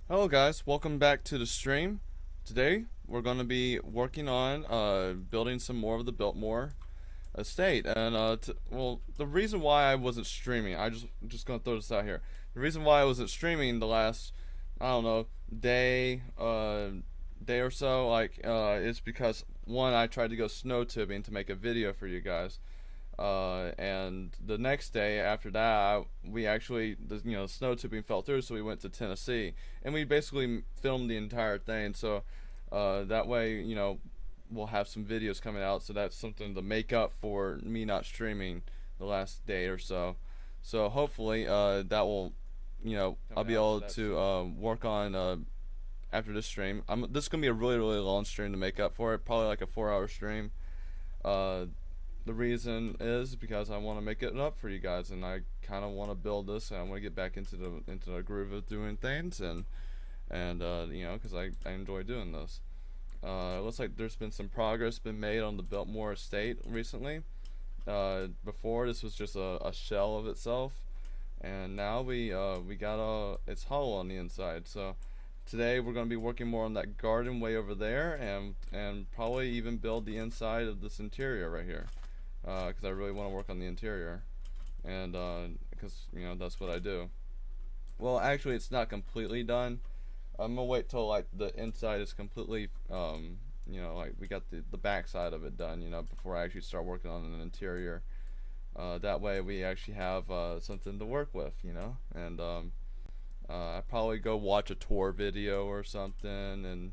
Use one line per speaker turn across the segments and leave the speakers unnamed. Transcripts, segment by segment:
Hello guys, welcome back to the stream. Today we're going to be working on building some more of the Biltmore estate. And well, the reason why I wasn't streaming, just going to throw this out here. The reason why I wasn't streaming the last, I don't know, day or so, is because one, I tried to go snow tubing to make a video for you guys. And the next day after that, we actually, snow tubing fell through, so we went to Tennessee, and we basically filmed the entire thing. So that way, we'll have some videos coming out. So that's something to make up for me not streaming the last day or so. So hopefully, that will, I'll be able to work on after this stream. This is gonna be a really really long stream to make up for it. Probably like a 4 hour stream. Uh, the reason is because I want to make it up for you guys, and I kind of want to build this, and I want to get back into the groove of doing things, and because I enjoy doing this. It looks like there's been some progress been made on the Biltmore estate recently. Before this was just a shell of itself, and now we got it's hollow on the inside. So today we're going to be working more on that garden way over there, and probably even build the inside of this interior right here, because I really want to work on the interior, and because that's what I do. Well, actually, it's not completely done. I'm gonna wait till like the inside is completely, like we got the back side of it done, before I actually start working on an interior. That way we actually have something to work with, and I probably go watch a tour video or something, and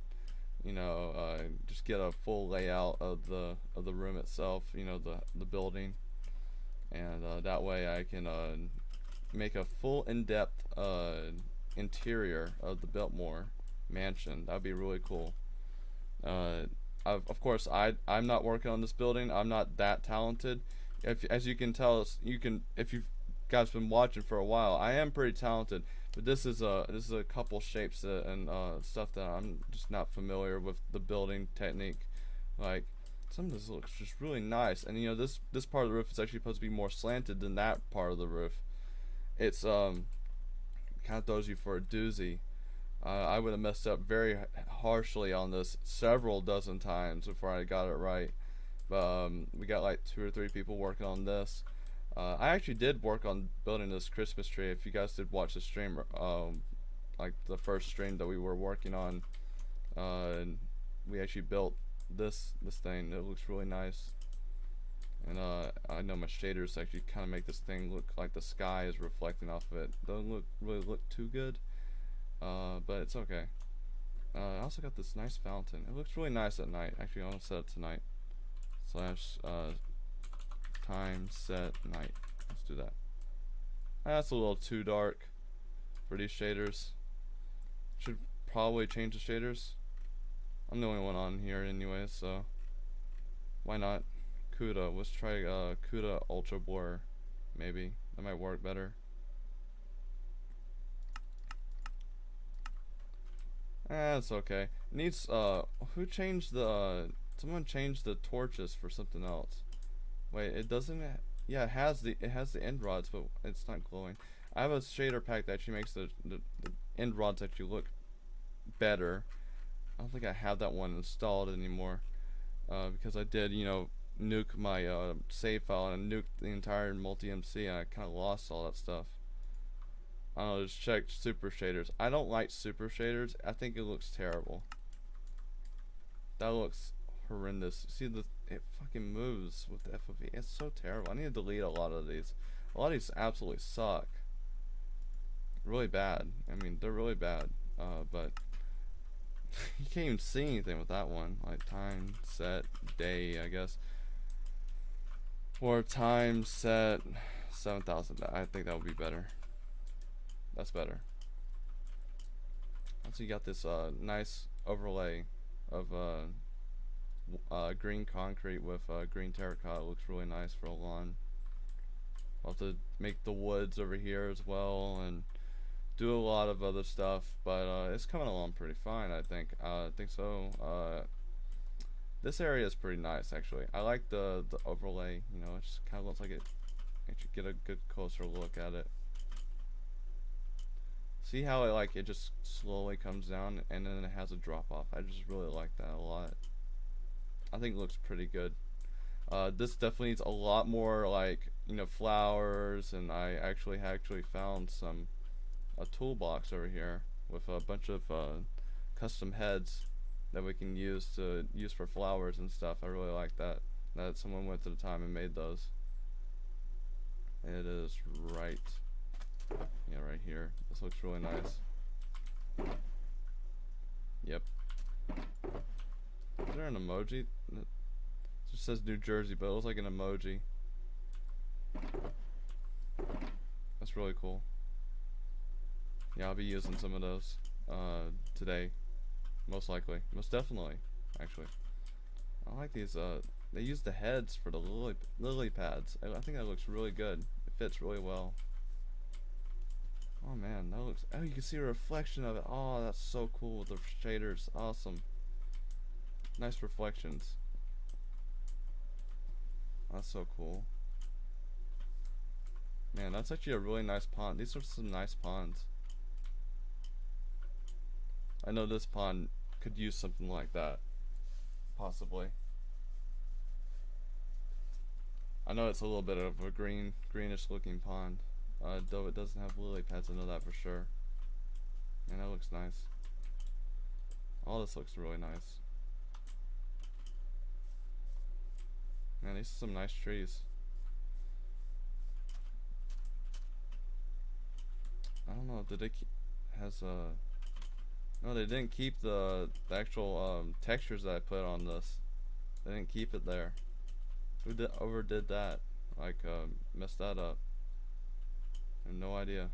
just get a full layout of the room itself, the building, and that way I can make a full in-depth interior of the Biltmore mansion. That would be really cool. Uh, of course, I'm not working on this building. I'm not that talented. As you can tell, if you've guys been watching for a while, I am pretty talented. But this is a couple shapes and stuff that I'm just not familiar with the building technique. Like some of this looks just really nice, and this part of the roof is actually supposed to be more slanted than that part of the roof. It's kind of throws you for a doozy. I would have messed up very harshly on this several dozen times before I got it right. But we got like 2 or 3 people working on this. I actually did work on building this Christmas tree. If you guys did watch the stream, like the first stream that we were working on, we actually built this thing. It looks really nice, and I know my shaders actually kind of make this thing look like the sky is reflecting off of it. Doesn't really look too good, but it's okay. I also got this nice fountain. It looks really nice at night. Actually, I'm gonna set it tonight. Slash time set night. Let's do that. That's a little too dark for these shaders. Should probably change the shaders. I'm the only one on here anyway, so why not? CUDA. Let's try CUDA Ultra Blur. Maybe that might work better. It's okay. It needs who changed the someone changed the torches for something else. Wait, it doesn't. Yeah, it has the end rods, but it's not glowing. I have a shader pack that actually makes the end rods actually look better. I don't think I have that one installed anymore, because I did, nuke my save file and nuked the entire multi-MC, and I kind of lost all that stuff. I don't know, just check super shaders. I don't like super shaders. I think it looks terrible. That looks horrendous. See, it fucking moves with the FOV. It's so terrible. I need to delete a lot of these. A lot of these absolutely suck. Really bad. I mean, they're really bad. But you can't even see anything with that one. Like time set day, I guess. Or time set 7,000. I think that would be better. That's better. So you got this nice overlay of green concrete with green terracotta. It looks really nice for a lawn. I'll have to make the woods over here as well and do a lot of other stuff, but it's coming along pretty fine, I think. I think so. This area is pretty nice, actually. I like the overlay. It just kind of looks like it. I should get a good closer look at it. See how it just slowly comes down and then it has a drop off. I just really like that a lot. I think it looks pretty good. This definitely needs a lot more flowers, and I actually found a toolbox over here with a bunch of custom heads that we can use for flowers and stuff. I really like that someone went to the time and made those. It is right here. This looks really nice. Yep. Is there an emoji? It just says New Jersey, but it looks like an emoji. That's really cool. Yeah, I'll be using some of those today. Most likely. Most definitely, actually. I like these. They use the heads for the lily pads. I think that looks really good. It fits really well. Oh man, that looks... Oh, you can see a reflection of it. Oh, that's so cool with the shaders. Awesome. Nice reflections. That's so cool. Man, that's actually a really nice pond. These are some nice ponds. I know this pond could use something like that. Possibly. I know it's a little bit of a greenish looking pond. Though it doesn't have lily pads, I know that for sure. Man, that looks nice. All this looks really nice. Man, these are some nice trees. I don't know, did it no, they didn't keep the actual textures that I put on this. They didn't keep it there. Who overdid that? Messed that up. I have no idea.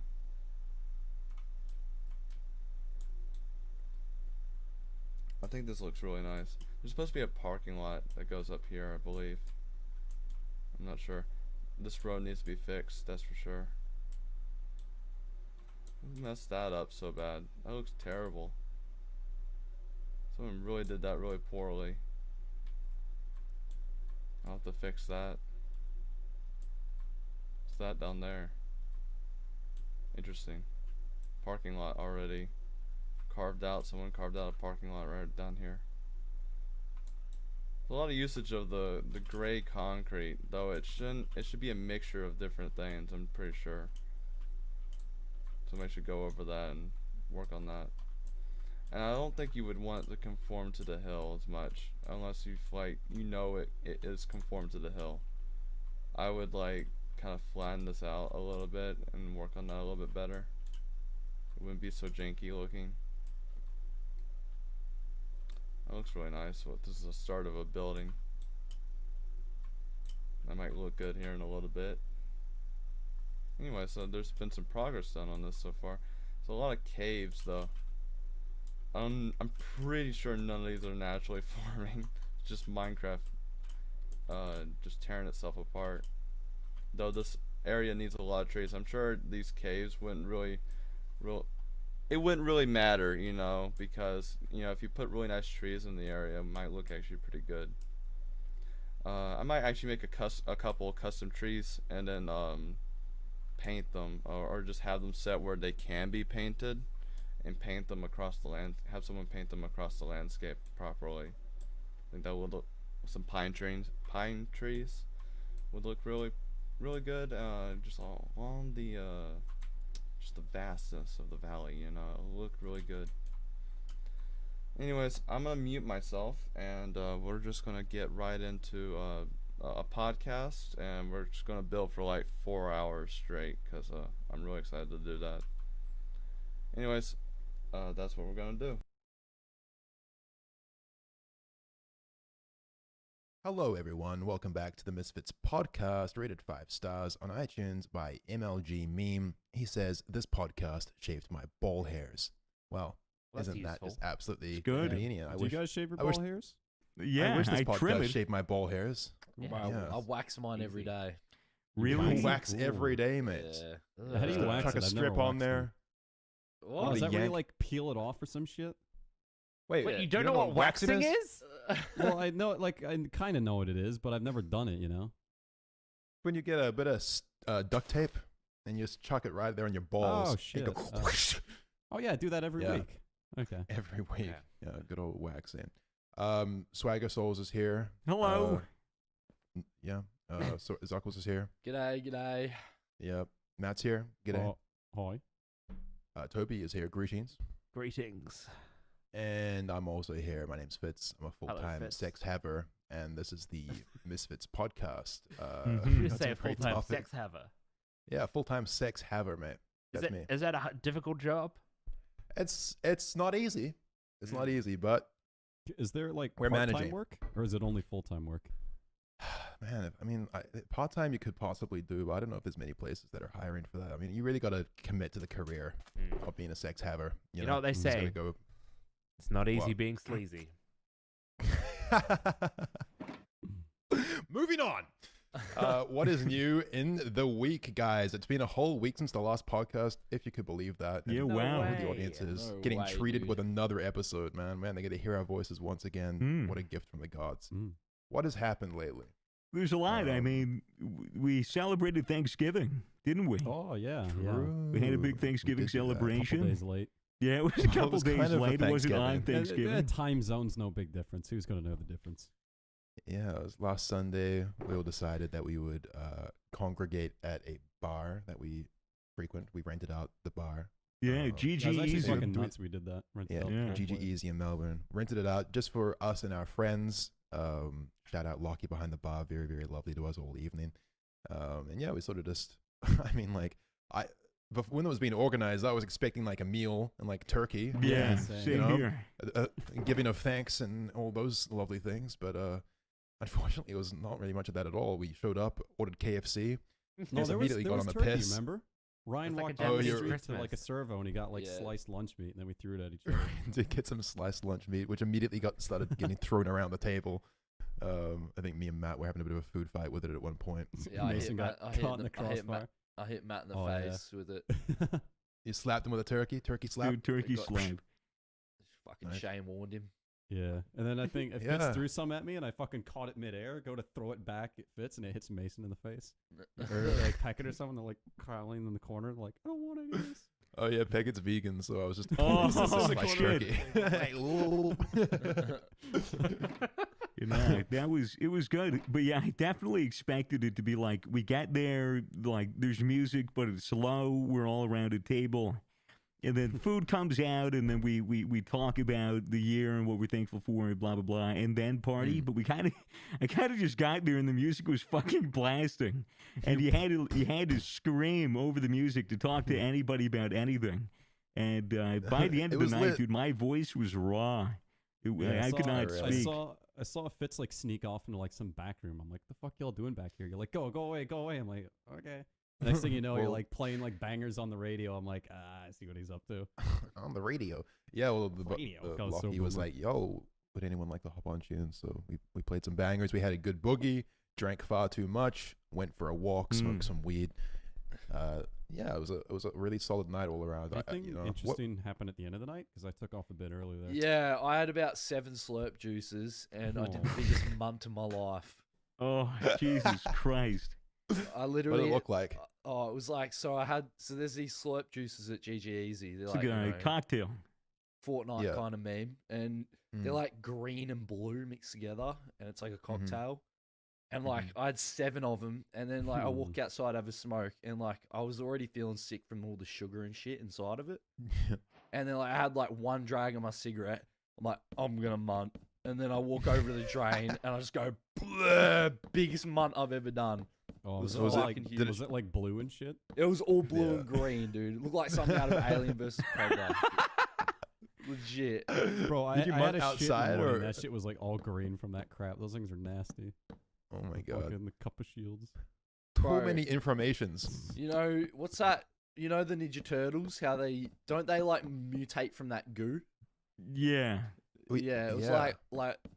I think this looks really nice. There's supposed to be a parking lot that goes up here, I believe. I'm not sure. This road needs to be fixed, that's for sure. Who messed that up so bad? That looks terrible. Someone really did that really poorly. I'll have to fix that. What's that down there? Interesting. Parking lot already carved out. Someone carved out a parking lot right down here. There's a lot of usage of the gray concrete, though it should be a mixture of different things, I'm pretty sure. Somebody should go over that and work on that. And I don't think you would want to conform to the hill as much, unless you it is conformed to the hill. I would kind of flatten this out a little bit and work on that a little bit better. It wouldn't be so janky looking. That looks really nice. This is the start of a building. That might look good here in a little bit. Anyway, so there's been some progress done on this so far. There's a lot of caves though. I'm pretty sure none of these are naturally forming. It's just Minecraft just tearing itself apart. Though this area needs a lot of trees. I'm sure these caves wouldn't really matter, you know, because if you put really nice trees in the area, it might look actually pretty good. I might actually make a couple custom trees and then paint them, or just have them set where they can be painted, and paint them across the land. Have someone paint them across the landscape properly. I think that would look, some pine trees would look really good. Just all along the just the vastness of the valley, you know, it'll look really good. Anyways, I'm gonna mute myself, and we're just gonna get right into a podcast, and we're just gonna build for like 4 hours straight, because I'm really excited to do that. Anyways, that's what we're gonna do.
Hello everyone, welcome back to the Misfits podcast, rated 5 stars on iTunes by MLG Meme. He says, this podcast shaved my ball hairs. Well, isn't that just absolutely convenient?
Do you guys shave your ball hairs?
Yeah,
I wish this
trim
podcast
it.
shaved my ball hairs.
Wow,
Yeah.
I wax mine every day.
Really?
I wax every day, mate.
Yeah.
How do you wax
Chuck
it?
a
I've
strip
never
on
waxed
there.
them.
What?
Oh, is that where you
yank-
like peel it off or some shit?
Wait,
you don't know what waxing is?
Well, I know, like, I kind of know what it is, but I've never done it, you know?
When you get a bit of duct tape and you just chuck it right there on your balls.
Oh,
and
shit.
go,
Oh yeah, I do that every
Yeah.
week. Okay.
Every week.
Yeah.
Yeah, good old waxing. Swagger Souls is here.
Hello.
Yeah. So Zuckles is here.
G'day.
Yep. Matt's here. G'day.
Hi.
Toby is here. Greetings.
Greetings.
And I'm also here. My name's Fitz. I'm a full-time
Fitz.
sex haver, and this is the Misfits podcast.
You
that's
say
a
a
great
full-time
topic.
sex haver.
Yeah, full-time sex haver, mate. That's me.
Is that a difficult job?
It's not easy. It's not easy, but
Is there like
We're
part-time
managing.
work, or is it only full-time work?
man, part-time you could possibly do, but I don't know if there's many places that are hiring for that. I mean, you really got to commit to the career of being a sex haver.
You know what they
You just gotta
say?
go.
It's not easy
What?
being sleazy.
Moving on. What is new in the week, guys? It's been a whole week since the last podcast, if you could believe that.
Yeah,
And
wow.
who the
way.
audience is
No
getting
way,
treated
dude.
with another episode, man. Man, they get to hear our voices once again.
Mm.
What a gift from the gods.
Mm.
What has happened lately?
There's a lot. I
Um,
mean, we celebrated Thanksgiving, didn't we?
Oh yeah.
We had a big
True.
Thanksgiving
We did do that.
Couple
celebration.
days late.
Yeah, it was a
Well, it
couple
was
days
kind of a
late. It wasn't on
Thanksgiving.
Thanksgiving.
Time zone's no big difference. Who's gonna know the difference?
Yeah, it was last Sunday. We all decided that we would congregate at a bar that we frequent. We rented out the bar.
Yeah,
That
That was
GG
actually
Easy.
fucking nuts. We did that. Rented
Yeah,
out
Yeah.
the whole
GG
place.
Easy in Melbourne. Rented it out just for us and our friends. Shout out Lockie behind the bar. Very, very lovely to us all evening. And yeah, we sort of just, I mean, like, when it was being organized, I was expecting like a meal and like turkey.
Yeah,
same.
same
You know?
here.
Giving of thanks and all those lovely things. But unfortunately, it was not really much of that at all. We showed up, ordered KFC.
No,
Just
there was,
immediately
there
got
was
on the
turkey,
piss.
remember? Ryan
It's like a
walked down
Japanese
the street to
Christmas.
like a servo and he got like
Yeah.
sliced lunch meat and then we threw it at each other.
To get some sliced lunch meat, which immediately started getting thrown around the table. I think me and Matt were having a bit of a food fight with it at one point.
Yeah, I
Mason
hit
got
Matt- I hit
caught in the
the- I hit
crossfire.
I hit Matt in the
Oh, yeah.
face with it.
You slapped him with a turkey slap.
Dude, turkey
got-
slap.
Fucking
Nice.
Shane warned him.
Yeah, and then I think it
Yeah.
Fitz threw some at me, and I fucking caught it midair. Go to throw it back, it fits, and it hits Mason in the face. Or like peck it or something. They're like crawling in the corner, like I don't want any of this.
Oh yeah, Peggett's vegan, so I was just
Oh,
this is sliced
shit.
turkey.
You know, it was good. But yeah, I definitely expected it to be like, we got there, like, there's music, but it's slow. We're all around a table. And then food comes out, and then we talk about the year and what we're thankful for, and blah, blah, blah, and then party. But I kind of just got there, and the music was fucking blasting. And you had to scream over the music to talk to anybody about anything. And by the end
It
of the
was
night,
lit.
dude, my voice was raw. I could not
really.
speak.
I saw Fitz like sneak off into like some back room. I'm like, the fuck y'all doing back here? You're like, go away. I'm like, okay. Next thing you know, you're
Well-
like playing like bangers on the radio. I'm like, I see what he's up to.
On the radio. Yeah, well, the
Radio goes so
Lockie was
boomer.
like, "Yo, would anyone like to hop on tunes?" So we played some bangers. We had a good boogie. Drank far too much. Went for a walk. Smoked some weed. Yeah, it was a really solid night all around.
Anything
you know,
interesting happened at the end of the night? Because I took off a bit early there.
Yeah, I had about 7 slurp juices, and I did the
Oh.
biggest month of my life.
Oh, Jesus Christ.
I
what did
literally.
it look like?
Oh, it was like, so there's these slurp juices at GG Easy. They're
It's
like,
like a cocktail.
Fortnite
Yeah.
kind of meme, and they're
Mm.
like green and blue mixed together, and it's like a cocktail. And like I had 7 of them, and then like I walk outside, have a smoke, and like I was already feeling sick from all the sugar and shit inside of it. And then like I had like one drag of my cigarette. I'm like, I'm gonna munt, and then I walk over to the drain, and I just go, "Bleh," biggest munt I've ever done.
Oh,
Was
was,
it
it
fucking
like,
huge.
was it like blue and shit?
It was all blue
Yeah.
and green, dude. It looked like something out of Alien vs Predator. Legit.
Bro, I,
Did you
I had
munt
a
outside,
shit in the morning.
or-
That shit was like all green from that crap. Those things are nasty.
Oh my god.
Fucking the cup of shields.
Too
Bro.
many informations.
You know what's that? You know the Ninja Turtles? How they don't they like mutate from that goo?
Yeah.
Yeah, it was like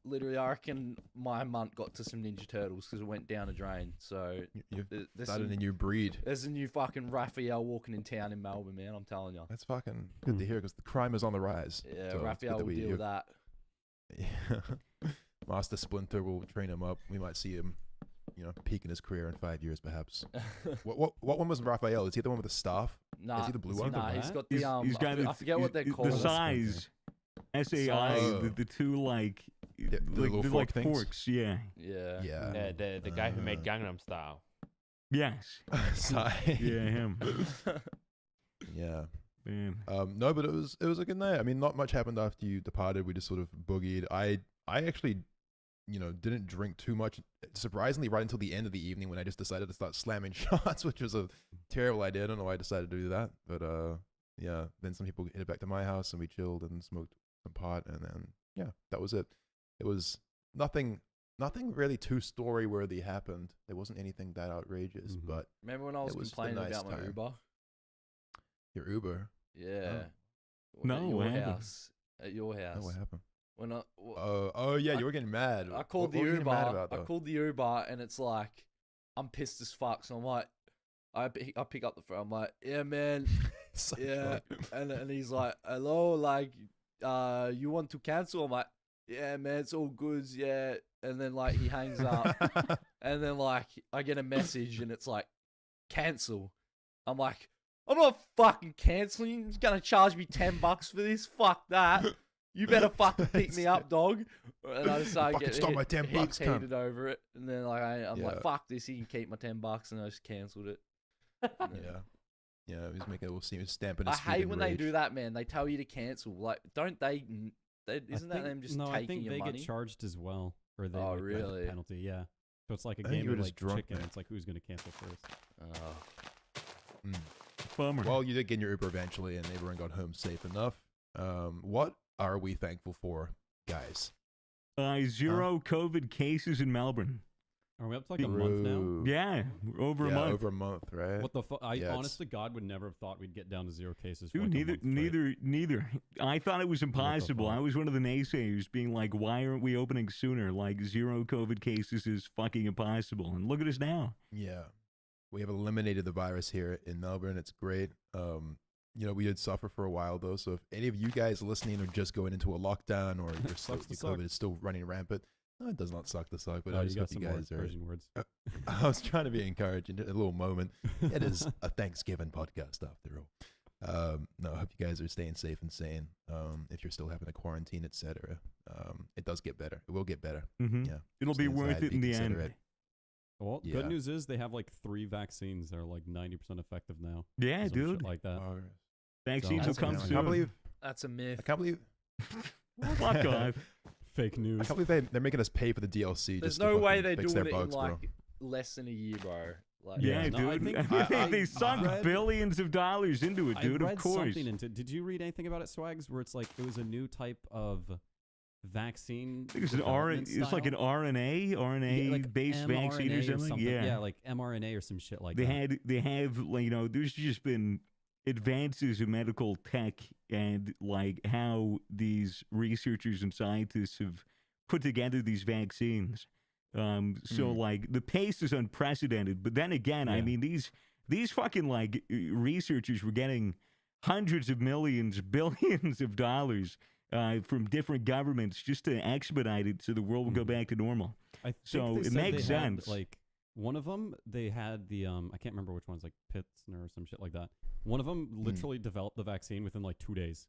literally. I reckon my month got to some Ninja Turtles because it went down a drain. So
You've
there's
started a new breed.
there's a new fucking Raphael walking in town in Melbourne, man. I'm telling you.
That's fucking good to hear because the crime is on the rise.
Yeah,
So it's
Raphael
good
will deal with that.
Yeah. Master Splinter will train him up. We might see him, peak in his career in 5 years, perhaps. What one was Raphael? Is he the one with the staff?
Nah,
Is he the blue
is he
one?
the
Nah, he's
rat?
got the
He's got
I forget what they're called.
The
That's
size, SAI,
Oh.
the two like,
The
like
little
they're
fork
like
things?
forks. Yeah.
Yeah.
Yeah.
The guy who made Gangnam Style.
Yes.
Sigh.
Yeah, him.
Yeah.
Man.
No, but it was a good night. I mean, not much happened after you departed. We just sort of boogied. I actually, didn't drink too much. Surprisingly, right until the end of the evening when I just decided to start slamming shots, which was a terrible idea. I don't know why I decided to do that, but yeah. Then some people headed back to my house and we chilled and smoked some pot, and then yeah, that was it. It was nothing really too story worthy happened. There wasn't anything that outrageous,
Mhm.
but
Remember when I was
It was a
complaining
nice
about my
time.
Uber?
your Uber.
Yeah.
No,
At
what
your
happened?
house. At your house.
Oh, what happened?
When
Oh yeah, you were getting mad.
I called
What
the
were you
Uber.
getting mad about,
I
though?
called the Uber, and it's like, I'm pissed as fuck. So I'm like, I pick up the phone. I'm like, yeah, man,
So
yeah.
drunk.
And he's like, hello, like, you want to cancel? I'm like, yeah, man, it's all good, yeah. And then like he hangs up, and then like I get a message, and it's like, cancel. I'm like, I'm not fucking canceling. You're gonna charge me $10 for this? Fuck that. You better fucking pick me up, dog. And I decided
Fucking
to
stop
get
my $10,
heaps
cunt.
heated over it. And then like I'm
Yeah.
like, fuck this. He can keep my $10, and I just cancelled it. And then-
Yeah, he was making it all seem stamping
I
his feet
hate
in
when
rage.
they do that, man. They tell you to cancel. Like, don't they? Isn't that them just
no,
taking
I think
your
they
money?
get charged as well, or they
Oh,
like, have a
really?
penalty. Yeah. So it's like a
I think
game
you
of
were
like
just drunk,
chicken.
man.
It's like who's gonna cancel first.
Oh.
Mm.
Bummer.
Well, you did get in your Uber eventually, and everyone got home safe enough. What are we thankful for, guys?
Zero COVID cases in Melbourne.
Are we up to like a month now?
True.
Yeah, we're over a month.
Over a month, right?
What the fuck? I
Yeah,
honest to God would never have thought we'd get down to 0 cases. For
Dude,
like a month straight.
neither. I thought it was impossible.
fuck?
I was one of the naysayers being like, why aren't we opening sooner? Like, 0 COVID cases is fucking impossible. And look at us now.
Yeah, we have eliminated the virus here in Melbourne. It's great. We did suffer for a while though. So if any of you guys listening are just going into a lockdown, or your
Sucks to suck.
COVID is still running rampant, no, it does not suck to suck. But
Oh,
I
you
just
got
hope
some
you
more
guys are.
Persian words.
I was trying to be encouraging. A little moment. It is a Thanksgiving podcast after all. No, I hope you guys are staying safe and sane. If you're still having a quarantine, etc. It does get better. It will get better.
Mm-hmm.
Yeah,
It'll
Stay
be worth
inside,
it
be
in the end.
considerate.
Well,
Yeah.
good news is they have like 3 vaccines that are like 90% effective now.
Yeah,
or some shit
dude.
like that.
Vaccines
So-
will come
I
soon.
can't believe.
That's a myth.
I can't believe.
Fuck off.
Fake
I
news.
can't believe they're making us pay for the DLC.
There's
just to
no way
fucking
they're
fix
doing
their
it in
bugs, bro.
like less than a year, bro. Like,
Yeah,
No, I
dude.
think-
they sunk
read-
billions of dollars into it,
I
dude.
read
Of course.
something into. Did you read anything about it, Swags? Where it's like it was a new type of vaccine.
I think it's
development
like an
style?
RNA
like
based vaccine or
mRNA
something. Yeah,
like mRNA or some shit like
they
that.
have like, there's just been advances in medical tech and like how these researchers and scientists have put together these vaccines. So like the pace is unprecedented. But then again, I
Yeah.
mean these fucking like researchers were getting hundreds of millions, billions of dollars from different governments just to expedite it so the world will go back to normal.
I think
So
they
it
said
makes
they had,
sense.
like one of them, they had the I can't remember which one's like Pitzner or some shit like that. One of them literally developed the vaccine within like 2 days,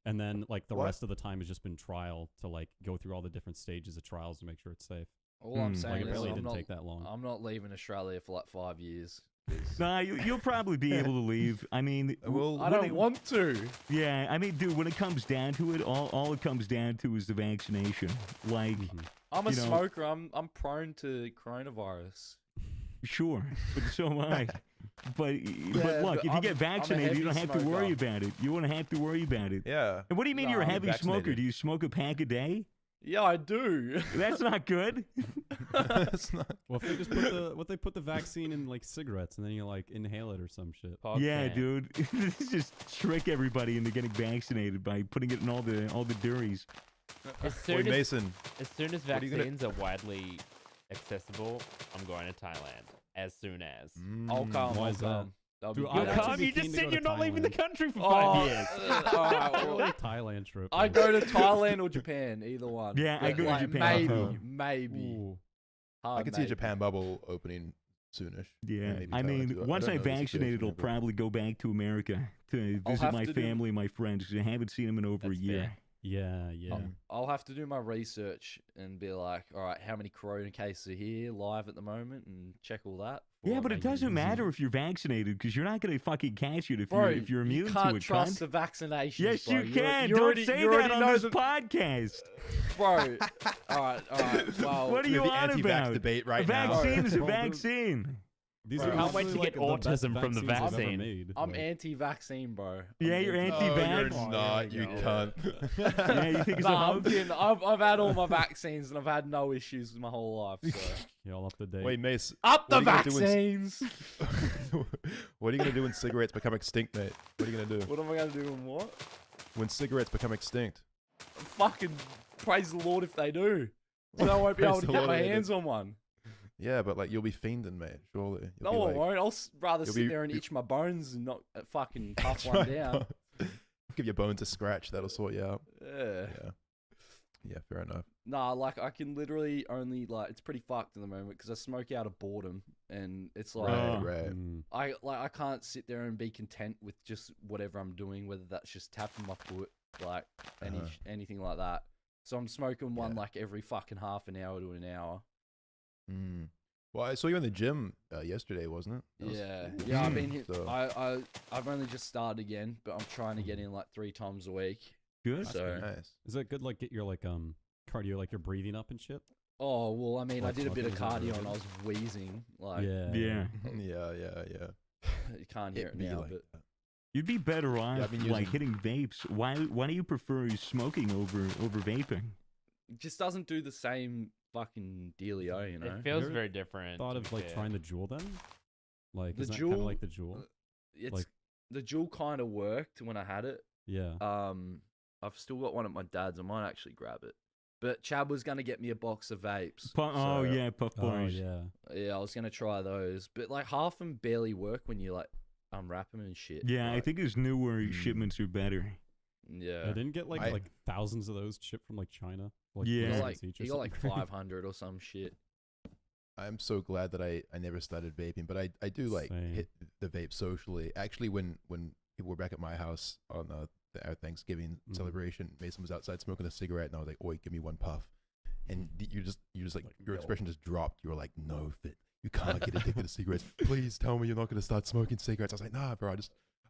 and then like the
What?
rest of the time has just been trial to like go through all the different stages of trials to make sure it's safe.
all I'm
Hmm.
saying
Like it
is
really
I'm
didn't
not,
take that long.
I'm not leaving Australia for like 5 years. 'cause
Nah, you'll probably be able to leave. I mean,
Well,
I don't want to.
Yeah, I mean, dude, when it comes down to it, all it comes down to is the vaccination. Like,
I'm a
You know-
smoker. I'm prone to coronavirus.
sure, but so am I. But
Yeah,
look,
but
if you
I'm-
get
I'm a
vaccinated, you don't
heavy
have to worry
smoker.
about it. You won't have to worry about it.
Yeah.
And what do you mean
No,
you're a
I'm
heavy
vaccinated.
smoker? Do you smoke a pack a day?
Yeah, I do.
That's not good.
It's not.
Well, if they just put the vaccine in like cigarettes and then you like inhale it or some shit.
Yeah,
Podcast.
dude. Just trick everybody into getting vaccinated by putting it in all the durries.
As
Boy,
soon as,
Mason.
as soon as
what are you gonna-
vaccines are widely accessible, I'm going to Thailand. As soon as.
I'll come.
Why
I'll
is that?
come. That'll
Dude,
be
I'd
good.
You'll
actually
come?
be
You
keen
just
to go
said
to
you're not leaving the
Thailand.
country for
Oh,
5 years.
all right, well,
Thailand trip.
I
like-
go to Thailand or Japan, either one.
Yeah, I
But,
go to
like,
Japan.
Maybe,
Uh-huh.
maybe.
Ooh.
I
Hard
could see a
maybe.
Japan bubble opening soonish.
Yeah,
Maybe
I
try not
mean,
to.
once
don't
I
know the
vaccinated,
situation
I'll
yet, but-
probably go back to America to
I'll
visit
have
my
to do-
family and my friends because I haven't seen them in over
That's
a year.
fair.
Yeah.
I'll have to do my research and be like, all right, how many corona cases are here live at the moment, and check all that.
Yeah,
before I
but it
make a
doesn't matter
decision.
if you're vaccinated because you're not going to fucking catch it if
Bro,
you're immune
you
to
can't
it.
trust
cunt.
the vaccinations.
Yes,
bro.
you can.
You
Don't
already,
say
you
that
already
on
know
this
the
podcast.
bro. All right. Well,
What are
We
you
have the
on
anti-vax
about?
debate
A
right now.
vaccine is a
Bro, dude.
vaccine.
These
Bro,
are
can't
wait to
usually,
get
like, the best
autism from the
vaccines I've ever
vaccine.
made.
I'm
Like,
anti-vaccine, bro.
Yeah,
I'm
you're
No,
anti-vax?
you're
Oh,
not.
there
You
we go.
cunt.
Yeah, you think it's a
Nah, I'm
hoax?
kidding. I've had all my vaccines and I've had no issues my whole life. So.
you're all up to date.
Wait, Mace.
Up the
what are you gonna do
vaccines.
what are you gonna do when cigarettes become extinct, mate? What are you gonna do
What am I gonna do and what?
when cigarettes become extinct?
Fucking praise the Lord if they do. Then I won't be
Praise
able to
the
get
Lord
my
if they do.
hands on one.
Yeah, but like you'll be fiending, mate. Surely. You'll
No,
be
I
like,
won't. I'll rather
you'll
sit
be-
there and itch my bones and not fucking puff
Try
one down.
Give your bones a scratch. That'll sort you out.
Yeah.
Yeah, fair enough.
Nah, like I can literally only like it's pretty fucked at the moment because I smoke out of boredom and it's like
Right.
Mm.
I can't sit there and be content with just whatever I'm doing, whether that's just tapping my foot, like anything like that. So I'm smoking one
Yeah.
like every fucking half an hour to an hour.
Mm. Well, I saw you in the gym yesterday, wasn't it? That was-
Yeah. I've been hit.
So-
I've only just started again, but I'm trying to get in like 3 times a week.
Good.
So
Nice.
Is it good? Like get your like cardio, like your breathing up and shit.
oh well, I mean, I
Like
did a bit of
smoking, is that
cardio and I
really
was wheezing. Like
Yeah.
Yeah.
Yeah.
you can't hear it
be
now,
like
but
that.
You'd be better off
I've been
like
using-
hitting vapes. Why do you prefer smoking over vaping?
it just doesn't do the same fucking dealio, you know.
It feels
ever
very different.
Thought
to
of
be
like
fair.
trying the Juul then? Like
The
isn't that kind of
Juul-
like the Juul?
It's
like-
the Juul kind of worked when I had it.
Yeah.
I've still got one at my dad's. I might actually grab it. But Chad was gonna get me a box of vapes.
Oh
so,
yeah, puff
Oh
bars.
yeah.
yeah, I was gonna try those, but like half them barely work when you like unwrap them and shit.
Yeah, I
like,
think his newer shipments are better.
Yeah,
I didn't get like
I-
like thousands of those shipped from like China. Like,
Yeah.
he got
1
like
cents each or
he got like
something crazy.
500 or some shit.
I'm so glad that I never started vaping, but I do like
Same.
hit the vape socially. Actually, when people were back at my house on our Thanksgiving
Mhm.
celebration, Mason was outside smoking a cigarette, and I was like, "Oi, give me one puff." And you just like your expression just dropped. You were like, "No, Fit, you can't get addicted to cigarettes. Please tell me you're not gonna start smoking cigarettes." I was like, "Nah, bro,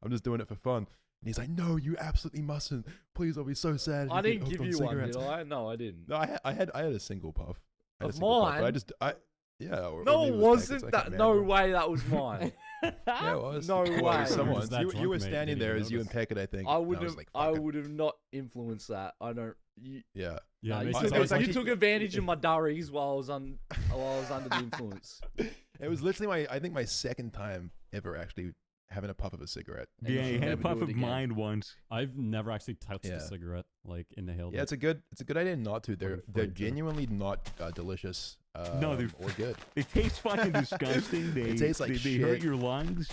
I'm just doing it for fun." And he's like, "No, you absolutely mustn't. Please, I'll be so sad." if
I
you get
didn't
hooked
give
on
you one,
cigarettes."
did I? No, I didn't.
No, I had a single puff. I had
Of
a single puff, but
mine?
yeah. Or
No,
maybe
it
it was packets,
wasn't.
I
That
can't
no
remember.
way. That was mine.
Yeah, it was.
No
Well, it was
way.
someone's.
Was that
You
drunk,
were
mate?
standing
Didn't
there
even
as you and
notice.
Peckett, I think.
I
and
would
was
have.
like,
I
"Fuck it."
would have not influenced that. I don't. You,
Yeah.
Yeah.
nah, you,
Mason's
took,
it was
always
you
actually-
took advantage of my durries while I was under the influence.
It was literally I think my second time ever actually having a puff of a cigarette.
And you
Yeah, he
should
had a
never
puff
do it
of
again.
mine once.
I've never actually touched
Yeah.
a cigarette, like inhaled.
Yeah,
it.
it's a good idea not to. They're
afraid to.
genuinely not delicious.
No, they're
or good.
They taste fucking disgusting. They
tastes like
they hurt
shit.
your lungs.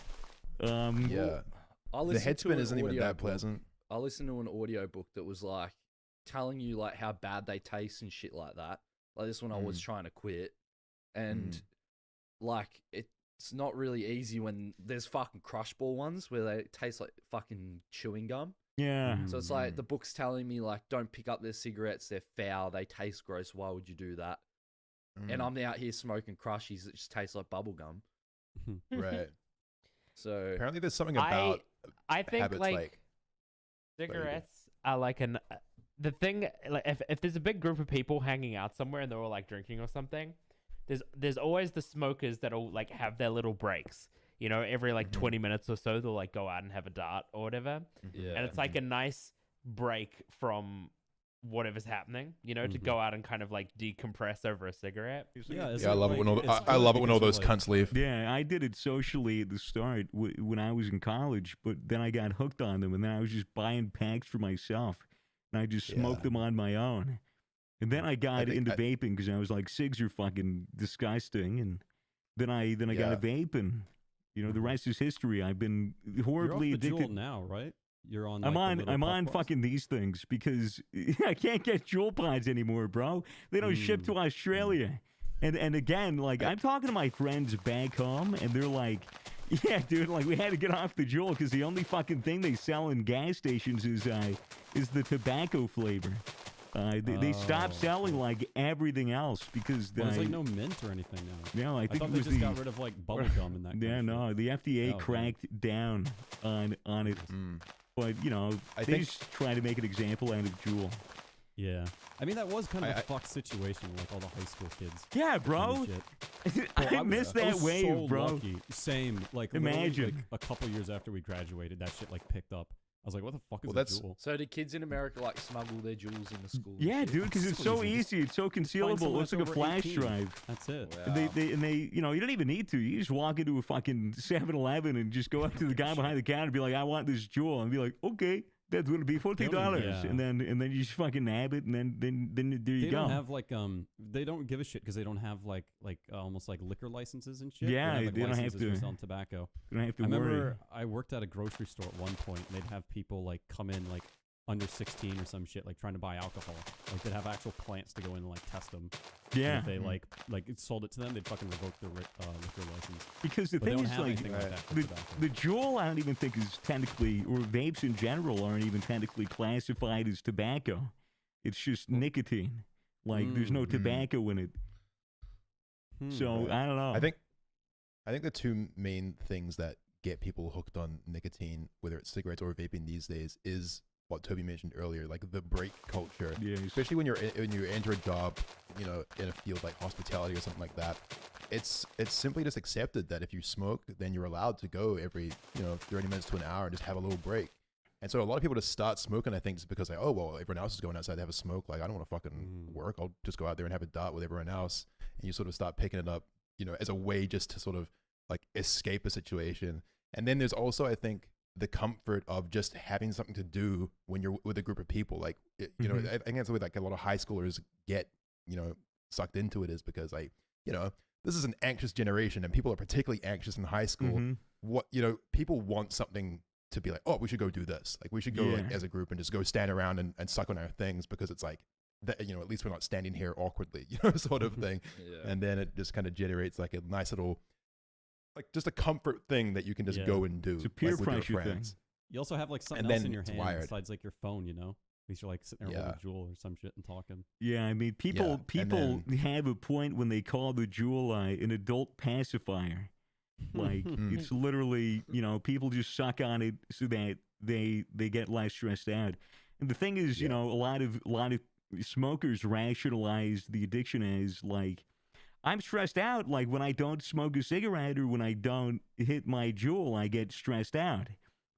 Yeah,
I
the
listened to
headspin
an
isn't even that
audiobook.
pleasant.
I listened to an audiobook that was like telling you like how bad they taste and shit like that. Like this when I was trying to quit, and like it's not really easy when there's fucking crush ball ones where they taste like fucking chewing gum.
Yeah.
So it's like the book's telling me like don't pick up their cigarettes, they're foul, they taste gross. Why would you do that? And I'm out here smoking crushies that just taste like bubble gum.
right.
So
Apparently, there's something about
I think
habits
like cigarettes are like the thing. Like if there's a big group of people hanging out somewhere and they're all like drinking or something, there's always the smokers that'll like have their little breaks. You know, every like 20 minutes or so, they'll like go out and have a dart or whatever.
yeah,
And it's like a nice break from whatever's happening, you know, to go out and kind of like decompress over a cigarette.
Yeah,
Yeah, I love it when I love it when all those cunts leave.
Yeah, I did it socially at the start when I was in college, but then I got hooked on them, and then I was just buying packs for myself, and I just smoked
Yeah.
them on my own. And then I got
think
into vaping because I was like, cigs are fucking disgusting, and then I got
Yeah.
a vape, and you know the rest is history. I've been horribly
You're off the
addicted.
Juul now, right? You're on.
I'm
like,
on
the little
I'm
puff
on
bars?
fucking these things because I can't get Juul pods anymore, bro. They don't ship to Australia. And again, like I'm talking to my friends back home, and they're like, "Yeah, dude, like we had to get off the Juul because the only fucking thing they sell in gas stations is the tobacco flavor. They stopped selling like everything else because
There's like no mint or anything now.
Yeah, I think
thought
it
they
was
just got rid of like bubble gum in that.
Yeah,
kind of
no,
shit.
the FDA
Oh,
cracked down on it, but you know,
I
they
think-
just try to make an example out of Juul.
Yeah, I mean that was kind of
I-
a fucked situation, like all the high school kids.
Yeah,
and
bro.
shit.
I missed
I
that
was
wave,
so
bro.
lucky. Same, like literally,
Imagine.
like, a couple years after we graduated, that shit like picked up. I was like, what the fuck is
Well,
a
that's-
Juul?
So did kids in America like smuggle their jewels into school? and
Yeah,
shit?
dude, because it's so easy. It's so
Find
concealable.
someone
It's like a
that's over
flash
18.
drive.
That's it.
Wow.
And they, you know, you don't even need to. You just walk into a fucking 7-Eleven and just go up to the guy behind the counter and be like, "I want this Juul," and be like, "Okay, that's going to be $40,"
Yeah.
and then you just fucking nab it, and then there you
They
go.
don't have like they don't give a shit because they don't have like almost like liquor licenses and shit.
Yeah,
they don't have, like,
they don't have
licenses for
to-
selling tobacco.
You don't have to
I
worry.
remember I worked at a grocery store at one point, and they'd have people like come in like under 16 or some shit, like trying to buy alcohol. Like they'd have actual plants to go in and like test them. And
Yeah,
if they like it sold it to them, they'd fucking revoke their liquor license.
because the
But they
thing
don't
is,
have
like,
anything like that for
the
tobacco.
Juul, I don't even think is technically, or vapes in general aren't even technically classified as tobacco. It's just nicotine. Like, there's no
Mm.
tobacco in it. So
right.
I don't know.
I think the two main things that get people hooked on nicotine, whether it's cigarettes or vaping these days, is what Toby mentioned earlier, like the break culture.
Yeah,
Especially when you enter a job, you know, in a field like hospitality or something like that. It's simply just accepted that if you smoke, then you're allowed to go every 30 minutes to an hour and just have a little break. And so a lot of people just start smoking, I think, just because like, oh well, everyone else is going outside to have a smoke. Like I don't want to fucking work. I'll just go out there and have a dart with everyone else. And you sort of start picking it up, as a way just to sort of like escape a situation. And then there's also, I think, the comfort of just having something to do when you're with a group of people. Like, I think that's what like a lot of high schoolers get, sucked into it, is because this is an anxious generation and people are particularly anxious in high school. What, people want something to be like, oh, we should go do this. Like we should go like, as a group and just go stand around and suck on our things because it's like, that, at least we're not standing here awkwardly, sort of thing.
Yeah.
And then it just kind of generates like a nice little, like just a comfort thing that you can just
Yeah.
go and do.
It's a peer
like, with your
pressure thing.
friends.
You also have like something
And
else
then
in your
it's
hand
wired.
besides like your phone, At least you're like sitting there with a Juul or some shit and talking.
Yeah, I mean,
Yeah,
people
and
people have a point when they call the Juul an adult pacifier. Like it's literally, people just suck on it so that they get less stressed out. And the thing is, a lot of smokers rationalize the addiction as like, I'm stressed out. Like when I don't smoke a cigarette or when I don't hit my Juul, I get stressed out.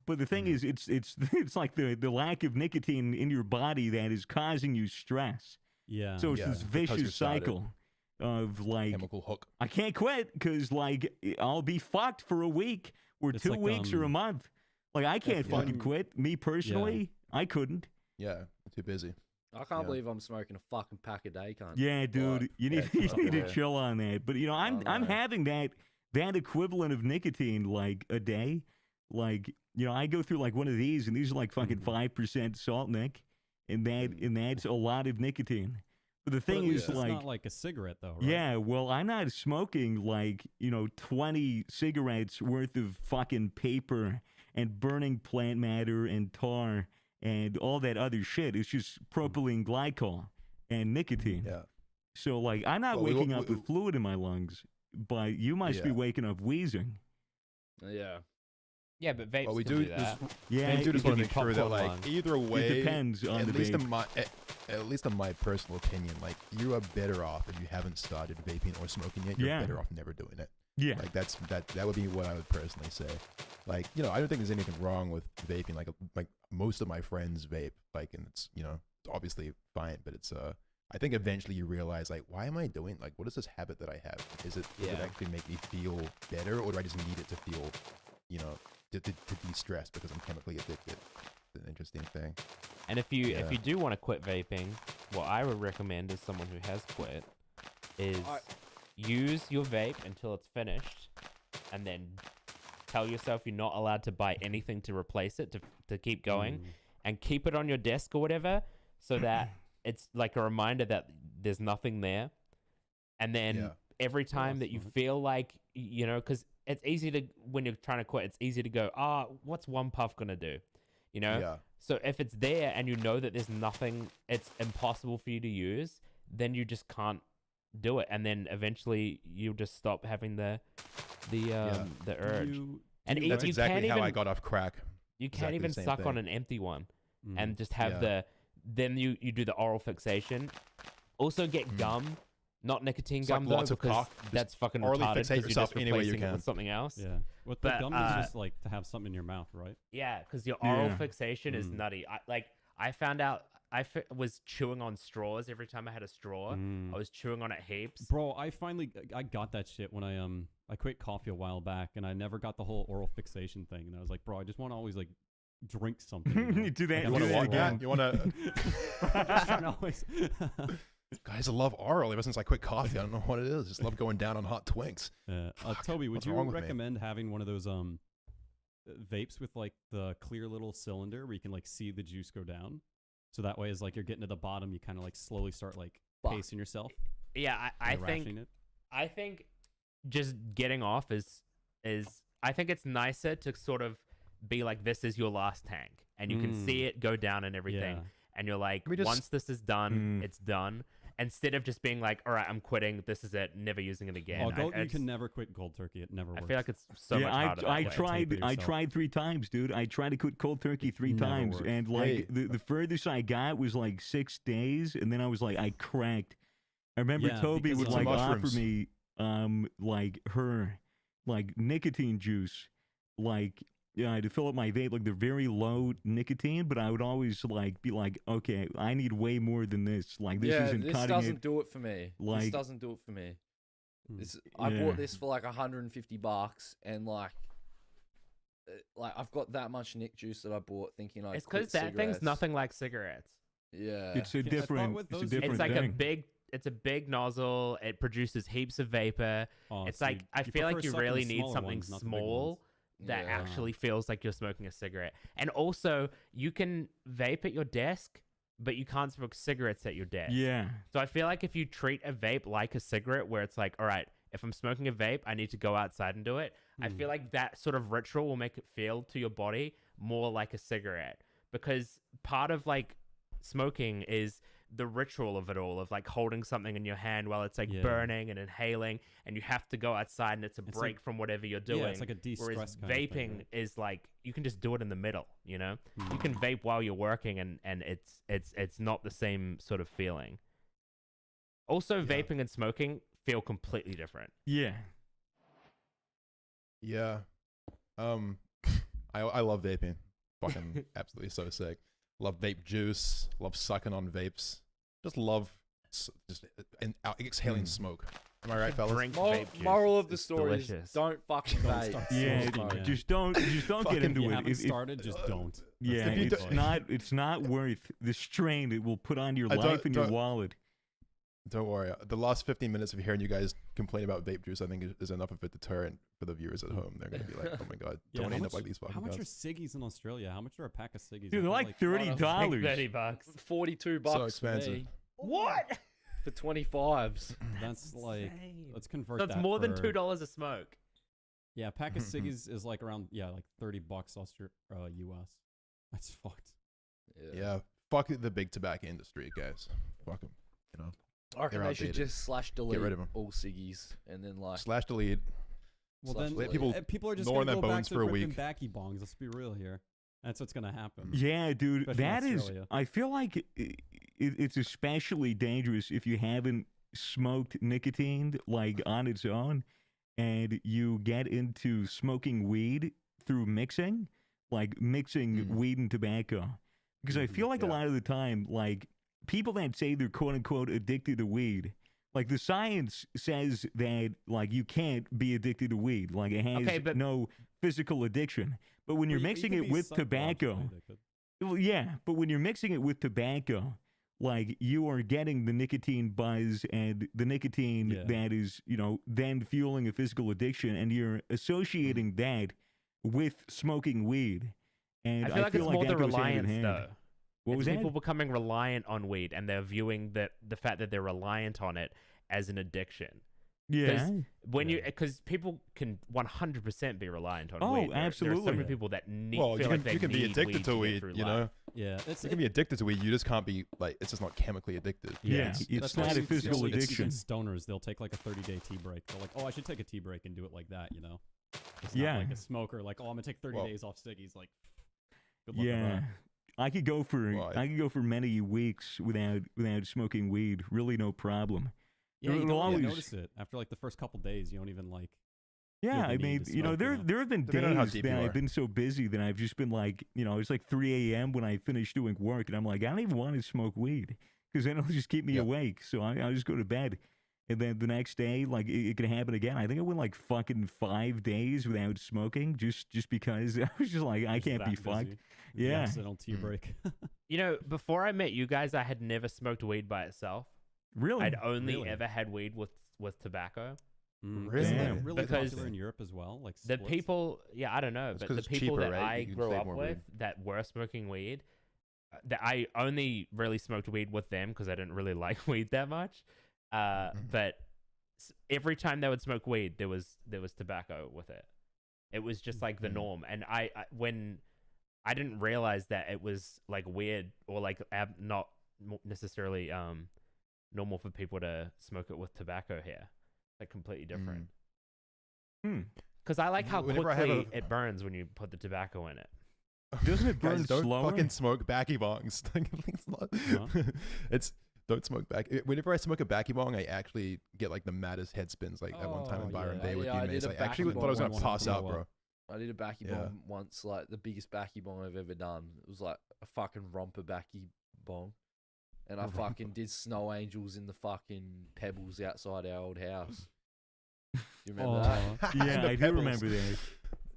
But the thing is, it's like the lack of nicotine in your body that is causing you stress.
Yeah.
So it's
Yeah,
this
because you're
vicious
started.
cycle of like,
Chemical hook.
I can't quit because like I'll be fucked for a week or
It's
2
like,
weeks or a month. Like I can't
Yeah.
fucking quit. Me personally, I couldn't.
Yeah, I'm too busy.
I can't
Yeah.
believe I'm smoking a fucking pack a day, cunt.
Yeah, dude,
Like,
you need
yeah,
you need to
yeah.
chill on that. But I'm
I know.
having that equivalent of nicotine like a day. Like I go through like one of these, and these are like fucking 5% salt, Nick, and that's a lot of nicotine. But the
But at
thing
least
is,
it's
like,
not like a cigarette though, right?
yeah, well, I'm not smoking like 20 cigarettes worth of fucking paper and burning plant matter and tar and all that other shit. It's just propylene glycol and nicotine.
Yeah.
So, like, I'm not
Well, we-
waking up
we-
with fluid in my lungs, but you must be
Yeah.
waking up wheezing.
Yeah.
Yeah, but vapes
Well, we
can
do
do that.
Yeah,
we do just
give
want
you
to make sure that,
popcorn
like,
lungs.
either way,
it depends on
at
the
least
vape.
in my at least in my personal opinion, like, you are better off if you haven't started vaping or smoking yet. You're
Yeah.
better off never doing it.
Yeah.
Like that would be what I would personally say. Like, I don't think there's anything wrong with vaping. Like most of my friends vape, like, and it's obviously fine, but it's I think eventually you realize, like, why am I doing, like, what is this habit that I have? Does it
Yeah.
actually make me feel better, or do I just need it to feel, to de-stress because I'm chemically addicted? It's an interesting thing.
And if you
Yeah.
do want to quit vaping, what I would recommend as someone who has quit is use your vape until it's finished, and then tell yourself you're not allowed to buy anything to replace it to keep going, and keep it on your desk or whatever, so that it's like a reminder that there's nothing there. and then
Yeah.
every time that you
smart.
feel like, you know, because it's easy to, when you're trying to quit, it's easy to go, what's one puff gonna do, you know?
Yeah.
So if it's there and you know that there's nothing, it's impossible for you to use, then you just can't do it, and then eventually you'll just stop having the urge. And
do
you
That's exactly
can't
how I
even-
got off crack.
You can't
exactly the
even
same
suck on
thing.
an empty one
Mm.
and just have
Yeah.
then you do the oral fixation. Also get gum, not nicotine
It's like
gum though,
lots of
because
cock. Just
that's fucking
orally
retarded
fixate
because you're
yourself
just
any way you
replacing it
can.
with something else.
Yeah. What the
But,
gum is just like to have something in your mouth, right?
Yeah, because your oral
Yeah.
fixation is
Mm.
nutty. I found out was chewing on straws every time I had a straw.
Mm.
I was chewing on it heaps.
Bro, I got that shit when I quit coffee a while back, and I never got the whole oral fixation thing, and I was like, bro, I just want to always like drink something. You know?
Do that.
Like,
You
I'm
want to
just
walk
trying
again? You want to?
just trying to always.
Guys, I love oral. Ever since I quit coffee, I don't know what it is. Just love going down on hot twinks.
Toby, would
what's
you
wrong with me?
recommend having one of those vapes with like the clear little cylinder where you can like see the juice go down? So that way, as like you're getting to the bottom, you kind of like slowly start like
Fuck.
pacing yourself.
Yeah, I
and
think
rationing it.
I think just getting off is I think it's nicer to sort of be like, this is your last tank, and you can see it go down and everything,
Yeah.
and you're like,
We just-
once this is done, it's done. Instead of just being like, all right, I'm quitting, this is it, never using it again.
Oh,
I
you
just-
can never quit cold turkey. It never
I
works.
feel like it's so much harder.
I
that way.
tried.
Tape it
I
yourself.
tried 3 times, dude. I tried to quit cold turkey 3
Never
times,
works.
and like
Hey.
the furthest I got was like 6 days, and then I was like, I cracked. I remember
Yeah,
Toby
because
would
of
like
the
offer
mushrooms.
me like her like nicotine juice, like to fill up my vape. Like they're very low nicotine, but I would always like be like, okay, I need way more than this. Like this
yeah,
isn't
this
cutting
doesn't
it.
do it for me. This
Like-
doesn't do it for me.
Hmm.
I
Yeah.
bought this for like $150, and like I've got that much Nick juice that I bought thinking I.
It's because that thing's nothing like cigarettes.
Yeah,
It's a
I thought
different.
with
It's a
those-
different
It's like
thing.
it's a big nozzle. It produces heaps of vapor.
Oh,
It's
so
like I
you
feel like
prefer
you
sucking
really
the
need
smaller
something
ones, not the big
small
ones.
that
Yeah.
actually feels like you're smoking a cigarette. And also, you can vape at your desk, but you can't smoke cigarettes at your desk.
Yeah.
So I feel like if you treat a vape like a cigarette, where it's like, all right, if I'm smoking a vape, I need to go outside and do it. I feel like that sort of ritual will make it feel to your body more like a cigarette, because part of like smoking is the ritual of it all, of like holding something in your hand while it's like
Yeah.
burning and inhaling, and you have to go outside and it's a
It's
break
like-
from whatever you're doing.
Yeah, it's like a de-stress
Whereas
kind of
vaping
thing, right?
is like you can just do it in the middle, you know? You can vape while you're working, and it's not the same sort of feeling. Also,
Yeah.
vaping and smoking feel completely different.
Yeah.
Yeah. I love vaping. Fucking absolutely so sick. Love vape juice. Love sucking on vapes. Just love exhaling smoke. Am I right, fellas?
Drink
Moral,
vape juice.
moral of the
It's
story
delicious.
is don't fucking
Don't
vape.
start
Yeah,
smoking,
Smoke.
yeah.
just don't get
Fucking-
into
If you
it.
haven't started, just don't.
Yeah,
If you
it's
don't-
it's not worth the strain it will put on your
I don't-
life and your
don't-
wallet.
Don't worry. The last 15 minutes of hearing you guys complain about vape juice, I think is enough of a deterrent for the viewers at home. They're going to be like, oh my God,
Yeah,
don't
how
end
much-
up like these fucking
How much are
guys.
ciggies in Australia? How much are a pack of ciggies?
Dude, they're like $30.
$30.
$42
So expensive.
What?
for 25s.
That's like let's convert
That's
that
more than
for-
$2 a smoke.
Yeah, a pack of ciggies is like around like $30 US. That's fucked.
Yeah. Fuck the big tobacco industry, guys. Fuck them. You know,
I reckon
They're
they should
outdated.
just slash delete
rid of 'em.
all ciggies and then like
slash delete.
Well,
Slash
then
delete.
People
are just
gnawing
gonna
their
go back
bones
to
for a
ripping
week.
backy bongs. Let's be real here. That's what's gonna happen.
Yeah, dude,
Especially in
that is.
Australia.
I feel like it's especially dangerous if you haven't smoked nicotine like on its own, and you get into smoking weed through mixing, like mixing weed and tobacco. Because I feel like a
Yeah.
lot of the time, like people that say they're quote unquote addicted to weed. Like the science says that like you can't be addicted to weed. Like it has
Okay, but-
no physical addiction. But when you're
Well, you
mixing
can
it
be
with
psychologically
tobacco,
addicted.
well, yeah, but when you're mixing it with tobacco, like you are getting the nicotine buzz and the nicotine
Yeah.
that is, then fueling a physical addiction, and you're associating that with smoking weed. And
I feel like it's more
that
the
goes hand in
reliance,
hand.
though.
What
It's
was that?
people becoming reliant on weed, and they're viewing the fact that they're reliant on it as an addiction.
Yeah.
Because people can 100% be reliant on
Oh,
weed. There are so
absolutely.
many people that need.
Well,
feel
you
like they
can be
need
addicted to
get
weed,
through
you
life.
know.
Yeah,
You can be addicted to weed. You just can't be like it's just not chemically addicted.
Yeah,
it's
it's
that's why
not a
you see
physical
even
addiction.
Stoners, they'll take like a 30-day tea break. They're like, oh, I should take a tea break and do it like that, you know? It's
Yeah.
not like a smoker, like, oh, I'm gonna take 30
Well-
days off ciggies. Like, good luck with
Yeah.
that.
I could go for
Well,
I could go for many weeks without smoking weed. Really, no problem.
Yeah, you
It'll
don't really
always-
notice it after like the first couple days. You don't even like.
Yeah,
the
I
need
mean,
to
you know,
smoke, you know?
there have been
Depending on how
days
deep
that
you
I've
are.
been so busy that I've just been like, you know, it's like 3 a.m. when I finish doing work, and I'm like, I don't even want to smoke weed because then it'll just keep me
Yep.
awake. So I'll just go to bed, and then the next day, like it can happen again. I think I went like fucking 5 days without smoking just because I was just like, I
just
can't be
that
fucked.
busy. The
Yeah.
accidental tea
Mm.
break.
You know, before I met you guys, I had never smoked weed by itself.
Really?
I'd only
Really?
ever had weed with tobacco.
Really?
Isn't
Yeah.
that really
Because
popular in Europe as well? Like
The
splits?
people, yeah, I don't know,
It's
but
'cause
the
it's
people
cheaper,
that
right?
I
You can
grew
save
up
more
with
weed.
that were smoking weed, that I only really smoked weed with them because I didn't really like weed that much. But every time they would smoke weed, there was tobacco with it. It was just like the
Mhm.
norm, and when I didn't realize that it was like weird or like not necessarily normal for people to smoke it with tobacco here, like completely different.
Hmm.
Because I like how
Whenever I have
quickly
a-
it burns when you put the tobacco in it.
Doesn't it
Guys,
burn
don't
slower?
fucking smoke backy bongs. It's not- it's don't smoke back. Whenever I smoke a backy bong, I actually get like the maddest head spins. Like that one time in
Oh,
Byron
yeah.
Bay with
Yeah,
you,
I
Mace.
did
I
a
actually
backy
thought I was
bong
gonna
once
pass
in a
out,
while.
bro.
I did a backy
Yeah.
bomb once, like the biggest backy bomb I've ever done. It was like a fucking romper backy bong. And I fucking did snow angels in the fucking pebbles outside our old house. You remember that?
Yeah,
The
I do
pebbles.
remember that.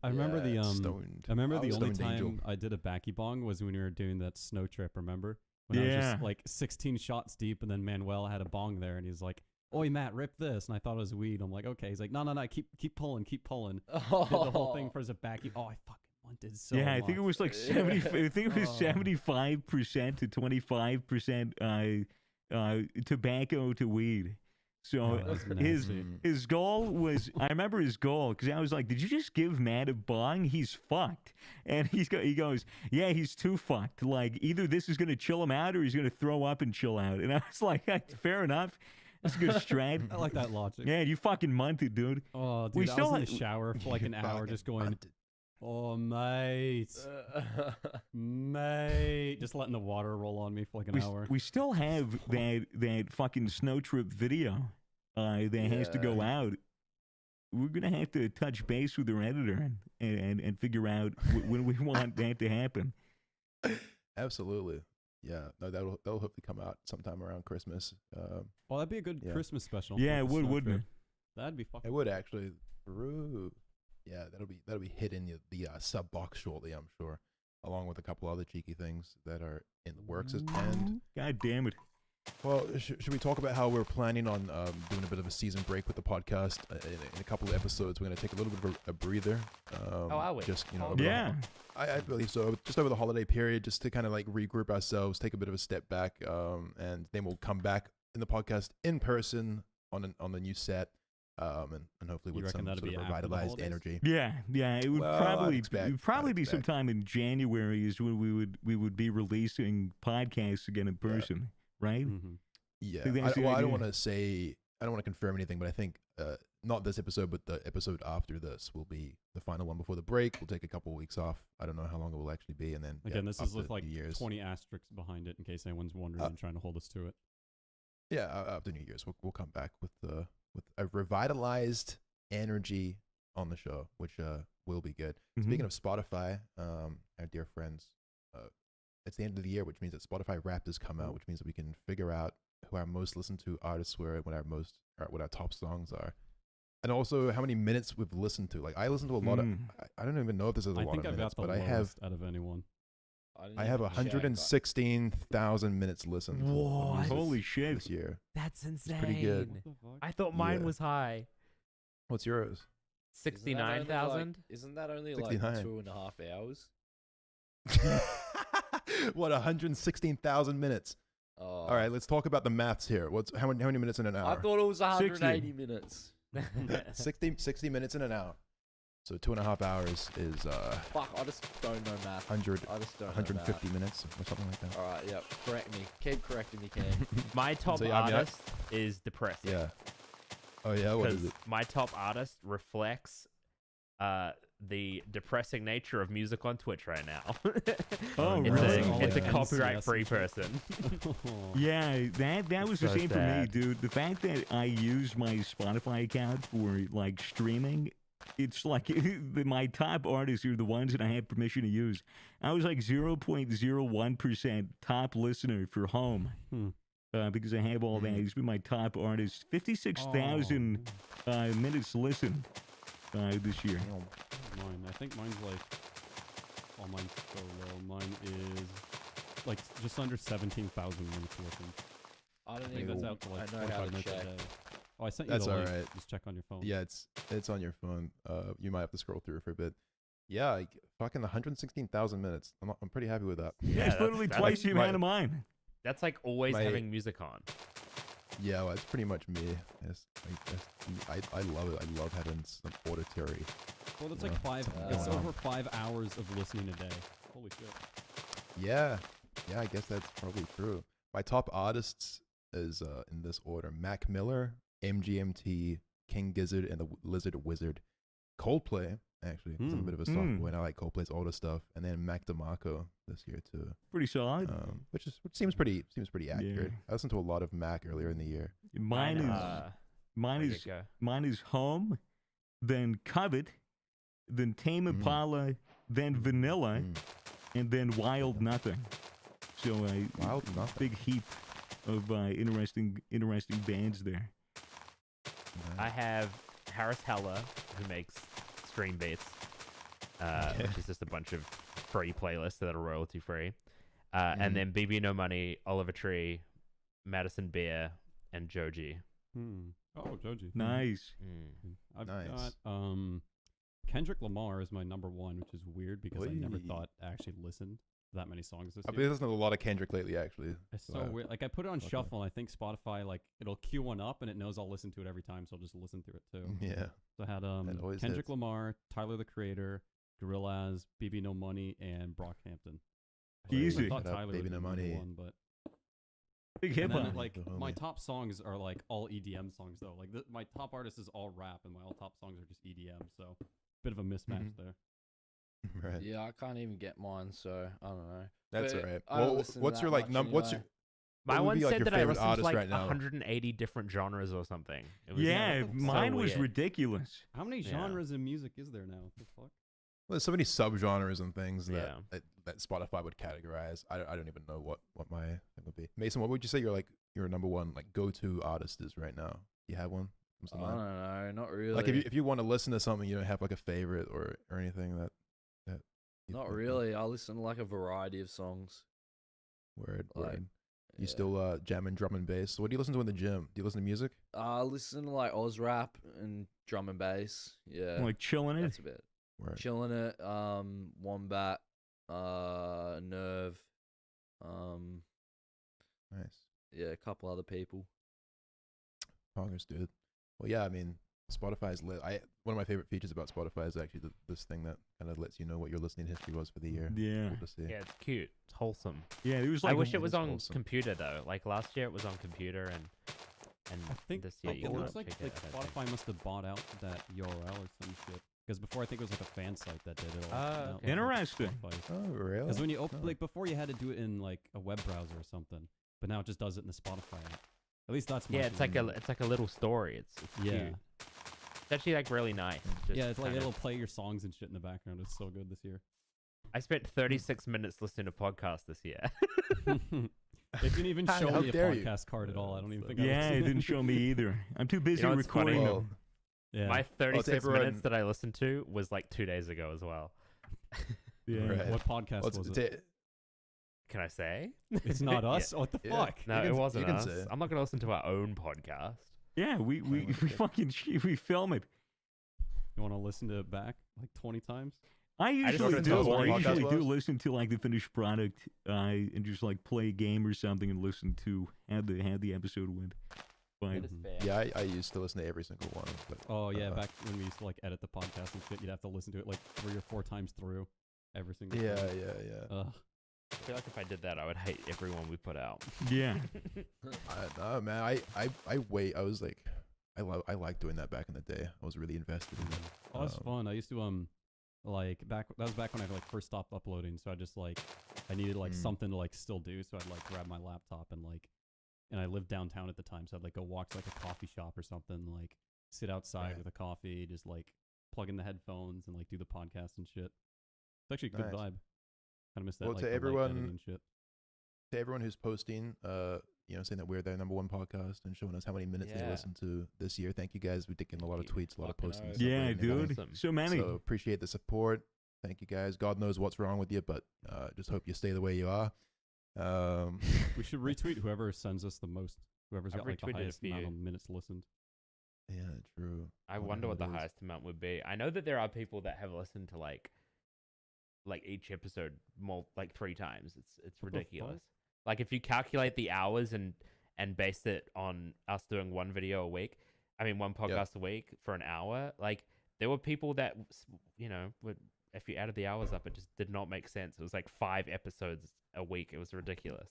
I remember the
Stoned.
I remember
I
the
was
only
stoned angel.
time I did a backy bong was when we were doing that snow trip. Remember? When I was
Yeah.
just like 16 shots deep, and then Manuel had a bong there, and he's like, "Oi, Matt, rip this," and I thought it was weed. I'm like, "Okay." He's like, "No, keep pulling." Did the whole thing for as a backy. Oh, I fucking wanted so.
Yeah, I
much.
think it was like 70. I think it was
Oh.
75% to 25% tobacco to weed. So
Oh, that's
his
nasty.
his goal was, I remember his goal because I was like, "Did you just give Matt a bong? He's fucked." And he goes, "Yeah, he's too fucked. Like either this is gonna chill him out or he's gonna throw up and chill out." And I was like, "Fair enough. That's a good strat."
I like that logic.
Yeah, you fucking munted, dude.
Oh, dude,
We
I
still
was in the
ha-
shower for like an hour,
Fucking
just going,
hunted.
"Oh, mate, mate," just letting the water roll on me for like an hour.
We still have that fucking snow trip video that has to go
Yeah.
out. We're gonna have to touch base with our editor and figure out when we want that to happen.
Absolutely. Yeah. No, that'll hopefully come out sometime around Christmas.
Oh, that'd be a good
Yeah.
Christmas special.
Yeah,
like
it
a
would,
snow
wouldn't
trip.
it?
That'd be fucking.
It would actually. True. Yeah, that'll be hitting the sub box shortly, I'm sure, along with a couple other cheeky things that are in the works. And
God damn it!
well, should we talk about how we're planning on doing a bit of a season break with the podcast? In a couple of episodes, we're going to take a little bit of a breather.
are we?
Just
Oh,
over the
Yeah,
I believe so. Just over the holiday period, just to kind of like regroup ourselves, take a bit of a step back, and then we'll come back in the podcast in person on the new set, and hopefully
You
with
reckon
some
that'd
sort
be
of
after the
revitalized
holidays?
energy.
yeah. It would
Well,
probably
I'd expect-
it would probably
I'd
be
expect.
sometime in January is when we would be releasing podcasts again in person, right?
Mhm.
Yeah.
think that's the
I
idea.
don't want to confirm anything, but I think not this episode, but the episode after this will be the final one before the break. We'll take a couple of weeks off. I don't know how long it will actually be, and then
Again, this is
after
with like
New Year's.
20 asterisks behind it in case anyone's wondering and trying to hold us to it.
Yeah, after New Year's, we'll come back with a revitalized energy on the show, which will be good.
Mhm.
Speaking of Spotify, our dear friends, it's the end of the year, which means that Spotify Wrapped has come out, which means that we can figure out who our most listened to artists were, what our top songs are, and also how many minutes we've listened to. Like I listen to a lot of. I don't even know if this is a
I
lot
think
of
I've
minutes,
got the
but I have
lowest out of anyone.
I have 116,000 minutes listened.
What?
Holy shit!
This year.
That's insane.
pretty good.
What the fuck?
I thought mine
Yeah.
was high.
What's yours?
69,000.
Isn't that only
69.
like 2.5 hours?
What, 116,000 minutes?
Oh.
All right, let's talk about the maths here. How many minutes in an hour?
I thought it was 180
60.
minutes.
60 minutes in an hour. So 2.5 hours is
Fuck, I just don't know math.
100,
I just don't know
150
math.
minutes or something like that.
All right, yep. Correct me. Keep correcting me, Cam.
My top
So, yeah, I mean,
artist is depressing.
Yeah. Oh yeah, what is
Because
it?
my top artist reflects the depressing nature of music on Twitch right now.
Oh,
it's
really?
it's a
Like
copyright-free
NCS.
person.
Yeah, that was the
So
same for me,
sad.
dude. The fact that I use my Spotify account for like streaming, it's like my top artists are the ones that I have permission to use. I was like 0.01% top listener for home. Because I have all that. He's been my top artist. 56,000 minutes listened this year.
Mine. I think mine's like. Oh, mine's so low. Mine is like just under 17,000 minutes listened.
I don't
I think
even.
that's out to like
I know how
45
to
minutes a
check.
day. Oh, I sent you
That's
the link.
alright.
Just check on your phone.
Yeah, it's on your phone. You might have to scroll through for a bit. Yeah, like, fucking 116,000 minutes. I'm pretty happy with that.
Yeah, it's literally
that's
twice the
my-
amount of mine.
That's like always
My-
having music on.
Yeah, well, it's pretty much me. I love it. I love having some auditory.
Well, that's
Yeah.
like five. It's
Wow.
over 5 hours of listening a day. Holy shit.
Yeah, I guess that's probably true. My top artists is in this order: Mac Miller, MGMT, King Gizzard, and the Lizard Wizard. Coldplay, actually, 'cause I'm a bit of a soft boy and I like Coldplay's older stuff. And then Mac DeMarco this year too,
Pretty solid.
which seems pretty accurate.
Yeah.
I listened to a lot of Mac earlier in the year.
Mine is
Okay, go.
mine is Home, then Covet, then Tame Impala, then Vanilla, and then Wild Nothing. So a
Wild Nothing.
big heap of interesting bands there.
I have Harris Heller, who makes Stream Beats, which is just a bunch of free playlists that are royalty free. And then BB No Money, Oliver Tree, Madison Beer, and Joji.
Oh, Joji.
Nice.
I've
Nice.
got Kendrick Lamar is my number one, which is weird because I never
Wee.
thought I actually listened to that many songs this
I've
year.
been listening to a lot of Kendrick lately, actually.
It's so weird. Like I put it on
Okay.
shuffle, and I think Spotify like it'll queue one up, and it knows I'll listen to it every time, so I'll just listen through it too.
Yeah.
So I had
always
Kendrick
hits.
Lamar, Tyler the Creator, Gorillaz, BB No Money, and Brockhampton.
Easy.
I thought
Shout out
Tyler
Baby
was
No
the number
Money.
one, but
Big hip
and then,
hop.
like
The
my
homie.
top songs are like all EDM songs though. Like my top artist is all rap, and my all top songs are just EDM. So bit of a mismatch there.
Right.
Yeah, I can't even get mine, so I don't know.
That's
But
alright.
I don't
Well,
listen to
what's
that
your like
much
what's
anyway.
My
What would
one
be, like,
said
your
that I
favorite
listened to
artist
like
right now?
180 different genres or something. It was
Yeah,
so
mine was
weird.
ridiculous.
How many
Yeah.
genres of music is there now? What the fuck?
Well, there's so many subgenres and things
Yeah.
that Spotify would categorize. I don't even know what my thing would be. Mason, what would you say your number one like go-to artist is right now? You have one? Comes to
I
mind?
don't know, not really.
Like if you want to listen to something, you don't have like a favorite or anything that you
Not
think of?
really. I listen to like a variety of songs.
Word.
Like,
You
yeah.
still jamming drum and bass? So what do you listen to in the gym? Do you listen to music?
I listen to like Oz rap and drum and bass. Yeah,
Like chilling it.
that's a bit.
Word.
Chilling it. Wombat. Nerve.
Nice.
Yeah, a couple other people.
Poggers, dude. Well, yeah, I mean, Spotify's lit. One of my favorite features about Spotify is actually this thing that kind of lets you know what your listening history was for the year.
Yeah.
Cool to see.
Yeah, it's cute. It's wholesome.
Yeah, it was
I
like
wish it
it
was
is
on
wholesome.
computer though. Like last year, it was on computer, and
I think
this year you
it
can't
looks like
check it, I don't think.
Spotify must have bought out that URL or some shit. Because before I think it was like a fan site that did it all.
Ah,
Now
okay.
it's like
Interesting.
Spotify.
Oh, really?
Because when you open,
Oh.
like before you had to do it in like a web browser or something, but now it just does it in the Spotify app. At least that's my
Yeah, it's like
feeling.
a little story. It's
yeah,
cute. It's actually like really nice. Just
yeah. It's like
kind of-
it'll play your songs and shit in the background. It's so good this year.
I spent 36 minutes listening to podcasts this year.
It didn't even show
How
me a
dare you.
podcast card at all. I don't even think.
Yeah,
I
it
listened.
didn't show me either. I'm too busy
know what's funny?
recording
Well,
them.
Yeah.
My 36
everyone-
minutes that I listened to was like 2 days ago as well.
Yeah.
Right.
What podcast
well,
was it?
Can I say?
It's not
Yeah.
us. What the
Yeah.
fuck?
No,
You
it
can-
wasn't
you can
us.
say.
I'm not gonna listen to our own podcast.
Yeah, we
Okay.
fucking we film it.
You want to listen to it back like 20 times?
I usually
listen
do.
to
I
stories.
usually
Podcast
do
was?
listen to like the finished product, and just like play a game or something and listen to how the episode went. But
That is fair.
Yeah, I used to listen to every single one. But,
Oh yeah, back when we used to like edit the podcast and shit, you'd have to listen to it like 3 or 4 times through every single
yeah,
time.
yeah.
Ugh.
I feel like if I did that, I would hate everyone we put out.
yeah,
No, man, I wait. I was like, I liked doing that back in the day. I was really invested in it.
Oh, that's fun. I used to like that was back when I like first stopped uploading, so I just like I needed like something to like still do, so I'd like grab my laptop and I lived downtown at the time, so I'd like go walk to like a coffee shop or something, like sit outside
Right.
with a coffee, just like plug in the headphones and like do the podcast and shit. It's actually a good
Nice.
vibe. Kind of miss that
Well,
like
to
the light
everyone-
editing and shit.
To everyone who's posting, saying that we're their #1 podcast and showing us how many minutes they
Yeah.
listened to this year. Thank you guys. We're getting a lot of
Thank you.
tweets, a lot of
Fucking
posting.
oath.
stuff
yeah,
and everything.
dude.
Awesome.
So many.
So appreciate the support. Thank you guys. God knows what's wrong with you, but just hope you stay the way you are.
We should retweet whoever sends us the most. Whoever's
I've
got like the
retweeted a
highest amount
few.
of minutes listened.
Yeah, true.
I wonder what the
it is.
highest amount would be. I know that there are people that have listened to like each episode more like 3 times. It's
What the fuck?
ridiculous. Like if you calculate the hours and base it on us doing one video a week, one podcast a week for an hour, like there were people that would, if you added the hours up, it just did not make sense. It was like 5 episodes a week. It was ridiculous.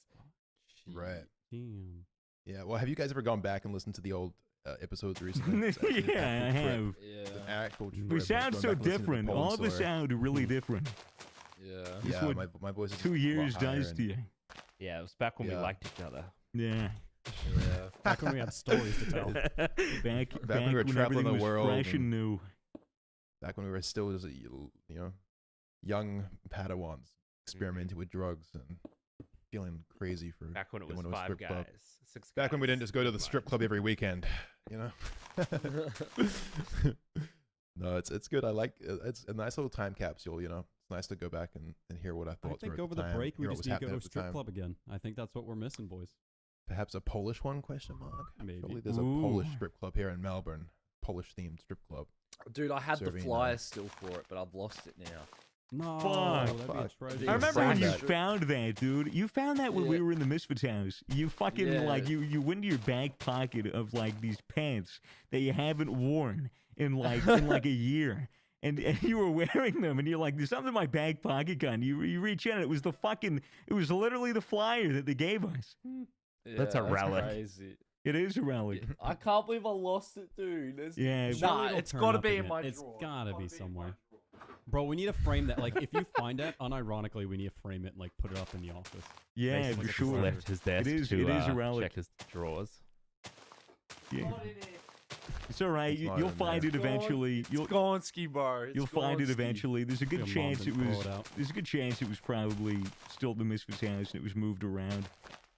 Right.
Damn.
Yeah. Well, have you guys ever gone back and listened to the old episodes recently? It's actually an
Yeah, I
actual trip.
have.
It's an
Yeah.
actual trip.
We
like,
sound
going
so
back and listening to the
different.
Poland
All of us
story.
sound really different.
Yeah.
That's
Yeah,
what
my voice is
2
a lot
years
higher
does
and-
to you.
Yeah, it was back when we
Yeah.
liked each other.
Yeah.
Yeah.
Back when we had stories to tell.
Back
when we were traveling
everything
the
was
world
fresh and
and-
new.
Back when we were still just young Padawans experimenting with drugs and feeling crazy for
Back when it was
going to a
5
strip
guys,
club.
6
Back when we
guys,
didn't just go to the
6
strip
guys.
club every weekend, you know. No, it's good. I like it's a nice little time capsule. It's nice to go back and hear what I
I
thoughts were
think
at
over
the
the
time,
break we
hear what
just
was
need to go to
happening
a
at the
strip
time.
club again. I think that's what we're missing, boys.
Perhaps a Polish one? Question mark.
Maybe.
Surely there's a Polish
Ooh.
strip club here in Melbourne. Polish themed strip club.
Dude, I had the
Serving,
flyer still for it, but I've lost it now.
No,
Fuck.
that'd be a
Fuck.
treasure.
Yeah,
I remember when you
Fraction.
found that, dude. You found that when we
Yeah.
were in the Misfits house. You fucking
Yeah.
you went into your back pocket of like these pants that you haven't worn in like a year. And you were wearing them, and you're like, "There's something in my back pocket, gun." You reach in, and it was literally the flyer that they gave us.
That's a relic.
Crazy.
It is a relic.
I can't believe I lost it, dude.
Yeah,
Nah,
Surely it'll
it's
turn
gotta
up
be in
again.
my
It's
drawer.
gotta
It's
be
gotta in my
somewhere.
drawer.
Bro, we need to frame that. Like, if you find it, unironically, we need to frame it and like put it up in the office.
yeah,
Basically,
for
it's
sure.
Left his desk
is-
to
it is a relic.
check his drawers.
Yeah. It's all right.
It's not
You'll
in
find
there.
it eventually. You'll
Gonski bar.
You'll find it eventually. There's a good
Your mom
chance it
didn't throw
was.
it out.
There's a good chance it was probably still the Misfits house and it was moved around.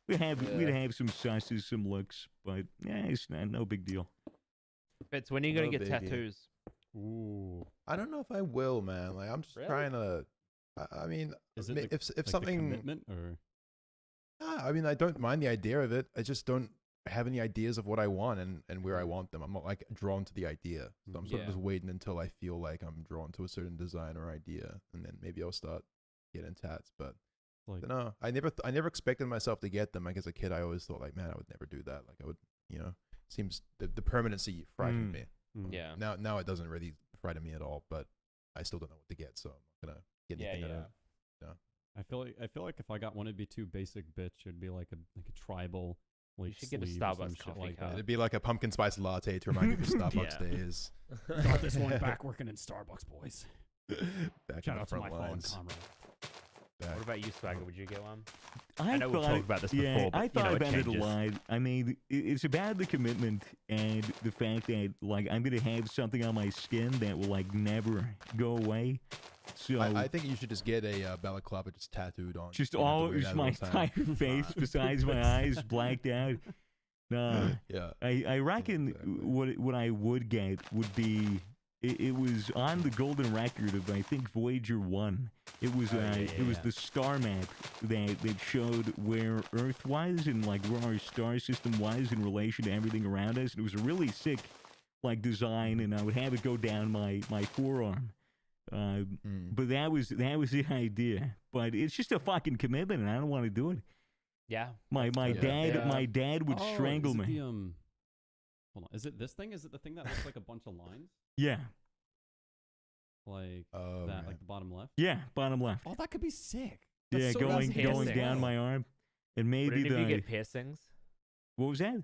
We'd
Yeah.
have some susses, some looks, but yeah, it's no big deal.
Fitz, when are you gonna
No
get
biggie.
tattoos?
Ooh.
I don't know if I will, man. Like I'm just
Really?
trying to. I mean,
Is it
if
Like
something,
the commitment or
I mean, I don't mind the idea of it. I just don't have any ideas of what I want and where I want them. I'm not like drawn to the idea, so I'm sort
Yeah.
of just waiting until I feel like I'm drawn to a certain design or idea, and then maybe I'll start getting tats. But
like
no, I never expected myself to get them. Like as a kid, I always thought like, man, I would never do that. Like I would, seems the permanency frightened me.
mm.
Yeah.
Now it doesn't really frighten me at all, but I still don't know what to get, so I'm not gonna get
Yeah,
anything.
yeah.
I feel like if I got one, it'd be too basic, bitch. It'd be like a tribal. Like
should get a
sleeve or some
Starbucks
shit
coffee
like
cup.
that.
It'd be like a pumpkin spice latte to remind you of your Starbucks
Yeah.
days.
Got this one back working in Starbucks, boys.
Back
Shout
in the
out to my
front
fallen
lines.
comrade.
Back.
What about you, Swagger? Would you get one?
I
know we've
thought-
talked about this
yeah,
before, but,
I thought
it
about it a
changes.
lot. I mean, it's about the commitment and the fact that like I'm gonna have something on my skin that will like never go away. So
I think you should just get a balaclava just tattooed on.
just
You don't have to
all
wear
just
that
my
all the time.
entire face besides my eyes blacked out. No.
Yeah.
I reckon
Exactly.
what I would get would be it was on the golden record of I think Voyager 1. It was it was
yeah.
the star map that showed where Earth was and like where our star system was in relation to everything around us. And it was a really sick like design, and I would have it go down my forearm. But that was the idea. But it's just a fucking commitment, and I don't want to do it.
Yeah.
My dad would
Oh,
strangle
is it
me.
the, hold on. Is it this thing? Is it the thing that looks like a bunch of lines?
Yeah,
Like
Oh,
that,
man.
like the bottom left?
yeah, bottom left.
Oh, that could be sick.
Yeah,
so
going
piercing.
down my arm, and
Would
maybe
any of you
the
get piercings?
what was that?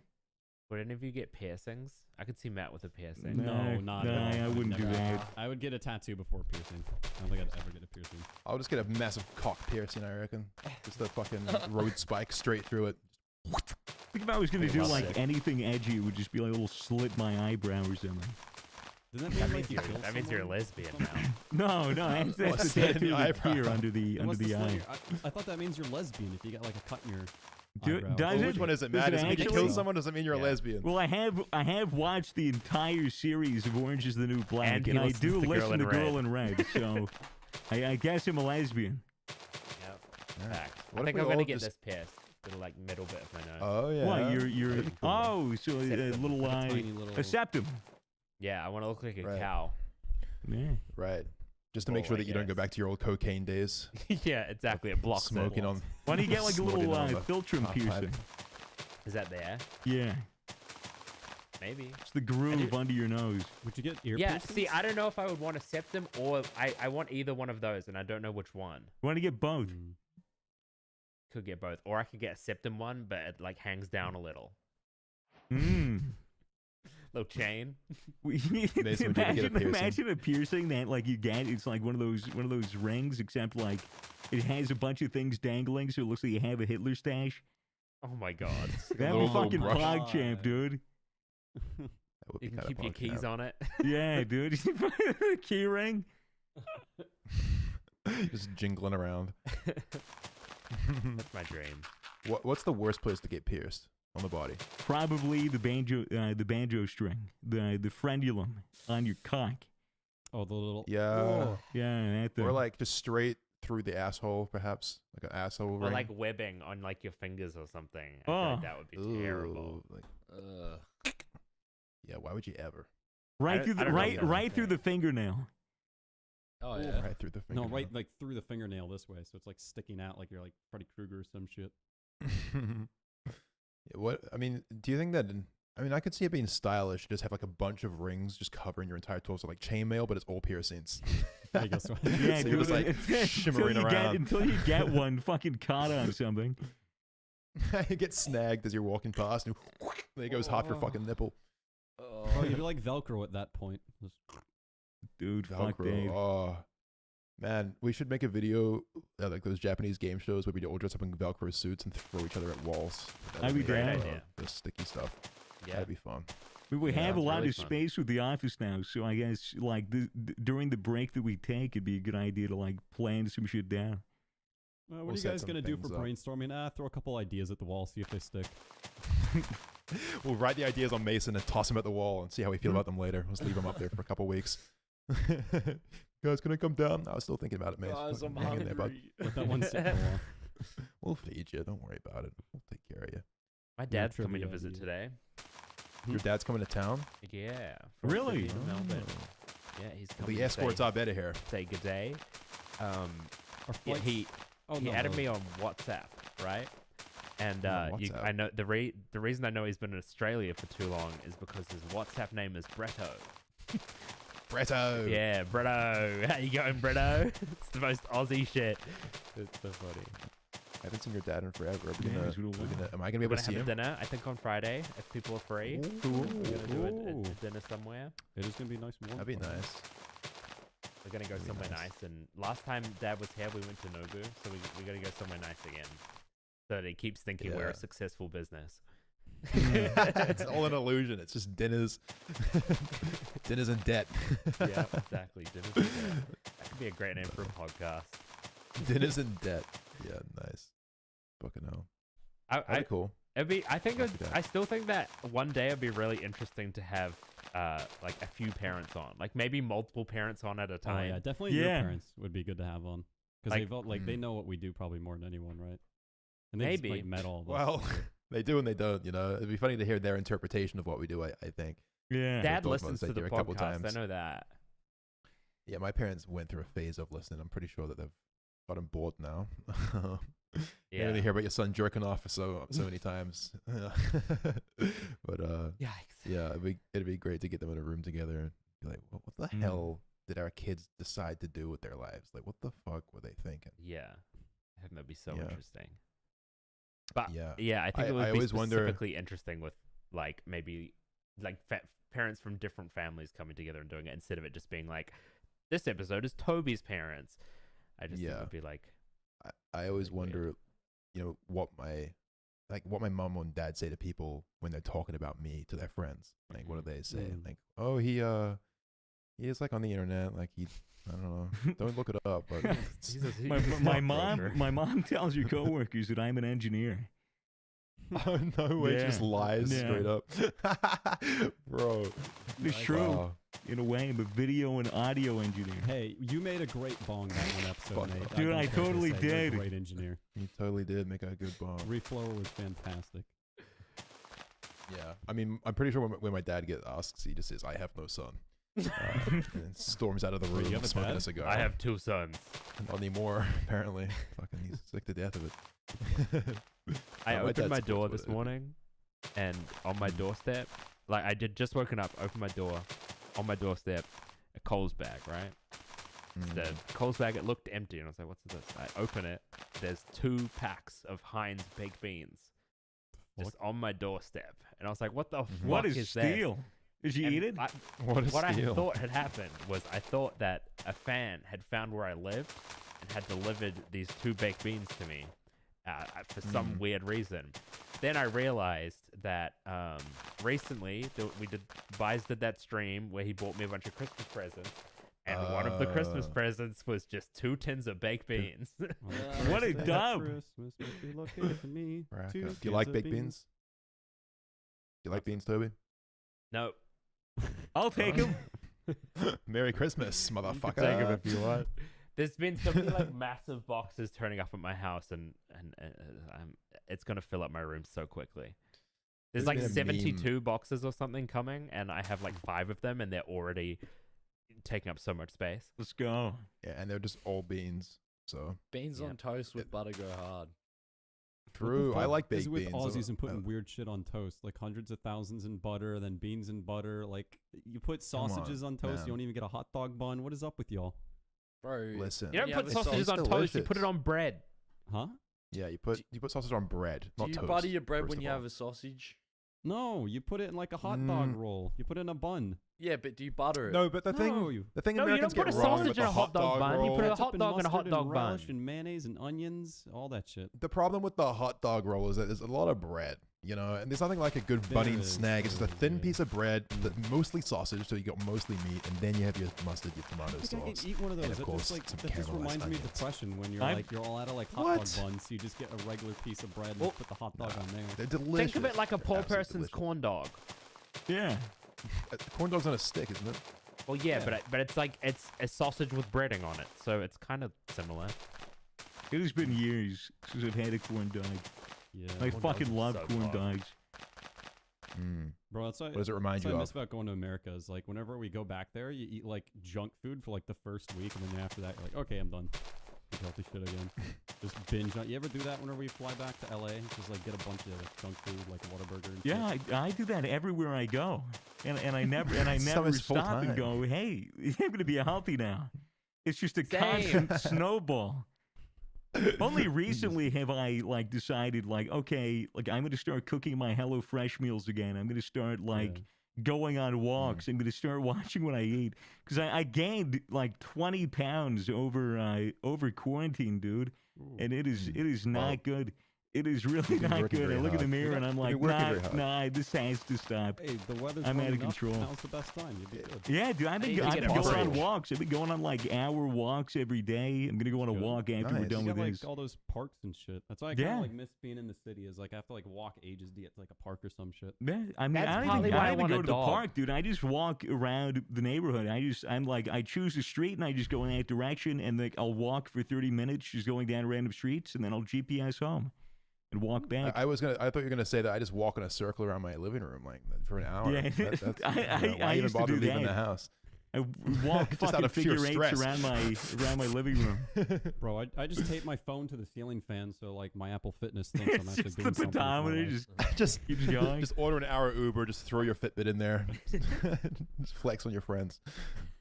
Would any of you get piercings? I could see Matt with a piercing.
No, not at all.
I wouldn't do
never-
that.
I would get a tattoo before piercing. I don't think I'd ever get a piercing.
I'll just get a massive cock piercing, I reckon. Just the fucking road spike straight through it.
I think if I was gonna do
Well
like
said.
anything edgy, it would just be like a little slit my eyebrow or something.
Doesn't that
That
mean
means
like you
you're,
kill
that means you're a
someone?
lesbian now.
No, that's
What's
the
that in
tattoo
the
that's
eyebrow?
here under the
What's the
eye.
slinger? I thought that means you're lesbian if you get like a cut in your eyebrow.
Does
Well,
it?
which one is it,
Does
Matt?
it
Does it mean you
actually?
kill someone? Does it mean you're
Yeah.
a lesbian?
Well, I have watched the entire series of Orange Is the New Black,
And he
and I
listens
do
to Girl
listen
in
to Girl
Red.
in Red, so I guess I'm a lesbian.
Yep.
Alright.
Fact.
What
I
if
think
we
I'm gonna
all
get
just-
this pierced. The like middle bit of my nose.
Oh, yeah.
What? You're
That'd be cool.
oh, so a
Septum.
little
Like a tiny little.
a septum.
Yeah, I want to look like a
Right.
cow.
Yeah.
Right. Just to make
Oh,
sure
I
that you don't go
guess.
back to your old cocaine days.
Yeah, exactly. It blocks
Smoking
it.
on.
Why don't you get like a
Smoking
little
on the
philtrum
half pipe.
piercing?
Is that there?
Yeah,
Maybe.
it's the groove under your nose.
Would you get ear
Yeah.
piercings?
See, I don't know if I would want a septum or I want either one of those, and I don't know which one.
You want to get both?
Mm.
Could get both, or I could get a septum one, but it like hangs down a little.
Mm.
Little chain.
Mason, would you get a piercing?
Imagine a piercing that like you get. It's like one of those rings, except like it has a bunch of things dangling, so it looks like you have a Hitler stash.
Oh my god.
That'd
little
be fucking
brush.
pog champ, dude.
That would be
You can
kind
keep
of
your keys on it.
Yeah, dude. Key ring.
Just jingling around.
That's my dream.
What's the worst place to get pierced on the body?
Probably the banjo string, the frenulum on your cock.
Oh, the little.
Yeah.
Yeah, that thing.
Or like just straight through the asshole, perhaps. Like an asshole
Or
ring.
like webbing on like your fingers or something. I feel like
Oh.
that would be terrible.
Ooh, like, yeah, why would you ever?
right through
I
the
don't know
right
that.
right through the fingernail.
Oh yeah.
Right through the finger.
No, right like through the fingernail this way, so it's like sticking out like you're like Freddy Krueger or some shit.
Yeah, what I mean, do you think that? I mean, I could see it being stylish. Just have like a bunch of rings just covering your entire torso, like chainmail, but it's all piercings.
I guess so.
Yeah,
So you're just, like,
until
shimmering
you
around.
until you get one fucking caught on something.
You get snagged as you're walking past, and there goes half your fucking nipple.
Oh, you'd be like Velcro at that point. Just-
Dude, fuck
Velcro.
Dave.
Oh, man, we should make a video like those Japanese game shows where we all dress up in Velcro suits and throw each other at walls.
I'd be
make,
down.
Great idea.
The sticky stuff.
Yeah.
That'd be fun.
We
Yeah,
have a
sounds
lot
really
of
fun.
space with the office now, so I guess like during the break that we take, it'd be a good idea to like plan some shit down.
what
We'll
are you
set
guys
some
gonna do for
things up.
brainstorming? Throw a couple ideas at the wall, see if they stick.
We'll write the ideas on Mason and toss them at the wall and see how we
Hmm.
feel about them later. Let's leave them up there for a couple weeks. Guys, can I come down? I was still thinking about it, Mason.
Guys, I'm
Hang in there, bud.
hungry.
Let that one sit for a while.
We'll feed you. Don't worry about it. We'll take care of you.
My dad's
trivia
coming to visit
idea.
today.
Your dad's coming to town?
Yeah.
Really?
Sydney to Melbourne.
Oh.
Yeah, he's coming.
The
to
escorts
say,
are better here.
say good day.
Our
Yeah,
flights-
he
oh,
he
no,
added
no.
me on WhatsApp, right? And
On
I
WhatsApp?
know the reason I know he's been in Australia for too long is because his WhatsApp name is Bretto.
Bretto!
Yeah, Bretto. How you going, Bretto? It's the most Aussie shit. It's so funny.
I haven't seen your dad in forever. Are we
Yeah,
gonna,
it's been a
are we
while.
gonna- am I going to be
We're
able to
gonna
see
have a
him?
dinner, I think on Friday, if people are free.
Ooh.
We're gonna do a
Ooh.
dinner somewhere.
It is gonna be nice and warm.
That'd be
for you.
nice.
We're gonna go
That'd be
somewhere
nice.
nice. And last time Dad was here, we went to Nobu, so we gotta go somewhere nice again. So that he keeps thinking we're
Yeah.
a successful business.
It's all an illusion. It's just dinners. Dinners and debt.
Yeah, exactly. Dinner's in there. That could be a great name for a podcast.
Dinners and debt. Yeah, nice. Fucking hell.
I
That'd be cool.
it'd be. I think.
I'd do that.
I still think that one day it'd be really interesting to have like a few parents on, like maybe multiple parents on at a
Oh
time.
yeah, definitely your
Yeah.
parents would be good to have on because
Like-
they felt like they
Mm.
know what we do probably more than anyone, right? And they just,
Maybe.
like met all of us.
Well, they do and they don't, you know. It'd be funny to hear their interpretation of what we do, I think.
Yeah.
Dad
talked about
listens
this
to the
idea a couple
podcast. I
times.
know that.
Yeah, my parents went through a phase of listening. I'm pretty sure that they've gotten bored now. You
Yeah.
really hear about your son jerking off for so many times. But
Yikes.
yeah, it'd be great to get them in a room together and be like, what the hell did our kids decide to do with their lives? Like, what the fuck were they thinking?
Yeah. I think that'd be so
Yeah.
interesting. But
Yeah.
yeah, I think it would
I
be
always wonder-
specifically interesting with like maybe like parents from different families coming together and doing it instead of it just being like, this episode is Toby's parents. I just think it
Yeah.
would be like,
I always
Really weird.
wonder, you know, what my mom and dad say to people when they're talking about me to their friends. Like, what do they say?
Mm.
Like, oh, he is like on the internet. Like I don't know. Don't look it up. But
My mom tells your coworkers that I'm an engineer.
oh no way,
Yeah.
just lies
Yeah.
straight up, bro.
It's true.
Wow.
In a way, I'm a video and audio engineer.
Hey, you made a great bong that one episode,
Fuck
Nate.
off.
Dude,
don't
I
care what they
totally
say, you're a
did.
great engineer.
You totally did make a good bomb.
Reflower was fantastic.
Yeah, I mean, I'm pretty sure when my dad gets asked, he just says, "I have no son," and then storms out of the
Wait, you
room
have a
smoking a
dad?
cigar.
I have 2 sons.
not anymore. Apparently, fucking, he's sick to death of it.
I
My
opened
dad
my
supports
door
what
this
it is.
morning, and on my doorstep, like I did just woken up, opened my door, on my doorstep, a Coles bag, right?
Mm.
The Coles bag, it looked empty, and I was like, what's this? I open it, there's 2 packs of Heinz baked beans just on my doorstep. And I was like, what the fuck
What is
this?
steel? Did you
And
eat it?
What I thought had happened was I thought that a fan had found where I lived and had delivered these 2 baked beans to me for some weird reason. Then I realized that recently Bies did that stream where he bought me a bunch of Christmas presents, and one of the Christmas presents was just 2 tins of baked beans.
What a dub.
Christmas must be looking for me.
Rack
Two
up. Do you
cans
like
of
baked beans? Do you like beans, Toby?
No,
I'll take him.
Merry Christmas,
you can
motherfucker.
take 'em if you want. There's been so many like massive boxes turning up at my house, and it's gonna fill up my room so quickly. There's
There's
like
been a
72 boxes or something coming, and I have like 5 of them, and they're already taking up so much space.
Let's go.
Yeah, and they're just all beans. So
Beans
Yeah.
on toast with butter go hard.
true. I like
is
baked
with
beans.
Aussies and putting
I-
weird shit on toast, like hundreds of thousands in butter, then beans in butter. Like you put sausages on toast,
man.
you don't even get a hot dog bun. What is up with y'all?
Bro,
Listen.
You don't
Yeah,
put
but
sausages
it's
on toast. You put it
delicious.
on bread.
Huh?
Yeah, you put sausage on bread,
do
not
you
toast.
butter your bread
first
when
of
you
all.
have a sausage?
No, you put it in like a hot dog
Mm.
roll. You put it in a bun.
Yeah, but do you butter it?
No, but the
No,
thing
you-
No, you
Americans
don't put
get
a
wrong
sausage
with
in
the
a hot dog bun. You
roll-
put a
Ketchup
hot
and
dog in a hot
mustard
dog
and
bun.
relish and mayonnaise and onions, all that shit.
The problem with the hot dog roll is that there's a lot of bread, you know, and there's nothing like a good
There
Bunnings
is,
snack. It's just a
there is,
thin
yeah.
piece of bread, mostly sausage, so you got mostly meat, and then you have your mustard, your tomato
I think I
sauce.
can eat one of
and
those.
of
That
course,
just like
some
that just
caramelized
reminds me of
onions.
depression when you're
I've-
like you're all out of like hot
What?
dog buns, so you just get a regular piece of bread and
Well,
put the hot dog on there.
They're delicious.
Think of it like a
They're
poor
absolutely
person's
delicious.
corn dog.
Yeah.
Corn dog's on a stick, isn't it?
Well, yeah,
Yeah.
but it's like it's a sausage with breading on it, so it's kind of similar.
It has been years since I've had a corn dog.
Yeah,
I
Corn
fucking
dogs are
love
so
corn
good.
dogs.
bro. That's
What does it remind
That's
you
what I
of?
miss about going to America is like whenever we go back there, you eat like junk food for like the first week, and then after that, you're like, okay, I'm done. Eat healthy shit again. Just binge on. You ever do that whenever you fly back to LA? Just like get a bunch of junk food, like Whataburger. And
Yeah,
shit?
I do that everywhere I go, and I never
Some is full
stop and
time.
go, hey, I'm gonna be healthy now. It's just a
Same.
constant snowball. Only recently have I like decided like, okay, like I'm gonna start cooking my HelloFresh meals again. I'm gonna start like going on walks. I'm gonna start watching what I eat because I gained like 20 pounds over quarantine, dude,
Ooh.
and it is not
Wow.
good. It is really
You've been
not
working
good. I
very
look in the
hard.
mirror and I'm
You've
like,
been working very hard.
nah, this has to stop.
Hey, the weather's
I'm out of
warming up.
control.
Now's the best time. You'd be good.
Yeah, dude, I've
I
been,
need to
I've
get
been
a
going on
fridge.
walks. I've been going on like hour walks every day. I'm gonna go on a
Good.
walk after we're
Nice.
done
You
with
got like
this.
all those parks and shit. That's why I kind
Yeah.
of like miss being in the city. Is like I have to like walk ages to get to like a park or some shit.
Yeah, I mean,
That's
I don't
partly
even,
why
I
I
don't even
want
go
a
to the
dog.
park, dude. I just walk around the neighborhood. I'm like, I choose a street and I just go in that direction, and like I'll walk for 30 minutes, just going down random streets, and then I'll GPS home and walk back.
I thought you were gonna say that I just walk in a circle around my living room like for an hour.
Yeah.
That's,
I
why
used to
even bother
do
leaving
that.
the house?
I walk
Just out
fucking
of sheer
figure eights
stress.
around my living room.
Bro, I just tape my phone to the ceiling fan so like my Apple Fitness thinks I'm
It's
actually
just the
doing something. with my
pedometer
life.
just keeps going.
Just order an hour Uber. Just throw your Fitbit in there. Just flex on your friends.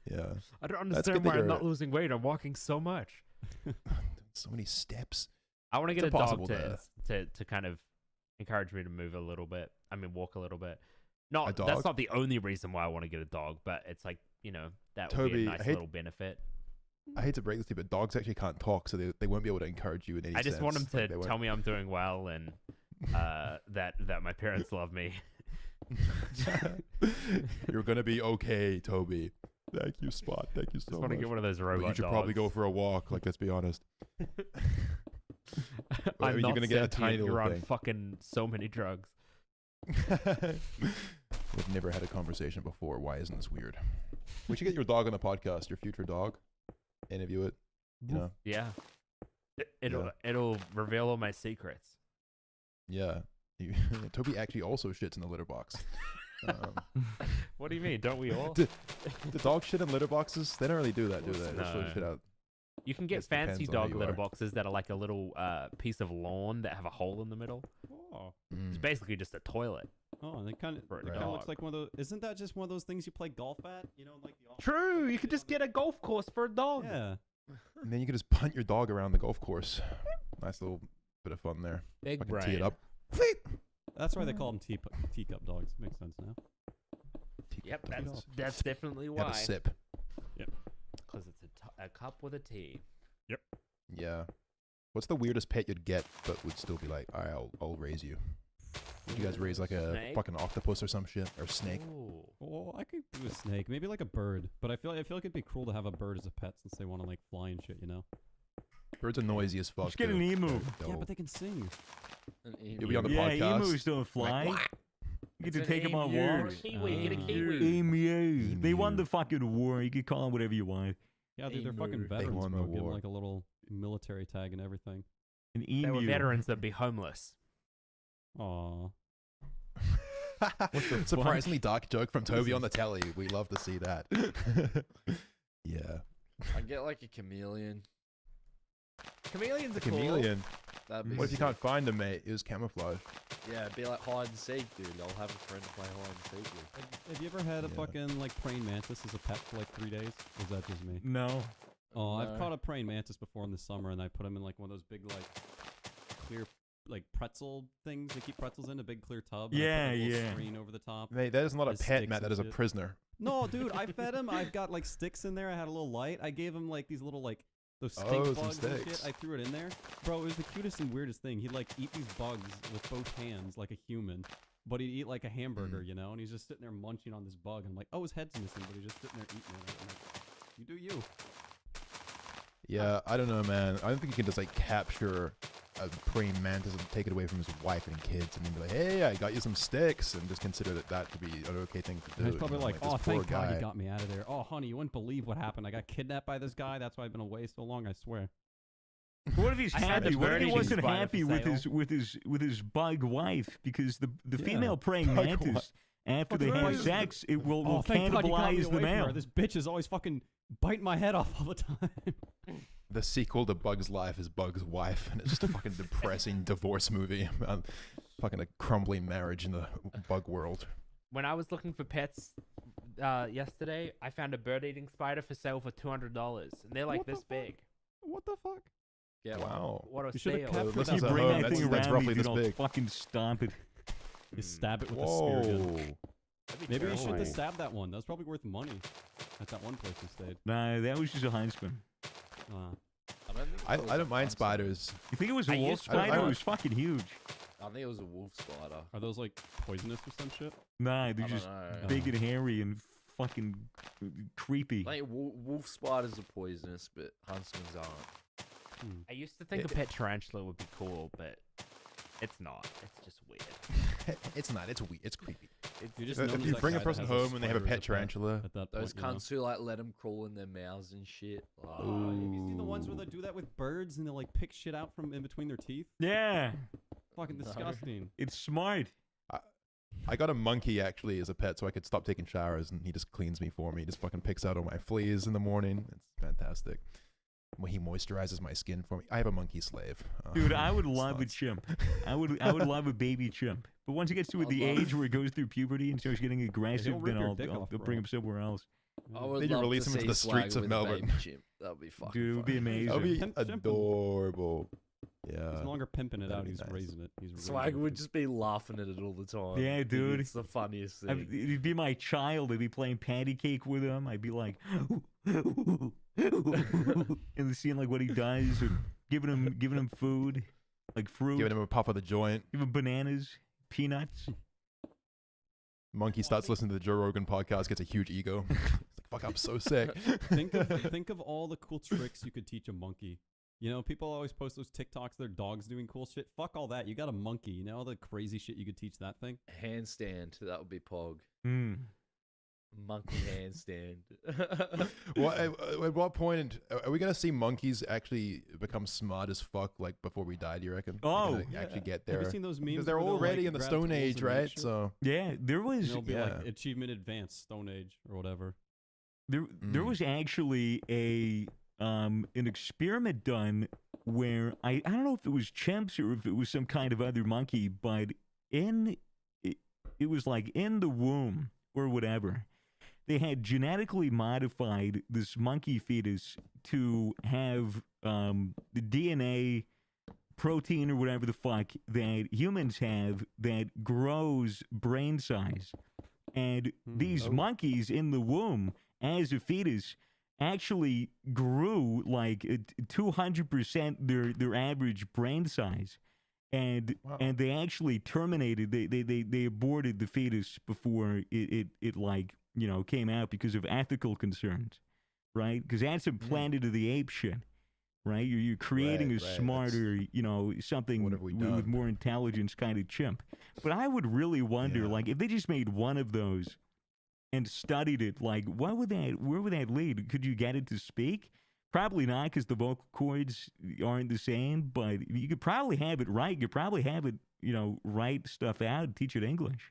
Yeah.
I don't
That's
understand
good that
why I'm
you're-
not losing weight. I'm walking so much.
So many steps.
I want to
It's
get a dog
impossible
to kind of encourage me to move a little bit. I mean, walk a little bit.
A
Not
dog?
that's not the only reason why I want to get a dog, but it's like, you know, that would be
Toby,
a
I
nice
hate-
little benefit.
I hate to break this to you, but dogs actually can't talk, so they won't be able to encourage you in any
I just want them
sense. Like,
to
they
tell me I'm doing well and that my parents love me.
won't- You're gonna be okay, Toby. Thank you, Spot. Thank you so
Just want to
much.
get one of those
But
robot
you should
dogs.
probably go for a walk. Like, let's be honest.
I'm
you're
not
gonna get a
sentient.
tiny little
You're on
thing.
fucking so many drugs.
We've never had a conversation before. Why isn't this weird? We should get your dog on the podcast, your future dog. Interview it. You know?
Yeah. It'll reveal all my secrets.
Yeah. Toby actually also shits in the litter box.
What do you mean? Don't we all?
The dog shit in litter boxes? They don't really do that, do they? They just
No.
shit out.
You can get
Just depends
fancy
on who
dog
you
litter
are.
boxes that are like a little piece of lawn that have a hole in the middle.
Oh,
It's
Mm.
basically just a toilet.
oh, and it kind of
For a
looks
dog.
like one of those. Isn't that just one of those things you play golf at? You know, like the
True. You could just get a golf course for a dog.
Yeah.
And then you can just punt your dog around the golf course. Nice little bit of fun there.
Big
Fucking
brain.
tee it up.
That's why they call them teacup dogs. Makes sense now.
Yep,
Tee it up.
that's definitely
Have
why.
a sip.
Because it's a cup with a T.
Yeah. What's the weirdest pet you'd get but would still be like, all right, I'll raise you? Would you guys raise like a
Snake?
fucking octopus or some shit? Or snake?
Ooh.
Well, I could do a snake, maybe like a bird. But I feel like it'd be cruel to have a bird as a pet since they want to like fly and shit, you know?
Birds are noisy as fuck.
Just get
too.
an emu.
They're
Yeah,
dope.
but they can sing.
You'll be on the
Yeah,
podcast.
emus don't fly.
Like,
You get
It's
to
an
take them on
emu.
walks.
Kiwi, get a
Ah.
kiwi.
Emu. They won
Emu.
the fucking war. You can call them whatever you want.
Yeah, dude, they're fucking
Emu. They
veterans,
won the
bro. Give 'em
war.
like a little military tag and everything.
An emu.
They were veterans that'd be homeless.
Aw.
the
Surprisingly dark joke from Toby on the telly. We love to see that. Yeah.
I get like a chameleon.
Chameleons are cool.
Chameleon.
That'd be
What if you
sick.
can't find him, mate? It was camouflage.
Yeah, it'd be like hide and seek, dude. I'll have a friend to play hide and seek with.
Have you ever had a
Yeah.
fucking like praying mantis as a pet for like 3 days? Or is that just me?
No.
Oh, I've
No.
caught a praying mantis before in the summer, and I put them in like one of those big like clear like pretzel things. They keep pretzels in a big clear tub. And I
Yeah,
put a little
yeah.
screen over the top.
Mate, that is not a
There's
pet,
sticks
Matt. That
and
is a
shit.
prisoner.
No, dude, I fed him. I've got like sticks in there. I had a little light. I gave him like these little like those stink
Oh, some
bugs and
sticks.
shit. I threw it in there, bro. It was the cutest and weirdest thing. He'd like eat these bugs with both hands like a human, but he'd eat like a hamburger, you know. And he's just sitting there munching on this bug. And I'm like, oh, his head's missing, but he's just sitting there eating it. I'm like, you do you.
Yeah, I don't know, man. I don't think you can just like capture a praying mantis and take it away from his wife and kids and then be like, hey, I got you some sticks, and just consider that to be an okay thing to do.
And he's
you
probably
know,
like,
this
oh,
poor
thank God
guy.
you got me out of there. Oh, honey, you wouldn't believe what happened. I got kidnapped by this guy. That's why I've been away so long, I swear.
What if he's
I had
happy?
the
What if he
bird-eating
wasn't
spider
happy
for
with his bug wife? Because the
Yeah.
female praying
Bug
mantis,
wife.
after
Fuck
they have
right.
sex, it will
Oh, thank God you got me
cannibalize
away
the
from her.
male.
This bitch is always fucking biting my head off all the time.
The sequel to Bug's Life is Bug's Wife, and it's just a fucking depressing divorce movie about fucking a crumbling marriage in the bug world.
When I was looking for pets yesterday, I found a bird-eating spider for sale for $200, and they're like
What the
this
fuck?
big.
What the fuck?
Yeah,
Wow.
What a
You should've
steal!
kept
This
If
is
you
a
bring
home.
that thing
That's
around
roughly
me,
this
then I'll
big.
fucking stomp it.
You stab it with a spear gun.
Whoa.
That'd be
Maybe you should
terrifying.
have stabbed that one. That was probably worth money at that one place we stayed.
Nah, that was just a huntsman.
I don't, think
I
it was
don't
a
mind
huntsman.
spiders.
You think it was a
I
wolf
used to-
spider?
I
It
don't-
was fucking huge.
I think it was a wolf spider.
Are those like poisonous or some shit?
Nah,
I
they're
don't
just
know.
big and hairy and fucking creepy.
I think wolf spiders are poisonous, but huntsmen's aren't.
Hmm.
I used to think
It-
a pet tarantula would be cool, but it's not. It's just weird.
It's not. It's weird. It's creepy.
You just
If
know
you
there's that
bring a
guy that
person
has
home and they have a
spider as
pet tarantula,
at that
Those
point, you know?
cunts who like let them crawl in their mouths and shit. Like,
Oh, have you seen the ones where they do that with birds and they like pick shit out from in between their teeth?
Yeah,
Fucking
No.
disgusting.
it's smart.
I got a monkey actually as a pet so I could stop taking showers, and he just cleans me for me. He just fucking picks out all my fleas in the morning. It's fantastic. When he moisturizes my skin for me. I have a monkey slave.
Dude, I would
it's
love a
nuts.
chimp. I would love a baby chimp. But once it gets to the age where it goes through puberty and starts getting aggressive,
rip
then
your
I'll
dick off,
bring him somewhere else.
I would
Then you
love
release
to
him into
see
the streets
Swag
of
with a
Melbourne.
baby chimp. That would be fucking
Dude, it would be
funny.
amazing.
That would be
Pimp- chimp him.
adorable. Yeah.
He's no longer pimping it
That'd
out.
be
He's
nice.
raising it. He's
Swag
raising
would
it.
just be laughing at it all the time.
Yeah,
Like,
dude.
It's the funniest
I,
thing.
it'd be my child. I'd be playing patty cake with him. I'd be like, and seeing like what he does, and giving him food, like fruit,
Giving him a puff of the joint.
give him bananas, peanuts.
Monkey starts listening to the Joe Rogan podcast, gets a huge ego. It's like, fuck, I'm so sick.
Think of all the cool tricks you could teach a monkey. You know, people always post those TikToks, their dogs doing cool shit. Fuck all that. You got a monkey. You know all the crazy shit you could teach that thing?
Handstand, that would be Pog.
Mm.
Monkey handstand.
Well, at what point are we gonna see monkeys actually become smart as fuck? Like before we die, do you reckon? They're
Oh,
gonna actually get there.
Have you seen those memes?
Because they're
where they'll,
already
like,
in the
grab
Stone
tools
Age,
and make
right?
shit?
So
Yeah, there
And
was
it'll be
yeah.
like achievement advanced Stone Age or whatever.
there was actually an experiment done where I don't know if it was chimps or if it was some kind of other monkey, but it was like in the womb or whatever. They had genetically modified this monkey fetus to have the DNA protein or whatever the fuck that humans have that grows brain size. And these monkeys in the womb as a fetus actually grew like 200% their average brain size. And
Wow.
and they actually terminated they aborted the fetus before it like, you know, came out because of ethical concerns, right? Because that's some Planet of the Apes shit, right? You're creating
Right,
a
right,
smarter, you know, something
What have we
with
done?
more intelligence kind of chimp. But I would really wonder,
Yeah.
like, if they just made one of those and studied it, like, where would that lead? Could you get it to speak? Probably not, because the vocal cords aren't the same. But you could probably have it right. You could probably have it, you know, write stuff out, teach it English.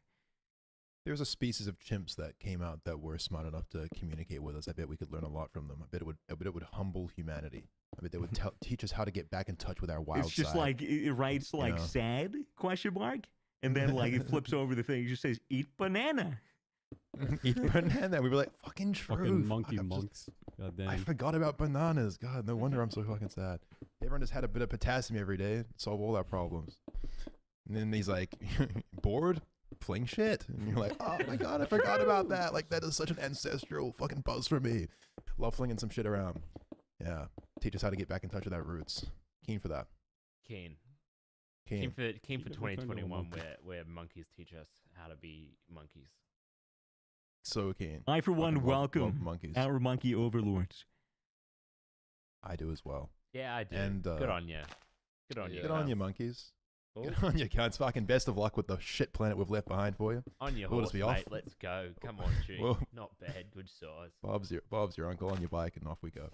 There's a species of chimps that came out that were smart enough to communicate with us. I bet we could learn a lot from them. I bet it would humble humanity. I bet they would teach us how to get back in touch with our wild
It's just
side.
like it writes like
know.
sad question mark, and then like it flips over the thing. It just says eat banana.
eat banana. We were like, fucking true.
Fucking monkey
Fuck,
monks. God
I
damn.
forgot about bananas. God, no wonder I'm so fucking sad. Everyone just had a bit of potassium every day, solve all our problems. And then he's like, bored? Fling shit. And you're like, oh my god, I forgot about that. Like, that is such an ancestral fucking buzz for me. Love flinging some shit around. Yeah. Teach us how to get back in touch with our roots. Keen for that.
Keen
Keen.
for
Keep it returned to a
2021,
monkey.
where monkeys teach us how to be monkeys.
So keen.
I for one
Fucking love
welcome
monkeys.
our monkey overlords.
I do as well.
Yeah, I do.
And,
Good on you. Good on
Yeah.
you.
Good on
Gus.
you, monkeys.
Oh,
Good on you, cunts. Fucking best of luck with the shit planet we've left behind for you.
on your
We'll
horse,
just be
mate.
off.
Let's go. Come on, Chew.
Whoa.
Not bad. Good size.
Bob's your uncle on your bike, and off we go.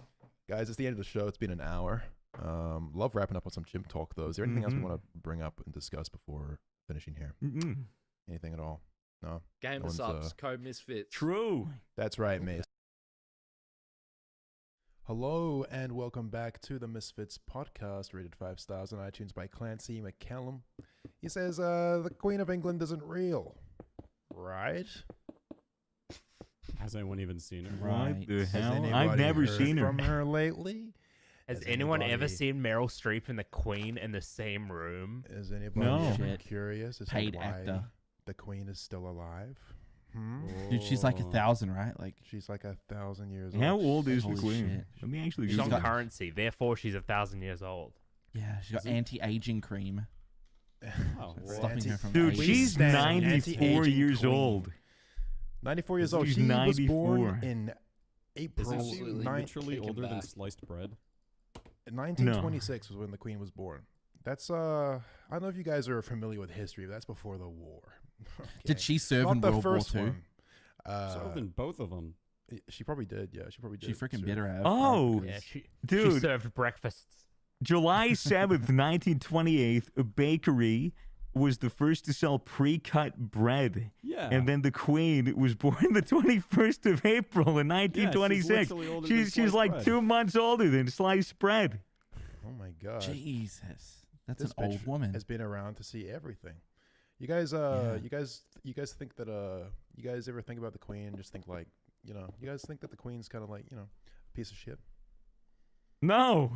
Guys, it's the end of the show. It's been an hour. Love wrapping up on some chimp talk, though. Is there anything else we
Mhm.
want to bring up and discuss before finishing here?
Mm-mm.
Anything at all? No?
Gamer
one's,
subs, code misfits.
True.
That's right, Mace. Hello, and welcome back to the Misfits podcast, rated 5 stars on iTunes by Clancy McCallum. He says, the Queen of England isn't real. Right?
Has anyone even seen it?
What the
Has
hell? I've
anybody
never
heard
seen her.
from her lately?
Has
Has
anyone ever
anybody-
seen Meryl Streep and the Queen in the same room?
Is anybody
No.
ever
Shit.
curious as to
Paid
why
actor.
the Queen is still alive? Hmm?
Dude, she's like
Oh.
1,000, right? Like,
She's like 1,000 years
How
old.
old is the
Holy
queen?
shit.
Let me actually
She's
go
on
got-
currency, therefore she's 1,000 years old.
yeah, she's got
Is it-
anti-aging cream.
Oh,
It's stopping her from
Dude,
aging.
she's
stand
94
anti-aging
years
queen.
old.
94 years old.
She's
She was
94.
born in April
Isn't she
Absolutely.
literally
Taken
older than
back.
sliced bread?
1926 was when the Queen was born. That's I don't know if you guys are familiar with history, but that's before the war.
Did she serve
Not
in
the
World War
first
II?
one.
Served in both of them.
She probably did. Yeah, she probably did.
She freaking
serve.
better have.
Oh,
Yeah, she
dude.
served breakfasts.
July 7th, 1928, a bakery was the first to sell pre-cut bread.
Yeah.
And then the queen was born the 21st of April in
Yeah,
1926.
literally older than
She's
sliced
like
bread.
2 months older than sliced bread.
Oh my god.
Jesus, that's
This
an old
bitch
woman.
has been around to see everything. You guys,
Yeah.
you guys think that, you guys ever think about the queen and just think like, you know, you guys think that the queen's kind of like, you know, a piece of shit?
No.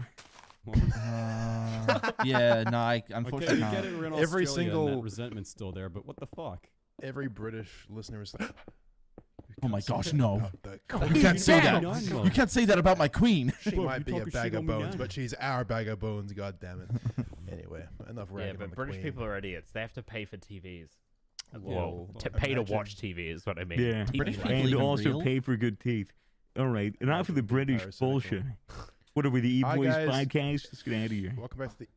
Yeah, no, I
Okay,
unfortunately
we
can't.
get it. We're in
Every
Australia, and
single-
that resentment's still there. But what the fuck?
Every British listener is like,
Oh my gosh, no.
The
You
queen.
can't say
No,
that.
no.
You can't say that about my queen.
She
Well, if
might
you
be a
talk
bag
shit
of
on me
bones,
now.
but she's our bag of bones. God damn it. Anyway, enough
Yeah,
ragging on
but
the
British
queen.
people are idiots. They have to pay for TVs.
Well,
Well, to
fuck.
pay to
Imagine-
watch TV is what I mean.
Yeah.
TV
British
rights.
people
And
even
also
real?
pay for good teeth. All right. Enough of the
Imagine being
British
parasitical.
bullshit. What are we, the
Hi,
E-Boys
guys.
podcast? Let's get out of here.
Welcome back to the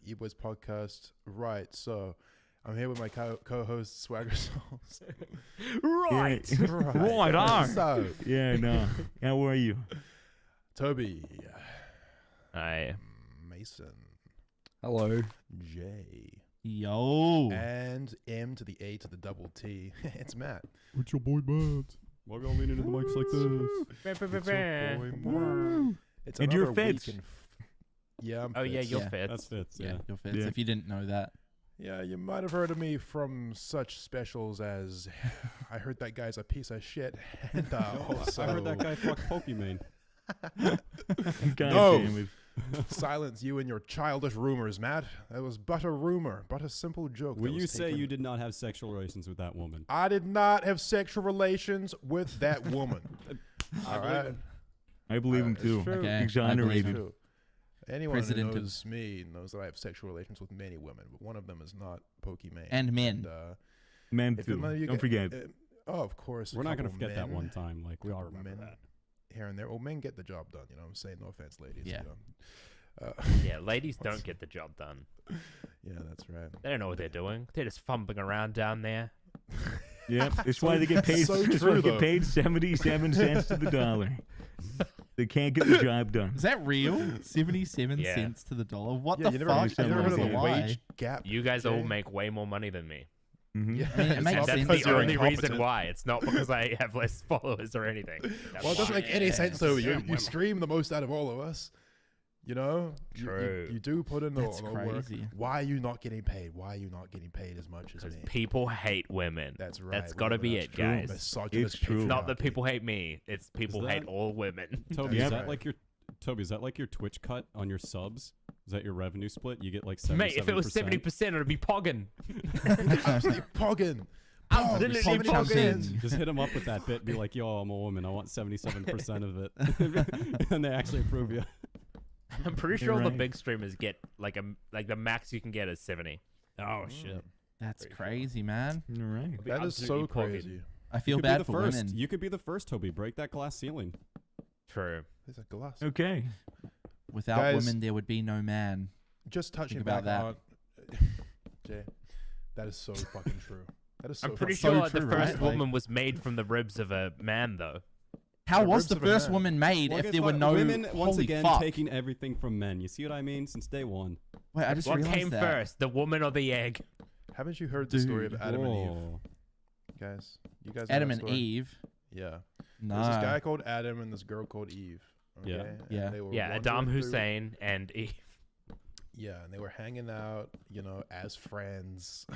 E-Boys podcast. Right, so I'm here with my co-host Swagger Souls.
Right.
Right.
Right on.
So,
Yeah, no. How are you?
Toby,
Aye.
Mason,
Hello.
J,
Yo.
and M to the A to the double T. It's Matt.
It's your boy Matt. Why we all lean into the mics like this?
It's your boy, Matt. It's
And you're
another week
Fitz.
in yeah, I'm
Oh yeah,
Fitz.
you're
Yeah.
fit.
That's Fitz.
Yeah,
Yeah.
your fits.
Yeah.
If you didn't know that.
Yeah, you might have heard of me from such specials as I heard that guy's a piece of shit, and also
I heard that guy fuck Pokemon.
God
No.
damn it.
silence you and your childish rumors, Matt. That was but a rumor, but a simple joke.
Will
that was
you say
taken-
you did not have sexual relations with that woman?
I did not have sexual relations with that woman. All right,
I believe him
It's
too.
true.
Okay.
Exonerated.
True. Anyone
President
who
of-
knows me knows that I have sexual relations with many women, but one of them is not Pokemon.
And men.
Men
if
too.
none of you
Don't
get-
forget.
oh, of course. a
We're not
couple
gonna forget that
men-
one time. Like we all
couple
remember
men
that.
here and there. Well, men get the job done. You know what I'm saying? No offense, ladies.
Yeah.
You know.
Yeah, ladies don't get the job done.
Yeah, that's right.
They don't know what they're doing. They're just fumbling around down there.
Yep. That's why they get paid.
so
That's
true,
why they
though.
get paid 77 cents to the dollar. They can't get the job done.
Is that real? 77
Yeah.
cents to the dollar? What
Yeah,
the
you never,
fuck?
you never heard of the
Something
Why?
wage gap?
You guys all
Jay?
make way more money than me.
Mhm.
Yeah,
I mean, it
it's
makes
not
And
sense.
that's
because
the
you're
only reason
incompetent.
why. It's not because I have less followers or anything. That's
Well, it doesn't
why.
make any sense though. You
Yeah.
stream the most out of all of us. You know,
True.
You do put in the,
That's
the work.
crazy.
Why are you not getting paid? Why are you not getting paid as much as
Because
me?
people hate women.
That's right.
That's gotta
Remember,
be
that's
it,
true.
guys.
Misogynist
It's true.
It's not that
patriarchy.
people hate me. It's people hate
that-
all women.
Toby,
That's
is that
right.
like your Toby? Is that like your Twitch cut on your subs? Is that your revenue split? You get like 77%.
Mate, if it was 70%, it'd be pogging.
Absolutely pogging.
I'm
Pog,
literally
70%.
pogging.
Just hit them up with that bit. Be like, yo, I'm a woman. I want 77% of it. And they actually approve you.
I'm pretty
You're
sure all the
right.
big streamers get like the max you can get is 70.
Oh, shit.
That's
Pretty sure.
crazy, man.
All right.
It'd be
That is so
absolutely pogging.
crazy.
I
You
feel
could be
bad
the
for
first.
women.
You could be the first, Toby. Break that glass ceiling.
True.
There's a glass.
Okay.
Without
Guys-
women, there would be no man.
Just touching
about
back
that.
on. Jay, that is so fucking true. That is so.
I'm pretty
fucking
sure
so
the
true,
first
right?
woman was made from the ribs of a man, though.
How
The
was
ribs
the
of a
first
man.
woman made
Look
if
at
there were
fu-
no
women once
holy
again
fuck?
taking everything from men. You see what I mean? Since day one.
Wait, I just
What
realized
came
that.
first, the woman or the egg?
Haven't you heard the story of
Dude.
Adam and Eve,
Whoa.
guys? You guys. know
Adam
that
and
story?
Eve.
Yeah.
No.
There's this guy called Adam and this girl called Eve. Okay?
Yeah.
And
Yeah.
they were
Yeah,
wandering
Adam
through-
Hussein and Eve.
Yeah, and they were hanging out, you know, as friends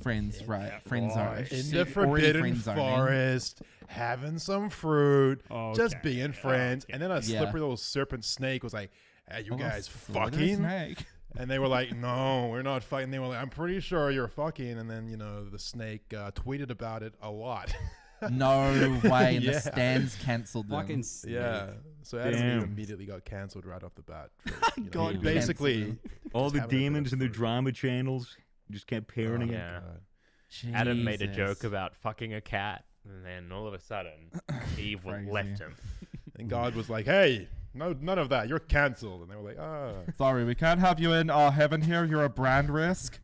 Friends, right? Friends are
boy.
in
See,
the
already
forbidden
friend zoning.
forest, having some fruit, just
Okay.
being friends. And then a
Yeah.
slippery little serpent snake was like, "Hey, you
Oh,
guys
slither
fucking?"
snake.
And they were like, "No, we're not fucking." They were like, "I'm pretty sure you're fucking." And then, you know, the snake tweeted about it a lot.
No way. And
Yeah.
the stands cancelled them.
Fucking snake.
Yeah. So Adam and Eve
Damn.
immediately got cancelled right off the bat. for, you know,
God
basically,
cancelled
All
Just
the
having a bit of
demons and the
fruit.
drama channels just kept parenting it.
Yeah.
God.
Adam made a
Jesus.
joke about fucking a cat, and then all of a sudden, Eve
Crazy.
left him.
And God was like, "Hey, no, none of that. You're cancelled." And they were like, "Ah."
Sorry, we can't have you in our heaven here. You're a brand risk.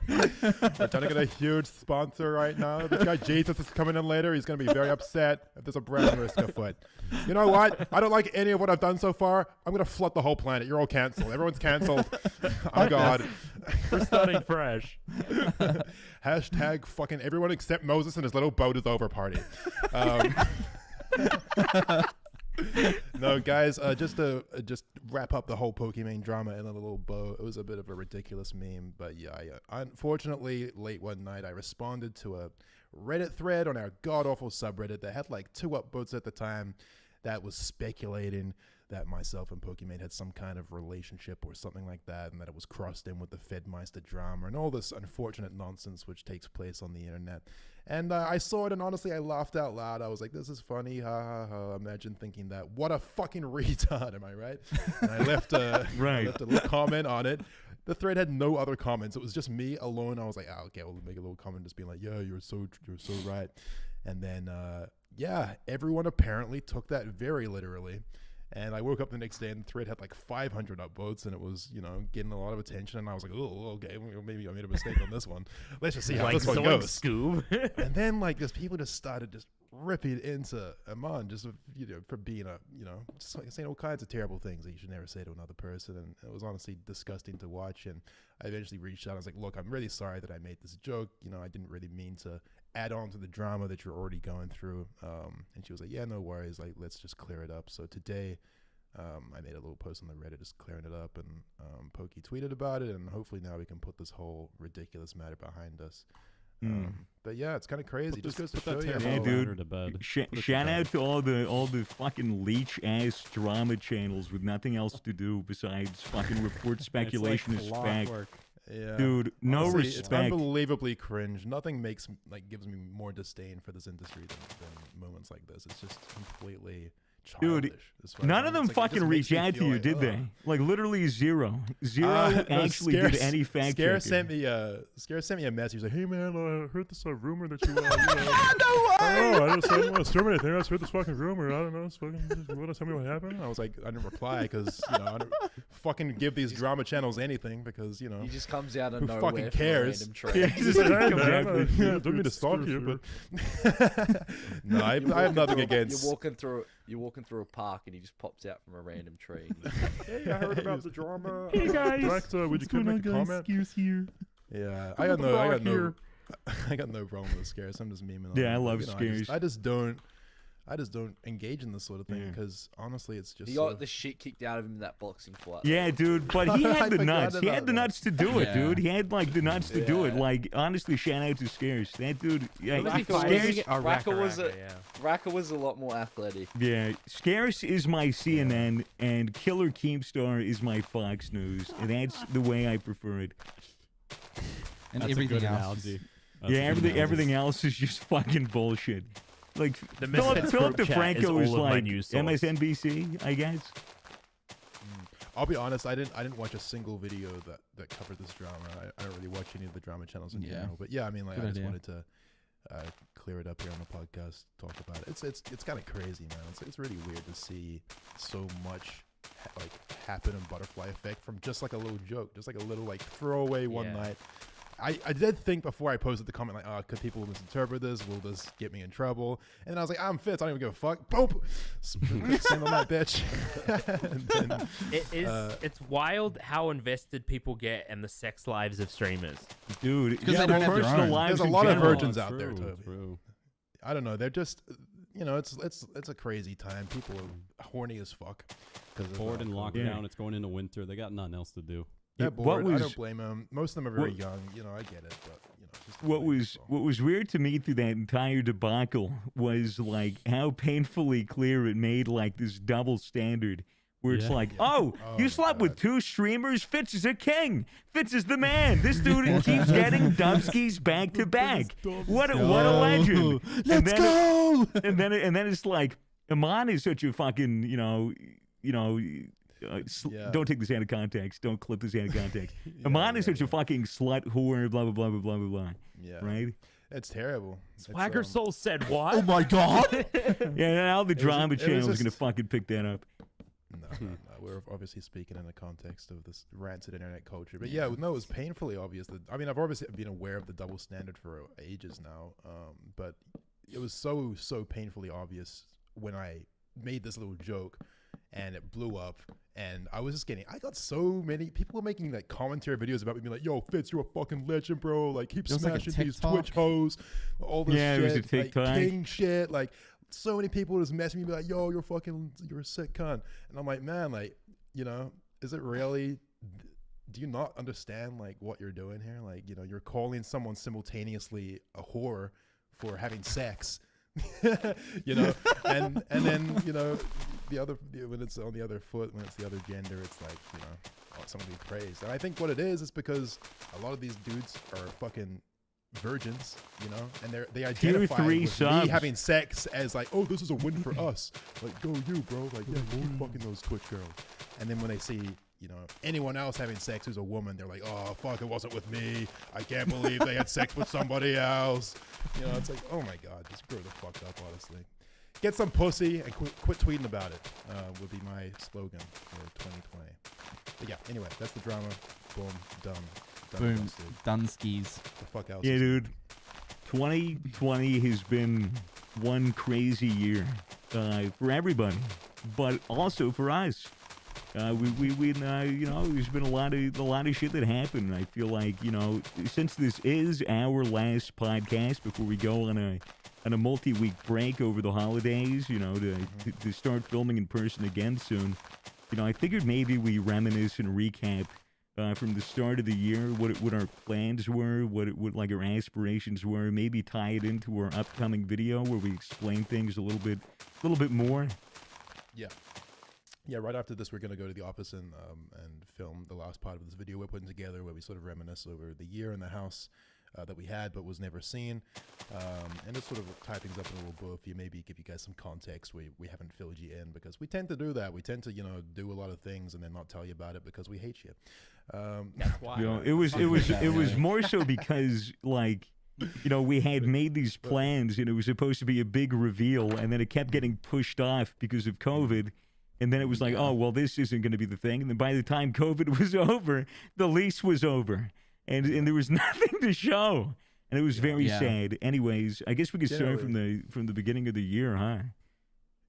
We're trying to get a huge sponsor right now. This guy Jesus is coming in later. He's going to be very upset if there's a brand risk afoot. You know what? I don't like any of what I've done so far. I'm going to flood the whole planet. You're all canceled. Everyone's canceled. Oh, God.
We're starting fresh.
Hashtag fucking everyone except Moses and his little boat is over party. No, guys, just to wrap up the whole Pokemon drama in a little bow, it was a bit of a ridiculous meme. But yeah, unfortunately, late one night, I responded to a Reddit thread on our god-awful subreddit that had like 2 upvotes at the time that was speculating that myself and Pokemon had some kind of relationship or something like that, and that it was crossed in with the Fedmeister drama and all this unfortunate nonsense which takes place on the internet. And I saw it, and honestly, I laughed out loud. I was like, this is funny, ha ha ha. Imagine thinking that. What a fucking retard, am I right? And I left a little comment on it. The thread had no other comments. It was just me alone. I was like, okay, we'll make a little comment just being like, yeah, you're so right. And then, everyone apparently took that very literally. And I woke up the next day and the thread had like 500 upvotes, and it was, getting a lot of attention. And I was like, oh, okay, well, maybe I made a mistake on this one. Let's just see how this one goes.
Scoob.
And then like just people just started just ripping into Amon just for being just like saying all kinds of terrible things that you should never say to another person. And it was honestly disgusting to watch. And I eventually reached out. I was like, look, I'm really sorry that I made this joke. I didn't really mean to add on to the drama that you're already going through. And she was like, yeah, no worries. Like, let's just clear it up. So today, I made a little post on the Reddit just clearing it up, and Pokey tweeted about it, and hopefully now we can put this whole ridiculous matter behind us. But yeah, it's kind of crazy. Just goes to show you.
Hey, dude. Shout out to all the fucking leech ass drama channels with nothing else to do besides fucking report speculation as fact.
Yeah,
dude, no
honestly,
respect.
It's unbelievably cringe. Nothing gives me more disdain for this industry than moments like this. It's just completely childish.
Dude, none of them fucking reach out to you, did they? Like literally zero actually did any fact
Scare
checking.
sent me a message. He's like, hey man, I heard this rumor that you.
No way!
I don't want to stream anything. I just heard this fucking rumor. I don't know. It's fucking. You want to tell me what happened? I was like, I didn't reply because I don't fucking give these drama channels anything because
He just comes out of
who
nowhere.
fucking cares?
From a random
He's just like, hey man, don't mean to stalk you, but no, I have nothing against.
You're walking through a park and he just pops out from a random tree.
Hey, I heard about the drama.
Hey guys,
Director, would you come make a comment?
Scares here.
Yeah, I got no problem with scares. I'm just memeing.
Yeah, I love scares.
I just don't engage in this sort of thing because honestly, it's just.
He got the shit kicked out of him in that boxing fight.
Yeah, dude, but he had the
forgot
nuts. He had
about
the
that.
nuts to do it,
Yeah.
dude. He had like the nuts to do it.
Yeah.
Like honestly, shout out to Scares. That dude, yeah,
Was he
Scares.
fighting? Oh,
Raka was a lot more athletic.
Yeah, Scares is my CNN, and Killer Keemstar is my Fox News, and that's the way I prefer it.
And
That's a
everything
good
else.
analogy. That's
Yeah,
a good analogy.
everything else is just fucking bullshit. Like
The
Philip
Misfits group chat
DeFranco
is all
is
of my
like
news source.
MSNBC, I guess.
I'll be honest. I didn't watch a single video that covered this drama. I don't really watch any of the drama channels in
Yeah.
general. But yeah, I mean, like,
Good
I just
idea.
wanted to clear it up here on the podcast, talk about it. It's kind of crazy, man. It's really weird to see so much happen in Butterfly Effect from just like a little joke, just like a little throwaway one
Yeah.
night. I did think before I posted the comment could people misinterpret this? Will this get me in trouble? And then I was like, I'm Fitz. I don't even give a fuck. Boom, send on that bitch. And then,
It's wild how invested people get in the sex lives of streamers.
Dude,
Because
yeah,
they don't have their
personal
own.
lives
There's a
in
lot of
general.
virgins out there,
True,
Toby.
true.
I don't know. They're just, it's a crazy time. People are horny as fuck.
Bored in
COVID.
lockdown. It's going into winter. They got nothing else to do.
They're
What
bored. I
was-
don't blame them. Most of them are very
what-
young. I get it, but it's just the
What
way,
was
so.
what was weird to me through that entire debacle was like how painfully clear it made like this double standard where it's
Yeah.
like,
Yeah.
oh,
Oh
you
my
slept with
God.
2 streamers. Fitz is a king. Fitz is the man. This dude keeps getting Dubskis back to back. What a legend.
Let's go.
And then it's like, Iman is such a fucking
Yeah.
don't take this out of context. Don't clip this out of context.
Yeah,
Iman is
yeah,
such a fucking slut whore. Blah blah blah blah blah blah blah.
Yeah.
Right?
It's terrible.
Swagger
It's,
Soul said what?
Oh my god.
Yeah, now the drama
it was
channel is
just-
gonna fucking pick that up.
No. We're obviously speaking in the context of this rancid internet culture. But yeah, no, it was painfully obvious that, I mean, I've obviously been aware of the double standard for ages now. But it was so painfully obvious when I made this little joke and it blew up. And I got so many people were making like commentary videos about me being like, yo, Fitz, you're a fucking legend, bro. Like, keep smashing these Twitch hoes, all this shit.
It was a TikTok.
Like, king shit. Like, so many people just messaging me like, yo, you're a sick cunt. And I'm like, man, like, you know, is it really, do you not understand like what you're doing here? Like, you know, you're calling someone simultaneously a whore for having sex, you know, and then, you know, when it's on the other foot, when it's the other gender, it's like, you know, something to be praised. And I think what it is because a lot of these dudes are fucking virgins, you know, and they identify with me having sex as like, oh, this is a win for us. Like, go you, bro. Like, yeah, keep fucking those Twitch girls. And then when they see, you know, anyone else having sex who's a woman, they're like, oh, fuck, it wasn't with me. I can't believe they had sex with somebody else. You know, it's like, oh my God, just grow the fuck up, honestly. Get some pussy and quit tweeting about it, would be my slogan for 2020. But yeah, anyway, that's the drama. Boom, done.
Boom, done skis.
The fuck else?
Yeah, dude. 2020 has been one crazy year for everybody, but also for us. We you know, there's been a lot of shit that happened. I feel like, you know, since this is our last podcast before we go on a multi-week break over the holidays, you know, to start filming in person again soon, you know, I figured maybe we reminisce and recap from the start of the year, what our plans were, what like our aspirations were, maybe tie it into our upcoming video where we explain things a little bit more.
Yeah, right after this, we're gonna go to the office and film the last part of this video we're putting together, where we sort of reminisce over the year in the house that we had but was never seen, and just sort of tie things up in a little bow for you, maybe give you guys some context we haven't filled you in, because we tend to do that. We tend to, you know, do a lot of things and then not tell you about it because we hate you.
That's why.
You know, it was more so because, like, you know, we had made these plans and it was supposed to be a big reveal, and then it kept getting pushed off because of COVID. And then it was like, oh, well, this isn't going to be the thing. And then by the time COVID was over, the lease was over. And there was nothing to show. And it was very sad. Anyways, I guess we could start from the beginning of the year, huh?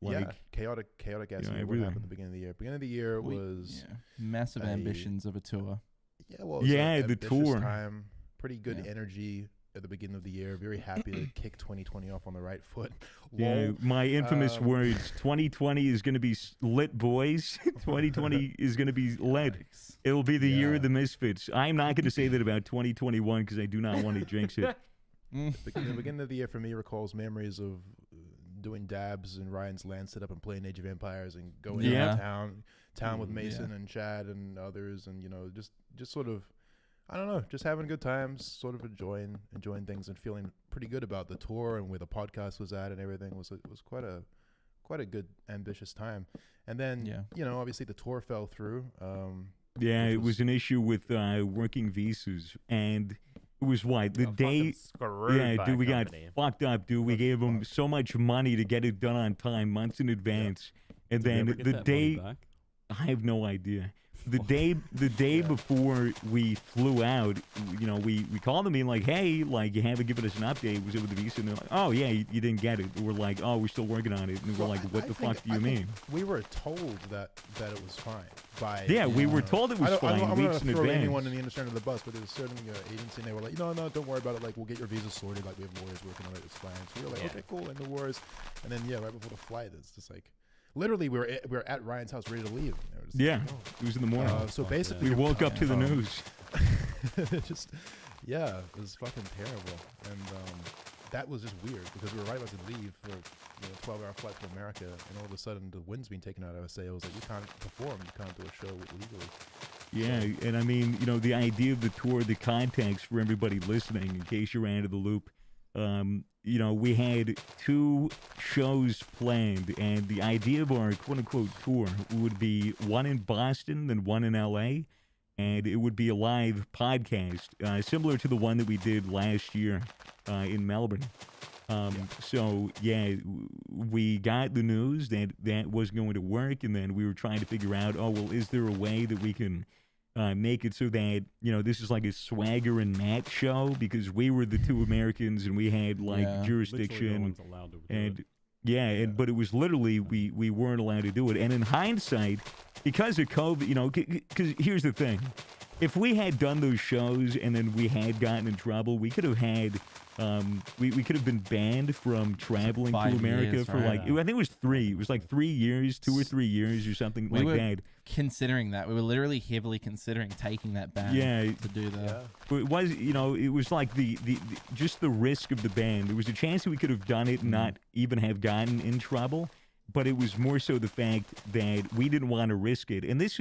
Like, chaotic ass year. What happened at the beginning of the year? Beginning of the year was
massive ambitions of a tour.
Yeah, well,
the tour.
Time, pretty good energy at the beginning of the year. Very happy to kick 2020 off on the right foot.
Yeah, my infamous words. 2020 is going to be lit, boys. 2020 is going to be lit. It'll be the year of the misfits. I'm not going to say that about 2021 because I do not want to jinx it.
The beginning of the year for me recalls memories of doing dabs in Ryan's land setup and playing Age of Empires and going down town with Mason and Chad and others, and, you know, just sort of, I don't know, just having good times, sort of enjoying things and feeling pretty good about the tour and where the podcast was at and everything. Was quite a good ambitious time. And then you know, obviously the tour fell through.
It was an issue with working visas, and it was the day. Yeah, dude, we got fucked up, dude. We gave them so much money to get it done on time, months in advance, and then the day. I have no idea. The day before we flew out, you know, we called them being like, hey, like, you haven't given us an update. Was it with the visa? And they're like, oh, yeah, you didn't get it. We're like, oh, we're still working on it. And we're like, what the fuck do you mean?
We were told that it was fine.
We were told it was fine
I'm
weeks
not
in
throw
advance.
anyone in the industry under the bus, but there's a certain agency, and they were like, no, don't worry about it. Like, we'll get your visa sorted. Like, we have lawyers working on it. It's fine. So we were like, okay, cool. And the wars. And then, right before the flight, it's just like, literally, we were at Ryan's house ready to leave.
It was in the morning.
So basically,
we woke up to the news.
It was fucking terrible, and that was just weird because we were right about to leave for a 12-hour flight to America, and all of a sudden the wind's being taken out of our sails. Like, you can't perform, you can't do a show legally.
Yeah, and I mean, you know, the idea of the tour, the context for everybody listening, in case you're out of the loop. You know, we had 2 shows planned, and the idea of our quote-unquote tour would be one in Boston and one in L.A., and it would be a live podcast, similar to the one that we did last year in Melbourne. So yeah, we got the news that that was going to work, and then we were trying to figure out, oh well, is there a way that we can make it so that this is like a Swagger and Matt show, because we were the two Americans and we had like
Yeah.
Literally no
jurisdiction,
one's allowed to do
and
it.
but it was literally we weren't allowed to do it. And in hindsight, because of COVID, because here's the thing. If we had done those shows and then we had gotten in trouble, we could have had, we could have been banned from traveling to
5
America
years,
for
right?
like, I think it was 3. It was like 3 years, 2 or 3 years or something
We
like
were
that.
considering that. We were literally heavily considering taking that ban
Yeah.
to do the.
But it was, it was like the just the risk of the ban. There was a chance that we could have done it and not even have gotten in trouble. But it was more so the fact that we didn't want to risk it. And this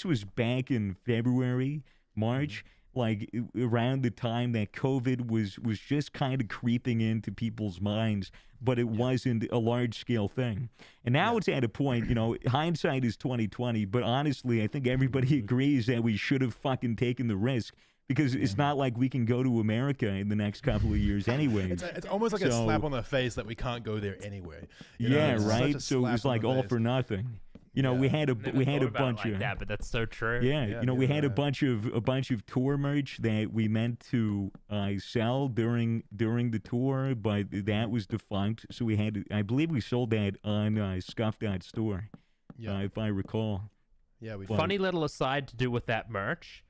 was back in February, March, like around the time that COVID was just kind of creeping into people's minds, but it wasn't a large scale thing. And now it's at a point, hindsight is 2020, but honestly, I think everybody agrees that we should have fucking taken the risk. Because it's not like we can go to America in the next couple of years anyway.
It's almost like a slap on the face that we can't go there anyway.
Yeah,
It's such
right.
a
So it
slap
was
on
like
the
all
face.
for nothing. We had a
Never
we had
thought
a
about it
bunch
like
of
that, but that's so true.
yeah. We had a bunch of tour merch that we meant to sell during the tour, but that was defunct. So we had to, I believe we sold that on Scuff.store, if I recall.
Yeah, we
Funny little aside to do with that merch.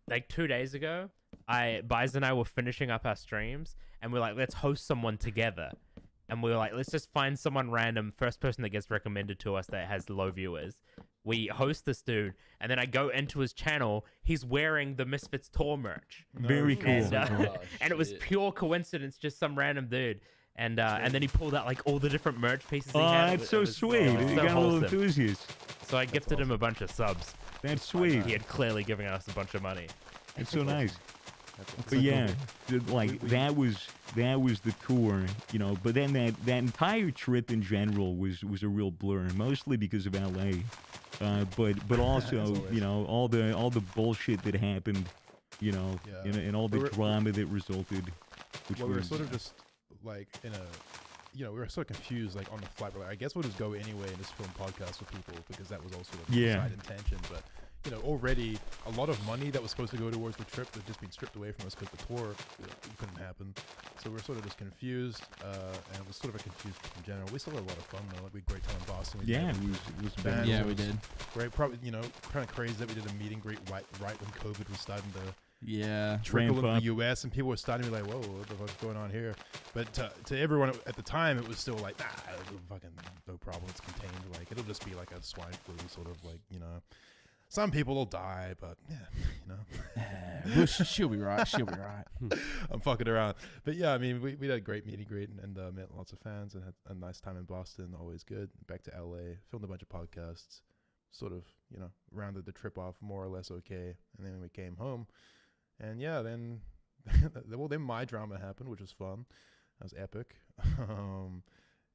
Like 2 days ago, Biz and I were finishing up our streams, and we're like, let's host someone together. And we were like, let's just find someone random, first person that gets recommended to us that has low viewers. We host this dude, and then I go into his channel. He's wearing the Misfits tour merch.
Very cool.
And,
Oh,
and it was
shit.
pure coincidence, just some random dude. And then he pulled out like all the different merch pieces he
Oh,
had.
that's so sweet.
so
You got a little
wholesome.
enthusiast.
So I gifted him a bunch of subs.
That's sweet.
He had clearly given us a bunch of money.
It's so nice. But yeah, that was the tour, But then that entire trip in general was a real blur, mostly because of LA, but also all the bullshit that happened, and all the drama that resulted, which
we were
was
sort of just like in a, we were sort of confused, like on the flight. We're like, I guess we'll just go anyway and just film podcasts with people, because that was also the side intention. But already a lot of money that was supposed to go towards the trip had just been stripped away from us because the tour couldn't happen. So we're sort of just confused, and it was sort of a confused trip in general. We still had a lot of fun though. Like we had a great time in Boston. We
it was
bands.
Yeah,
It
we
was
did.
great. Probably kind of crazy that we did a meet and greet right when COVID was starting to
Yeah.
trickle
Ramp
into
up.
the U.S. and people were starting to be like, "Whoa, what the fuck's going on here?" But to everyone at the time, it was still like, "Nah, fucking no problem. It's contained. Like it'll just be like a swine flu, sort of like Some people will die, but
Well, she'll be right. She'll be right.
I'm fucking around. But yeah, I mean, we had a great meet and greet and met lots of fans and had a nice time in Boston. Always good. Back to LA, filmed a bunch of podcasts. Sort of, rounded the trip off more or less okay. And then we came home, and yeah, then then my drama happened, which was fun. That was epic.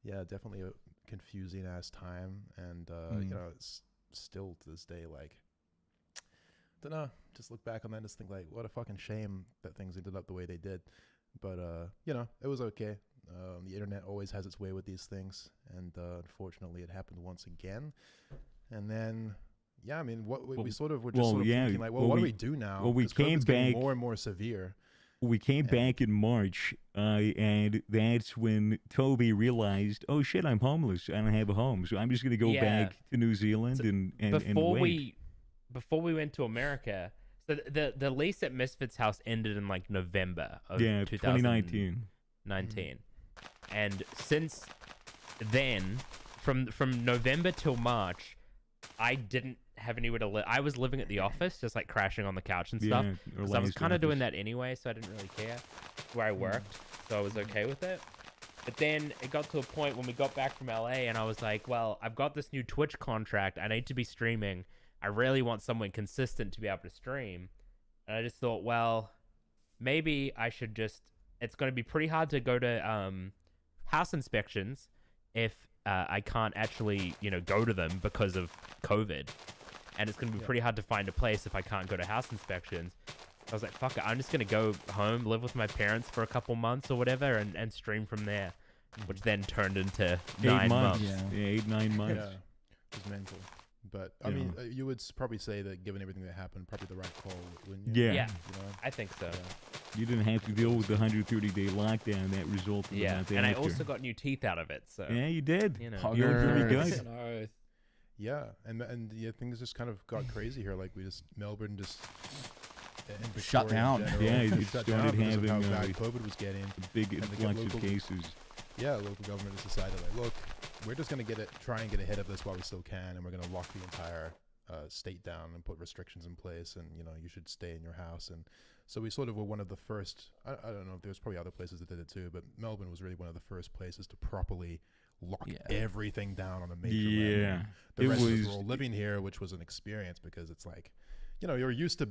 Yeah, definitely a confusing ass time, and it's still to this day like, don't know, just look back on that and just think like, what a fucking shame that things ended up the way they did. But it was okay. The internet always has its way with these things, and unfortunately it happened once again. And then I mean, we sort of were just thinking like, what do we do now?
Well, we
'Cause
came
COVID's getting
back
more and more severe.
We came back in March, and that's when Toby realized, oh shit, I'm homeless. I don't have a home, so I'm just gonna go back to New Zealand and wait.
Before we went to America, so the lease at Misfits House ended in like November of
2019.
And since then, from November till March, I didn't have anywhere to live. I was living at the office, just like crashing on the couch and stuff. So I was kind of doing that anyway, so I didn't really care where I worked, so I was okay with it. But then it got to a point when we got back from LA, and I was like, well, I've got this new Twitch contract. I need to be streaming. I really want someone consistent to be able to stream. And I just thought, well, maybe I should just... It's going to be pretty hard to go to house inspections if I can't actually, go to them because of COVID. And it's going to be pretty hard to find a place if I can't go to house inspections. I was like, fuck it, I'm just gonna go home, live with my parents for a couple months or whatever, and stream from there, which then turned into 9 months.
Yeah, 8-9 months.
Yeah, it was mental. But I
Yeah.
mean, you would probably say that given everything that happened, probably the right call, wouldn't you?
Yeah.
Yeah.
You know?
I think so.
You didn't have to deal with the 130-day lockdown that resulted in
Yeah,
that
and I
after.
also got new teeth out of it, so
Yeah, you did.
you know.
You're very
Poggers.
good.
No.
Yeah, and yeah, things just kind of got crazy here. Like Melbourne just and
Shut
Victoria in
down.
general,
Yeah, it
shut
started
down because of
having,
how bad COVID was getting.
Big
And they get
influx of
local-
cases.
Yeah, local government has decided, like, look, we're just gonna try and get ahead of this while we still can, and we're gonna lock the entire state down and put restrictions in place, and you should stay in your house. And so we sort of were one of the first. I don't know if there's probably other places that did it too, but Melbourne was really one of the first places to properly lock everything down on a major level.
Yeah.
The
It
rest of us
was-
were all living here, which was an experience because it's like, you're used to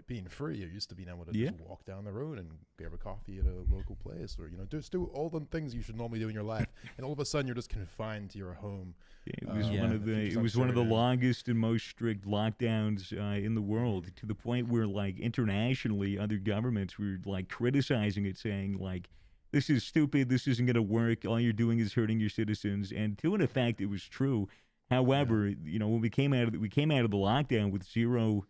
being free. You're used to being able to
Yeah.
just walk down the road and grab a coffee at a local place, or just do all the things you should normally do in your life. And all of a sudden, you're just confined to your home.
Yeah, it was
Yeah.
one of
The
the
future's
it was one of the
uncertain.
longest and most strict lockdowns in the world, to the point where like internationally other governments were like criticizing it, saying like, this is stupid, this isn't going to work, all you're doing is hurting your citizens. And to an effect it was true. However, when we came out of the lockdown with zero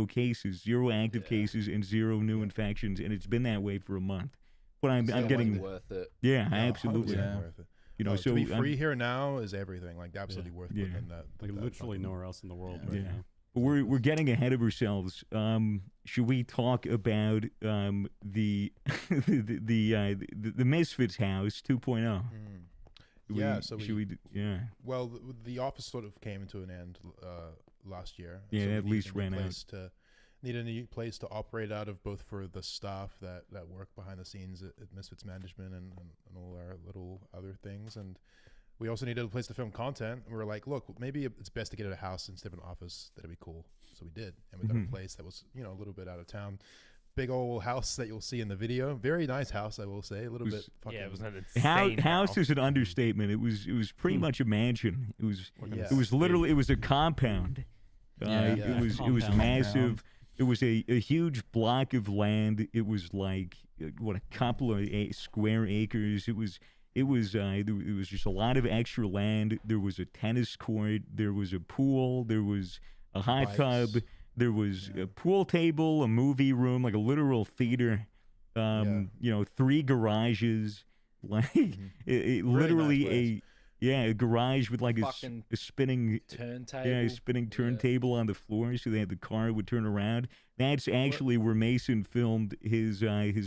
cases, zero active cases, and zero new infections, and it's been that way for a month. But I'm
So
getting
worth it.
yeah,
No,
absolutely.
100%
Yeah.
worth it.
So
to be
I'm-
free here now is everything. Like absolutely worth
Yeah.
putting in that.
Like
that
literally
fucking-
nowhere else in the world
Yeah.
right
Yeah.
now.
But we're getting ahead of ourselves. Should we talk about the the Misfits House 2.0?
Yeah, so
should we
Well, the office sort of came to an end last year.
Yeah,
so we
at
needed
least
a new
ran out.
place need a new place to operate out of, both for the staff that work behind the scenes at Misfits Management and all our little other things. And we also needed a place to film content. And we were like, look, maybe it's best to get a house instead of an office. That'd be cool. So we did. And we got
Mhm.
a place that was, a little bit out of town. Big old house that you'll see in the video. Very nice house, I will say. A little
Was-
bit fucking...
Yeah, it was an insane
House is an understatement. It was pretty much a mansion. It was
Yeah.
it was literally it was a compound.
Yeah.
Yeah.
It was
Compound.
massive. It was a huge block of land. It was like a couple of square acres. It was just a lot of extra land. There was a tennis court. There was a pool. There was a hot
Bikes.
tub. There was a pool table, a movie room, like a literal theater. 3 garages, like it literally
nice
a garage with like
Fucking
a spinning
turntable.
a spinning turntable on the floor, so that the car would turn around. That's actually where Mason filmed his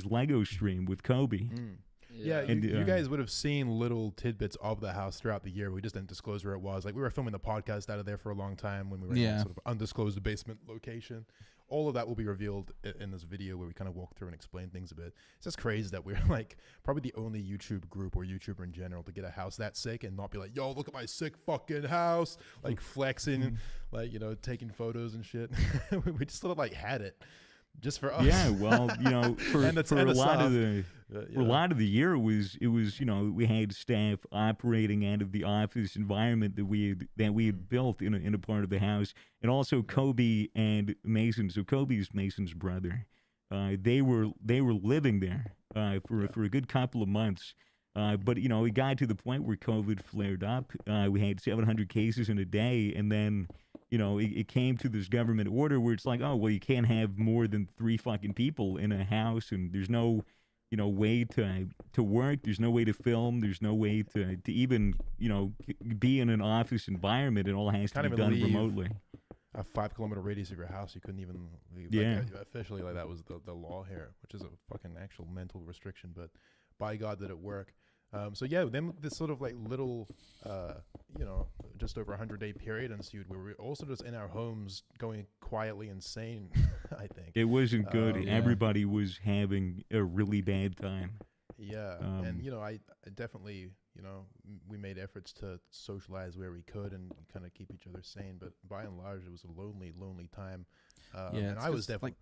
Lego stream with Kobe.
Yeah,
And,
you guys would have seen little tidbits of the house throughout the year. We just didn't disclose where it was. Like, we were filming the podcast out of there for a long time when we were in that sort of undisclosed basement location. All of that will be revealed in this video where we kind of walk through and explain things a bit. It's just crazy that we're like probably the only YouTube group or YouTuber in general to get a house that sick and not be like, yo, look at my sick fucking house, like flexing, like, taking photos and shit. We just sort of like had it just for us.
Yeah, well, for
And
a
the
lot of
staff.
the for a lot of the year, it was we had staff operating out of the office environment that we had built in a part of the house, and also Kobe and Mason. So Kobe's Mason's brother. They were living there for a good couple of months. But it got to the point where COVID flared up. We had 700 cases in a day, and then it came to this government order where it's like, oh well, you can't have more than 3 fucking people in a house, and there's no way to work. There's no way to film. There's no way to even be in an office environment. It all has to
Can't
be
even
done
leave
remotely.
A 5-kilometer radius of your house, you couldn't even leave.
Yeah.
Like, officially, like that was the law here, which is a fucking actual mental restriction. But by God, did it work? So yeah, then this sort of like little, just over 100-day period ensued where we were also just in our homes going quietly insane. I think.
It wasn't good.
Yeah.
Everybody was having a really bad time.
Yeah, and I definitely, we made efforts to socialize where we could and kind of keep each other sane. But by and large, it was a lonely time.
Yeah,
and
it's
I was
'cause,
definitely.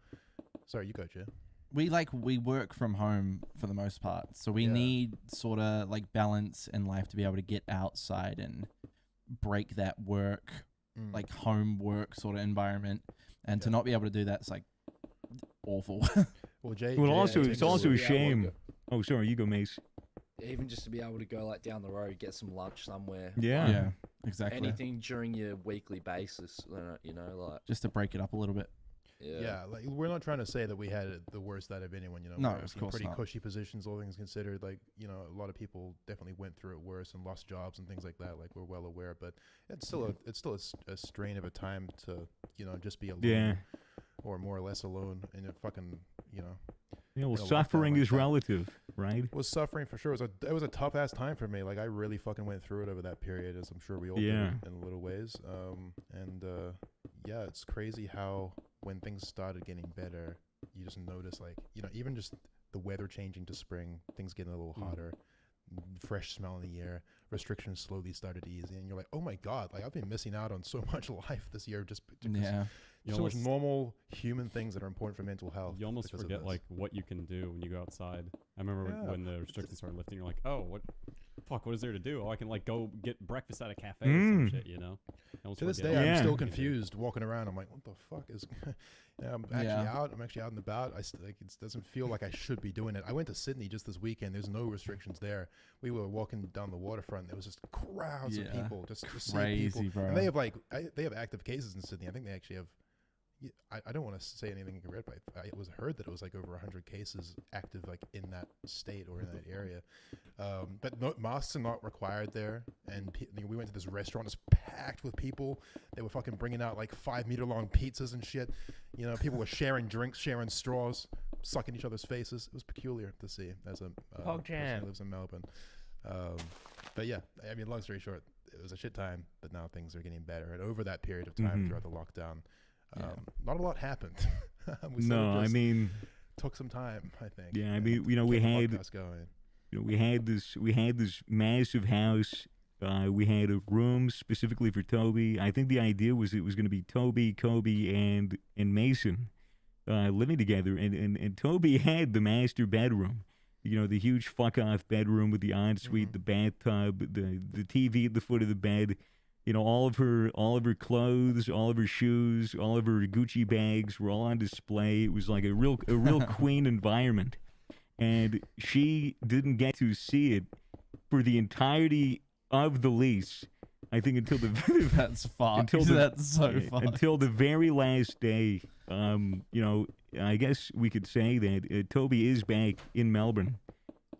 Sorry, you go, Jay.
We work from home for the most part, so we
Yeah.
need sort of like balance in life to be able to get outside and break that work, like home work sort of environment, and to
Yeah.
not be able to do that, it's like awful.
Well, Jay.
Well,
Jay-
also
Jay
it's
just-
also a
be able to
shame.
go-
Oh, sorry, you go, Mace.
Even just to be able to go like down the road, get some lunch somewhere.
Yeah.
Yeah, exactly.
Anything during your weekly basis, you know, like
Just to break it up a little bit.
Yeah, like we're not trying to say that we had it the worst out of anyone. You know,
No,
we're
of
in
course
pretty
not.
cushy positions, all things considered. Like, you know, a lot of people definitely went through it worse and lost jobs and things like that. Like, we're well aware, but it's still a strain of a time to, you know, just be alone.
Yeah.
Or more or less alone in a fucking, you know.
Yeah, well,
in a lockdown
suffering
like
is
that.
relative, right?
Was suffering for sure. It was a tough ass time for me. Like, I really fucking went through it over that period, as I'm sure we all
Yeah.
did in little ways. Yeah, it's crazy how when things started getting better, you just notice, like, you know, even just the weather changing to spring, things getting a little hotter, fresh smell in the air, restrictions slowly started easing, and you're like, oh my god, like I've been missing out on so much life this year just because
Yeah.
You
so much
almost-
normal human things that are important for mental health.
You almost
because of
forget
this.
like what you can do when you go outside. I remember
Yeah.
when the restrictions started lifting, you're like, oh, what is there to do? Oh, I can like go get breakfast at a cafe or some shit, you know? You almost
To this
forget
day,
what
Yeah.
I'm still
you can do.
confused walking around. I'm like, what the fuck is? I'm actually
Yeah.
out. I'm actually out and about. Like, it doesn't feel like I should be doing it. I went to Sydney just this weekend. There's no restrictions there. We were walking down the waterfront. There was just crowds of
Yeah.
people, just seeing
Crazy,
people.
bro.
And they have like they have active cases in Sydney. I think they actually have. I don't want to say anything incorrect, but it was heard that it was like over 100 cases active, like in that state or in that area. But no, masks are not required there. And we went to this restaurant, it's packed with people. They were fucking bringing out like 5-meter long pizzas and shit. You know, people were sharing drinks, sharing straws, sucking each other's faces. It was peculiar to see as a
Pog
person
jam.
who lives in Melbourne. But yeah, I mean, long story short, it was a shit time, but now things are getting better. And over that period of time
Mhm.
throughout the lockdown,
Yeah.
not a lot happened. We sort of
No, I
just
mean,
took some time, I think.
Yeah, I
and
mean, you know, we
kept the
had-
podcast going.
you know, we had this massive house. We had a room specifically for Toby. I think the idea was it was going to be Toby, Kobe, and Mason living together. And Toby had the master bedroom. You know, the huge fuck off bedroom with the ensuite, the bathtub, the TV at the foot of the bed. You know, all of her clothes, all of her shoes, all of her Gucci bags were all on display. It was like a real queen environment. And she didn't get to see it for the entirety of the lease. I think until the
That's fucked.
Until the-
That's so fucked.
until the very last day. You know, I guess we could say that Toby is back in Melbourne.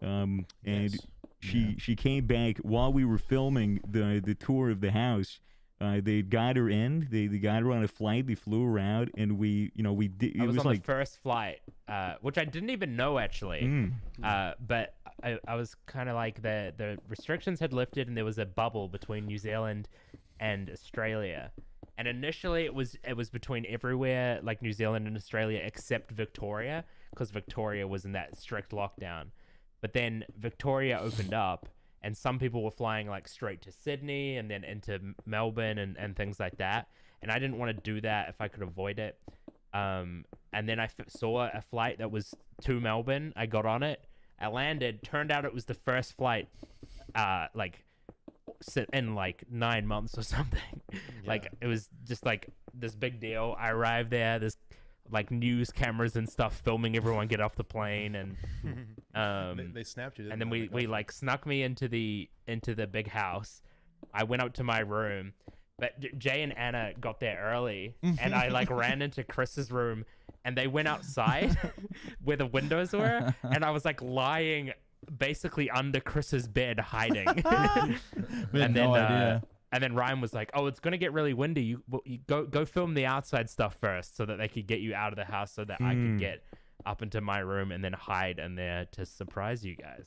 And
Yes.
she came back while we were filming the tour of the house. They got her in. They got her on a flight. They flew her out, and we did. It
I was on
like
the first flight, which I didn't even know actually. But I was kind of like the restrictions had lifted and there was a bubble between New Zealand and Australia. And initially it was between everywhere, like New Zealand and Australia, except Victoria, because Victoria was in that strict lockdown. But then Victoria opened up, and some people were flying like straight to Sydney and then into Melbourne and things like that. And I didn't want to do that if I could avoid it. And then I saw a flight that was to Melbourne. I got on it. I landed. Turned out it was the first flight, in like 9 months or something. Like it was just like this big deal. I arrived there. There's like news cameras and stuff filming everyone get off the plane, and
They snapped you.
and then we like snuck me into the big house. I went up to my room, but Jay and Anna got there early, and I like ran into Chris's room, and they went outside where the windows were, and I was like lying basically under Chris's bed hiding.
We had no idea.
And then Ryan was like, "Oh, it's gonna get really windy. You go film the outside stuff first, so that they could get you out of the house, so that I could get up into my room and then hide in there to surprise you guys."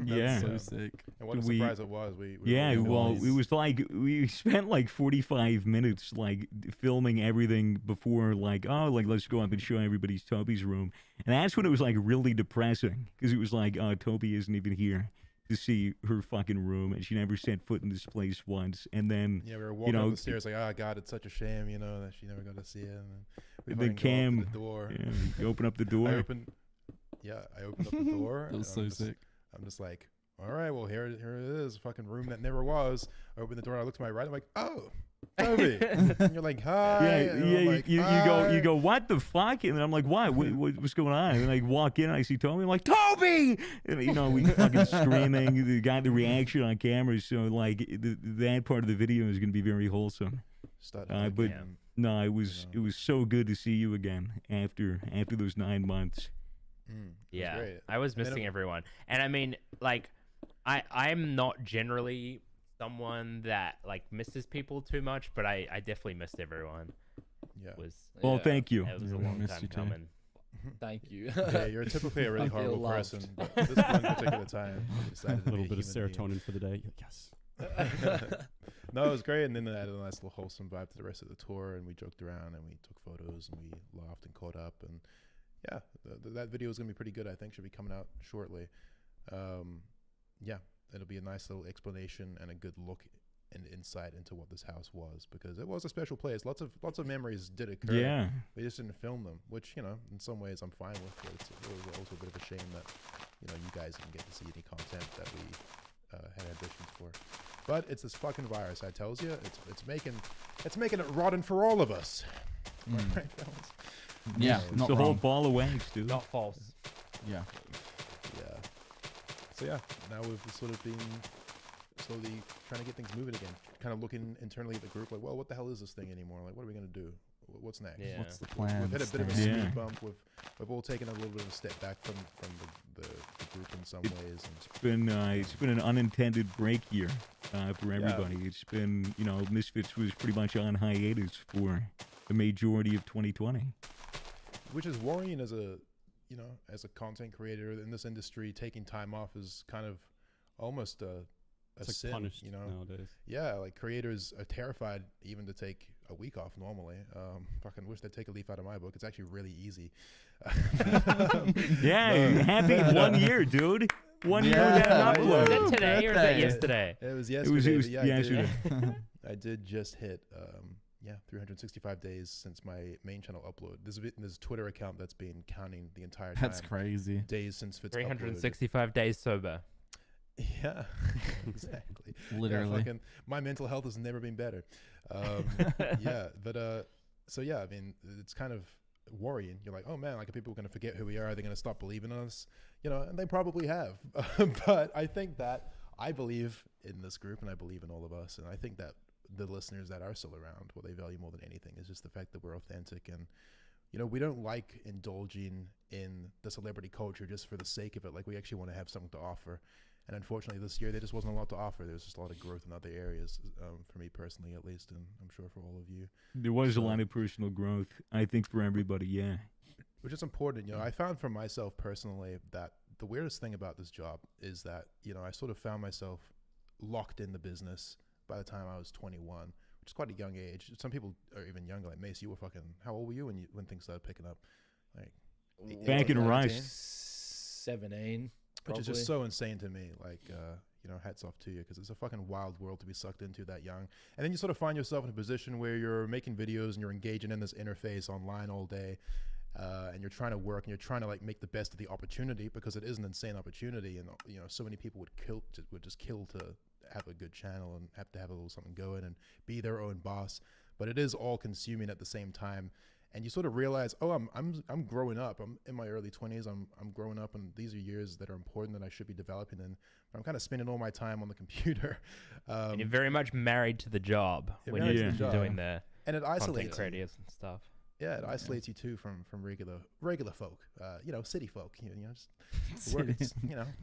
yeah.
So sick.
And what a
we-
surprise it was. We
Yeah,
were
well,
noise.
it was like we spent like 45 minutes like filming everything before like, oh, like let's go up and show everybody's Toby's room. And that's when it was like really depressing, because it was like, oh, Toby isn't even here to see her fucking room, and she never set foot in this place once. And then
Yeah, we were walking
know,
up the stairs like, oh god, it's such a shame, you know, that she never got to see it. And then we
the
fucking go up to
cam,
the door.
yeah, you open up the
I
door.
opened up the door.
That was
and
so
I'm just,
sick.
I'm just like, all right, well here it is, fucking room that never was. I opened the door. I looked to my right. I'm like, oh, Toby. And you're like, hi.
Yeah,
and I'm
yeah.
like,
You go. What the fuck? And then I'm like, what? What's going on? And I walk in and I see Toby. I'm like, Toby. And we fucking screaming. The got the reaction on camera. So like that part of the video is gonna be very wholesome. But no, it was so good to see you again after those 9 months.
Yeah,
great.
I was missing everyone, and I mean, like, I'm not generally someone that like misses people too much, but I definitely missed everyone.
Yeah.
Well, thank you.
It was a
Yeah,
long
missed
time
you too.
coming.
Thank you.
Yeah, you're typically a really
I feel
horrible
loved.
person, but this one particular time, you decided to
A little
be
bit of
human being.
serotonin for the day. Yes.
No, it was great, and then it added a nice little wholesome vibe to the rest of the tour, and we joked around, and we took photos, and we laughed and caught up, and yeah, that video is going to be pretty good. I think should be coming out shortly. Yeah, it'll be a nice little explanation and a good look and insight into what this house was, because it was a special place. Lots of memories did occur.
Yeah.
We just didn't film them, which, in some ways I'm fine with, but it was also a bit of a shame that, you guys didn't get to see any content that we had ambitions for. But it's this fucking virus, I tells you. It's making it rotten for all of us. Right, fellas?
Yeah,
It's
not
the whole
wrong.
ball of wax, dude.
Not false.
Yeah.
Yeah. So yeah, now we've sort of been slowly trying to get things moving again. Kind of looking internally at the group, like, well, what the hell is this thing anymore? Like, what are we gonna do? What's next?
Yeah.
What's the plan?
We've hit a bit of a
Stan?
speed
Yeah.
bump. We've all taken a little bit of a step back from the group in some ways. And
It's been an unintended break year for everybody. It's been Misfits was pretty much on hiatus for the majority of 2020.
which is worrying as a content creator in this industry. Taking time off is kind of almost a
It's like
sin,
punished nowadays.
Yeah, like creators are terrified even to take a week off normally. Fucking wish they'd take a leaf out of my book. It's actually really easy.
Yeah, happy 1 year, dude. 1 year
Yeah.
without an
Is
upload.
that today or is that
Birthday.
yesterday?
It was
It
yesterday.
was
but yeah,
yesterday.
I did just hit 365 days since my main channel upload. There's a Twitter account that's been counting the entire time.
That's crazy.
Days since Fitz
365 days sober.
Yeah, exactly.
Literally.
Yeah, fucking, my mental health has never been better. Yeah, but so yeah, I mean, it's kind of worrying. You're like, oh man, like, are people going to forget who we are? Are they going to stop believing in us? And they probably have. But I think that I believe in this group, and I believe in all of us, and I think that the listeners that are still around, what they value more than anything is just the fact that we're authentic, and we don't like indulging in the celebrity culture just for the sake of it. Like, we actually want to have something to offer. And unfortunately, this year, there just wasn't a lot to offer. There was just a lot of growth in other areas, for me personally, at least, and I'm sure for all of you.
There was a
So-
lot of personal growth, I think, for everybody. Yeah.
Which is important. I found for myself personally that the weirdest thing about this job is that, I sort of found myself locked in the business by the time I was 21, which is quite a young age. Some people are even younger. Like, Mace, you were how old were you when things started picking up? Like,
Back in
18,
Rush.
19?
17.
Which is
probably.
just so insane to me. Like, hats off to you, because it's a fucking wild world to be sucked into that young. And then you sort of find yourself in a position where you're making videos and you're engaging in this interface online all day, and you're trying to work and you're trying to like make the best of the opportunity, because it is an insane opportunity, and so many people would just kill to have a good channel and have to have a little something going and be their own boss. But it is all consuming at the same time. And you sort of realize, oh, I'm growing up. I'm in my early 20s. I'm growing up, and these are years that are important that I should be developing in. I'm kind of spending all my time on the computer.
And you're very much married to the job
You're
when
married
you're
to the
job.
doing the
And it
content
isolates you.
creators and stuff.
Yeah, it isolates you too from regular folk. City folk. Just work,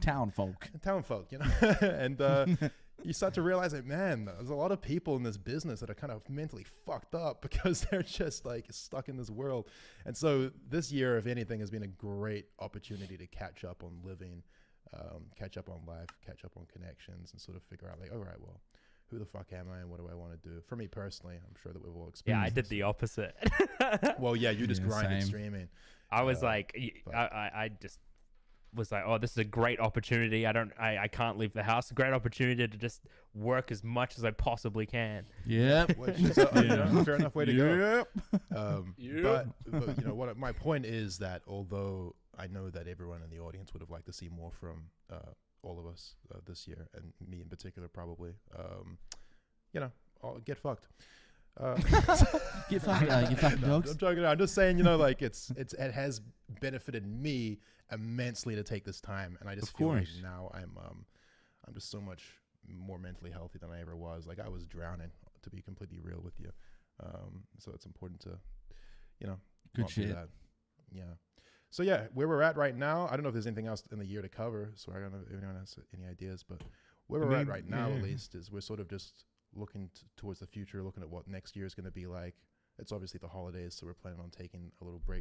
Town folk.
town folk. And you start to realize that, man, there's a lot of people in this business that are kind of mentally fucked up because they're just like stuck in this world. And so this year, if anything, has been a great opportunity to catch up on living, catch up on life, catch up on connections, and sort of figure out like, all right, well, who the fuck am I and what do I want to do? For me personally, I'm sure that we've all experienced.
Yeah, I did
this.
the opposite.
Well, yeah, you just
Yeah,
grinded
same.
streaming.
I was
Uh,
like,
but-
I just was like, oh, this is a great opportunity. I can't leave the house. A great opportunity to just work as much as I possibly can.
Yep.
Which is a fair enough way to go.
Yep.
But what my point is that although I know that everyone in the audience would have liked to see more from all of us this year, and me in particular probably, I'll get fucked.
Get fucking dogs.
I'm joking. I'm just saying, you know, like it has benefited me immensely to take this time, and I just
Of
feel like
course.
now I'm just so much more mentally healthy than I ever was. Like I was drowning, to be completely real with you. So it's important to, you know,
Good
not do
shit.
that. Yeah. So yeah, where we're at right now, I don't know if there's anything else in the year to cover. So I don't know if anyone has any ideas, but where we're at
mean,
right now,
yeah.
at least, is we're sort of just looking towards the future, looking at what next year is going to be like. It's obviously the holidays, so we're planning on taking a little break